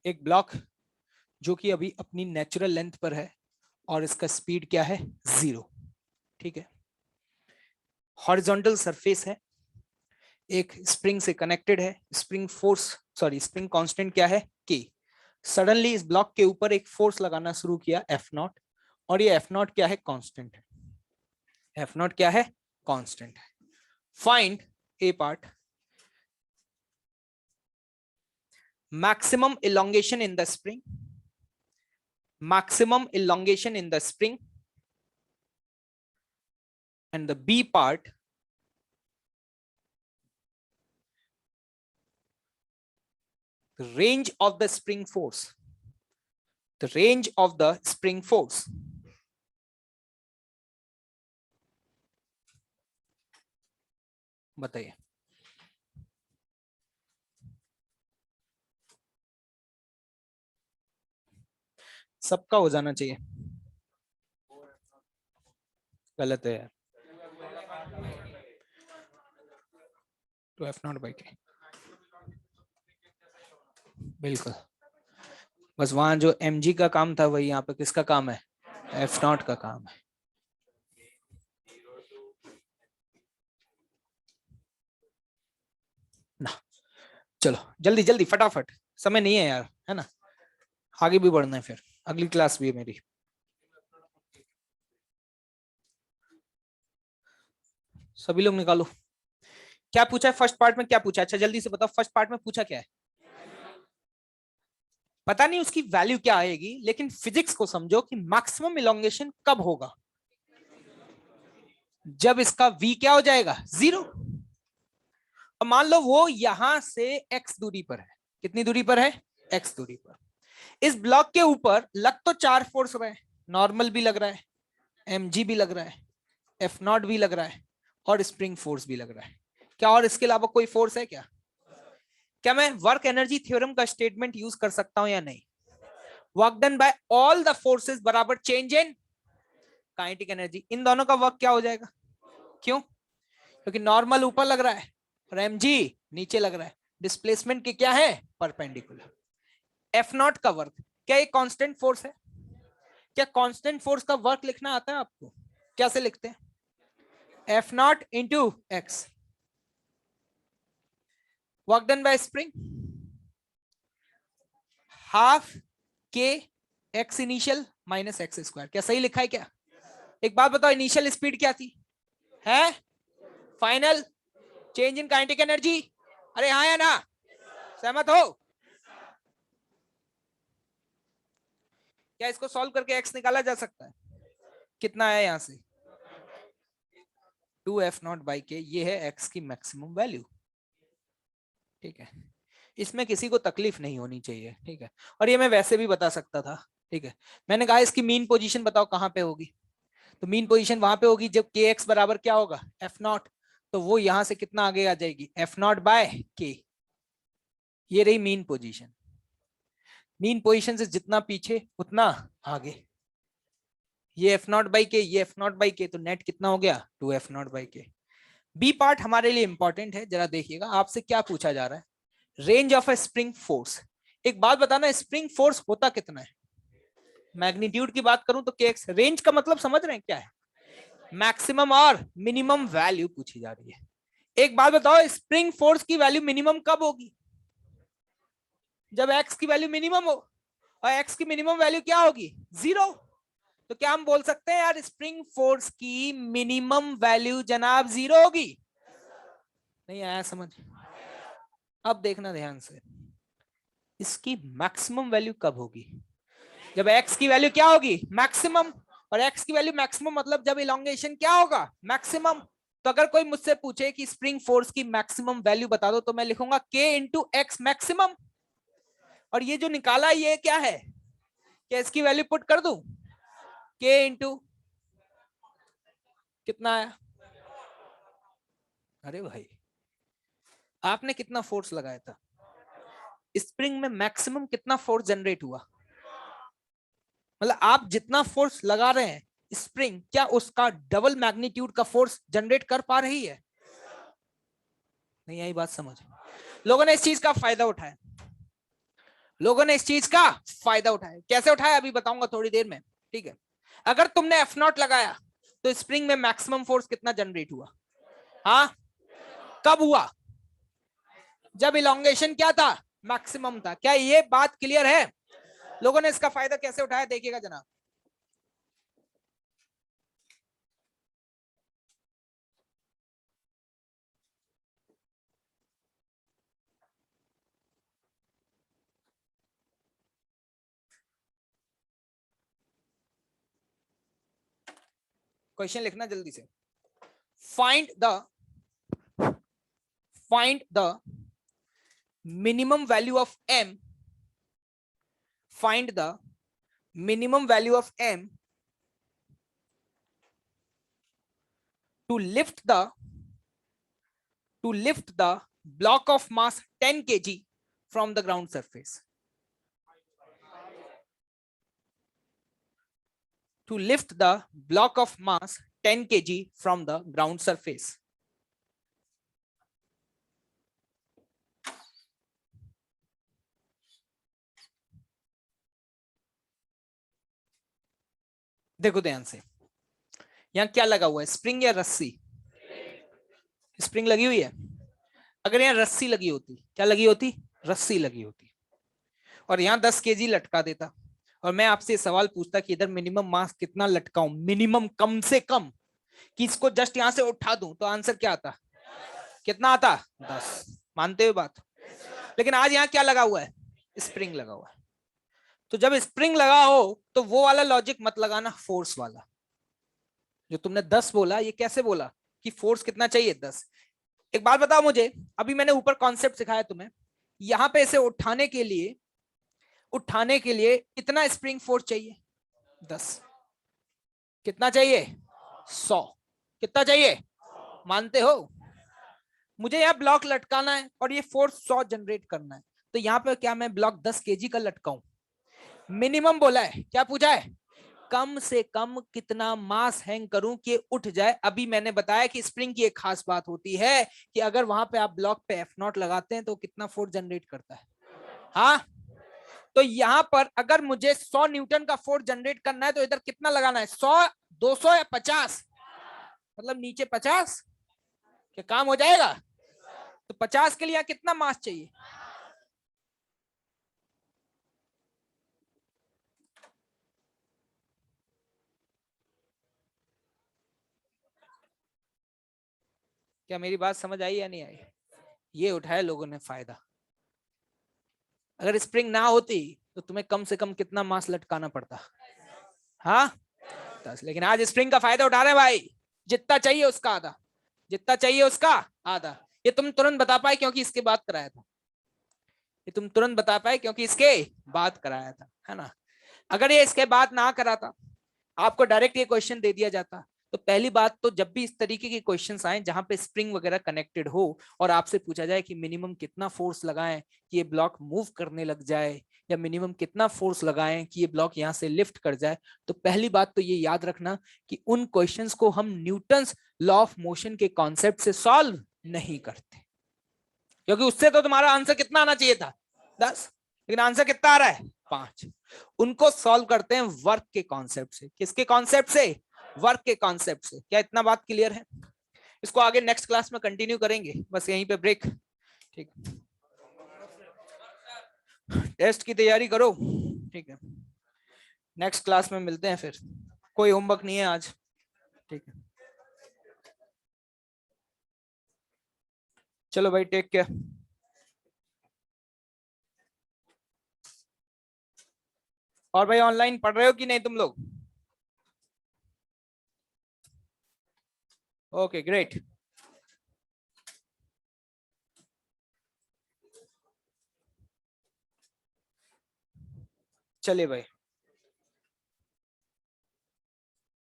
एक ब्लॉक जो कि अभी अपनी नेचुरल लेंथ पर है और इसका स्पीड क्या है, जीरो, ठीक है। हॉरिजॉन्टल सरफेस है, एक स्प्रिंग से कनेक्टेड है, spring force sorry spring constant क्या है, के। सडनली इस ब्लॉक के ऊपर एक फोर्स लगाना शुरू किया F0, और ये F0 क्या है, कांस्टेंट है। F0 क्या है, कांस्टेंट है। Find A part, maximum elongation in the spring, maximum elongation in the spring, and the B part, the range of the spring force, the range of the spring force. बताइए। सबका हो जाना चाहिए, गलत है यार। तो F0/K, बिल्कुल। बस वहां जो mg का काम था वही यहाँ पे किसका काम है, F0 का काम है। ना चलो जल्दी जल्दी फटाफट, समय नहीं है यार, है ना। आगे भी बढ़ना है, फिर अगली क्लास भी है मेरी। सभी लोग निकालो। क्या पूछा है फर्स्ट पार्ट में, क्या पूछा? अच्छा जल्दी से बताओ, फर्स्ट पार्ट में पूछा क्या है? पता नहीं उसकी वैल्यू क्या आएगी, लेकिन फिजिक्स को समझो कि मैक्सिमम इलोंगेशन कब होगा, जब इसका v क्या हो जाएगा, जीरो। अब मान लो वो यहां से x दूरी पर है, कितनी दूरी पर है, x दूरी पर। इस ब्लॉक के ऊपर लग तो चार फोर्स रहे हैं, नॉर्मल भी लग रहा है, mg भी लग रहा है, F0 भी लग रहा है, और स्प्रिंग फोर्स भी लग रहा है। क्या और इसके अलावा कोई फोर्स है क्या? क्या मैं वर्क एनर्जी थ्योरम का स्टेटमेंट यूज कर सकता हूं या नहीं? Work done by all the forces बराबर चेंज इन काइनेटिक एनर्जी। इन दोनों का वर्क क्या हो जाएगा? क्यों? क्योंकि नॉर्मल ऊपर लग रहा है और mg नीचे लग रहा है, डिस्प्लेसमेंट के क्या है, परपेंडिकुलर। F0 का वर्क क्या ये कांस्टेंट फोर्स है? क्या कांस्टेंट फोर्स का वर्क लिखना आता है आपको? कैसे लिखते हैं? F0 into x. Work done by spring half के x initial minus x square. क्या सही लिखा है क्या? एक बात बताओ, इनिशियल स्पीड क्या थी? है final change in kinetic energy. अरे हाँ या ना? सहमत हो? क्या इसको सॉल्व करके एक्स निकाला जा सकता है? कितना है यहां से? 2f0/k। ये है एक्स की मैक्सिमम वैल्यू। ठीक है, इसमें किसी को तकलीफ नहीं होनी चाहिए। ठीक है, और ये मैं वैसे भी बता सकता था। ठीक है, मैंने कहा इसकी मीन पोजीशन बताओ कहां पे होगी। तो मीन पोजीशन वहां पे होगी जब kx बराबर क्या होगा? f0। तो वो यहां से कितना आगे आ जाएगी? f0/k। ये रही मीन पोजीशन। मीन पोजीशन से जितना पीछे उतना आगे। ये f0/k, ये f0/k, तो नेट कितना हो गया? 2f0/k। बी पार्ट हमारे लिए इंपॉर्टेंट है, जरा देखिएगा आपसे क्या पूछा जा रहा है। Range of A spring force. एक बात बताना, स्प्रिंग फोर्स होता कितना है? मैग्नीट्यूड की बात करूं तो kx। रेंज का मतलब समझ रहे हैं क्या है? मैक्सिमम और मिनिमम वैल्यू पूछी जा रही है। एक बात बताओ, स्प्रिंग फोर्स की वैल्यू मिनिमम कब होगी? जब x की वैल्यू मिनिमम हो। और x की मिनिमम वैल्यू क्या होगी? 0। तो क्या हम बोल सकते हैं यार स्प्रिंग फोर्स की मिनिमम वैल्यू जनाब 0 होगी? नहीं आया समझ? अब देखना ध्यान से, इसकी मैक्सिमम वैल्यू कब होगी? जब x की वैल्यू क्या होगी? मैक्सिमम। और x की वैल्यू मैक्सिमम मतलब जब इलोंगेशन क्या होगा? मैक्सिमम। तो अगर कोई मुझसे पूछे कि स्प्रिंग फोर्स की मैक्सिमम वैल्यू बता दो, तो मैं लिखूंगा k इंटू एक्स मैक्सिमम। और ये जो निकाला ये क्या है? क्या इसकी वैल्यू पुट कर दूं? k इंटू कितना आया? अरे भाई, आपने कितना फोर्स लगाया था? स्प्रिंग में मैक्सिमम कितना फोर्स जनरेट हुआ? मतलब आप जितना फोर्स लगा रहे हैं स्प्रिंग, क्या उसका डबल मैग्नीट्यूड का फोर्स जनरेट कर पा रही है? नहीं आई बात समझ? लोगों ने इस चीज का फायदा उठाया। लोगों ने इस चीज का फायदा उठाया। कैसे उठाया अभी बताऊंगा थोड़ी देर में। ठीक है, अगर तुमने F0 लगाया तो स्प्रिंग में मैक्सिमम फोर्स कितना जनरेट हुआ? हाँ, कब हुआ? जब इलोंगेशन क्या था? मैक्सिमम था। क्या ये बात क्लियर है? लोगों ने इसका फायदा कैसे उठाया देखिएगा जनाब। क्वेश्चन लिखना जल्दी से। Find the minimum value of m. Find the minimum value of m to lift the block of mass 10 kg from the ground surface. To lift the block of mass 10 kg from the ground surface. देखो ध्यान से, यहां क्या लगा हुआ है? Spring या रस्सी? स्प्रिंग लगी हुई है। अगर यहाँ रस्सी लगी होती, क्या लगी होती? रस्सी लगी होती। और यहाँ 10 kg लटका देता, और मैं आपसे सवाल पूछता कि इधर मिनिमम मास कितना लटकाऊं, मिनिमम कम से कम, कि इसको जस्ट यहां से उठा दूं, तो आंसर क्या आता? कितना आता? 10। मानते हो बात? लेकिन आज यहाँ क्या लगा हुआ है? स्प्रिंग लगा हुआ है। तो जब स्प्रिंग लगा हो तो वो वाला लॉजिक मत लगाना, फोर्स वाला। जो तुमने 10 बोला, ये कैसे बोला कि फोर्स कितना चाहिए? 10। एक बात बताओ मुझे, अभी मैंने ऊपर कॉन्सेप्ट सिखाया तुम्हें, यहां पे इसे उठाने के लिए कितना स्प्रिंग फोर्स चाहिए? 10। कितना चाहिए? 100। कितना चाहिए? मानते हो? मुझे यहाँ ब्लॉक लटकाना है और ये फोर्स 100 जनरेट करना है। तो यहाँ पे क्या मैं ब्लॉक 10 kg का लटकाऊं? मिनिमम बोला है, क्या पूछा है? कम से कम कितना मास हैंग करूं कि उठ जाए। अभी मैंने बताया कि स्प्रिंग की एक खास बात होती है कि अगर वहां पे आप ब्लॉक पे F0 लगाते हैं तो कितना फोर्स जनरेट करता है? हाँ, तो यहां पर अगर मुझे 100 न्यूटन का फोर्स जनरेट करना है तो इधर कितना लगाना है? 100, 200 या 50? मतलब नीचे 50। क्या काम हो जाएगा? तो 50 के लिए यहाँ कितना मास चाहिए? क्या मेरी बात समझ आई या नहीं आई? ये उठाया लोगों ने फायदा। अगर स्प्रिंग ना होती तो तुम्हें कम से कम कितना मास लटकाना पड़ता? हाँ 10। लेकिन आज स्प्रिंग का फायदा उठा रहे हैं भाई, जितना चाहिए उसका आधा, जितना चाहिए उसका आधा। ये तुम तुरंत बता पाए क्योंकि इसके बाद कराया था, ये तुम तुरंत बता पाए क्योंकि इसके बाद कराया था, है ना। अगर ये इसके बाद ना कराता, आपको डायरेक्ट ये क्वेश्चन दे दिया जाता, तो पहली बात तो जब भी इस तरीके के क्वेश्चंस आए जहां पे स्प्रिंग वगैरह कनेक्टेड हो और आपसे पूछा जाए कि मिनिमम कितना फोर्स लगाएं कि ये ब्लॉक मूव करने लग जाए, या मिनिमम कितना फोर्स लगाएं कि ये ब्लॉक यहां से लिफ्ट कर जाए, तो पहली बात तो ये याद रखना कि उन क्वेश्चंस को हम न्यूटन्स लॉ ऑफ मोशन के कॉन्सेप्ट से सॉल्व नहीं करते, क्योंकि उससे तो तुम्हारा आंसर कितना आना चाहिए था 10, लेकिन आंसर कितना आ रहा है 5। उनको सॉल्व करते हैं वर्क के कॉन्सेप्ट से। किसके कॉन्सेप्ट से? वर्क के कॉन्सेप्ट से। क्या इतना बात क्लियर है? इसको आगे नेक्स्ट क्लास में कंटिन्यू करेंगे, बस यहीं पे ब्रेक। ठीक, टेस्ट की तैयारी करो, ठीक है। नेक्स्ट क्लास में मिलते हैं फिर। कोई होमवर्क नहीं है आज, ठीक है। चलो भाई, टेक केयर। और भाई ऑनलाइन पढ़ रहे हो कि नहीं तुम लोग? Okay great. चलिए भाई।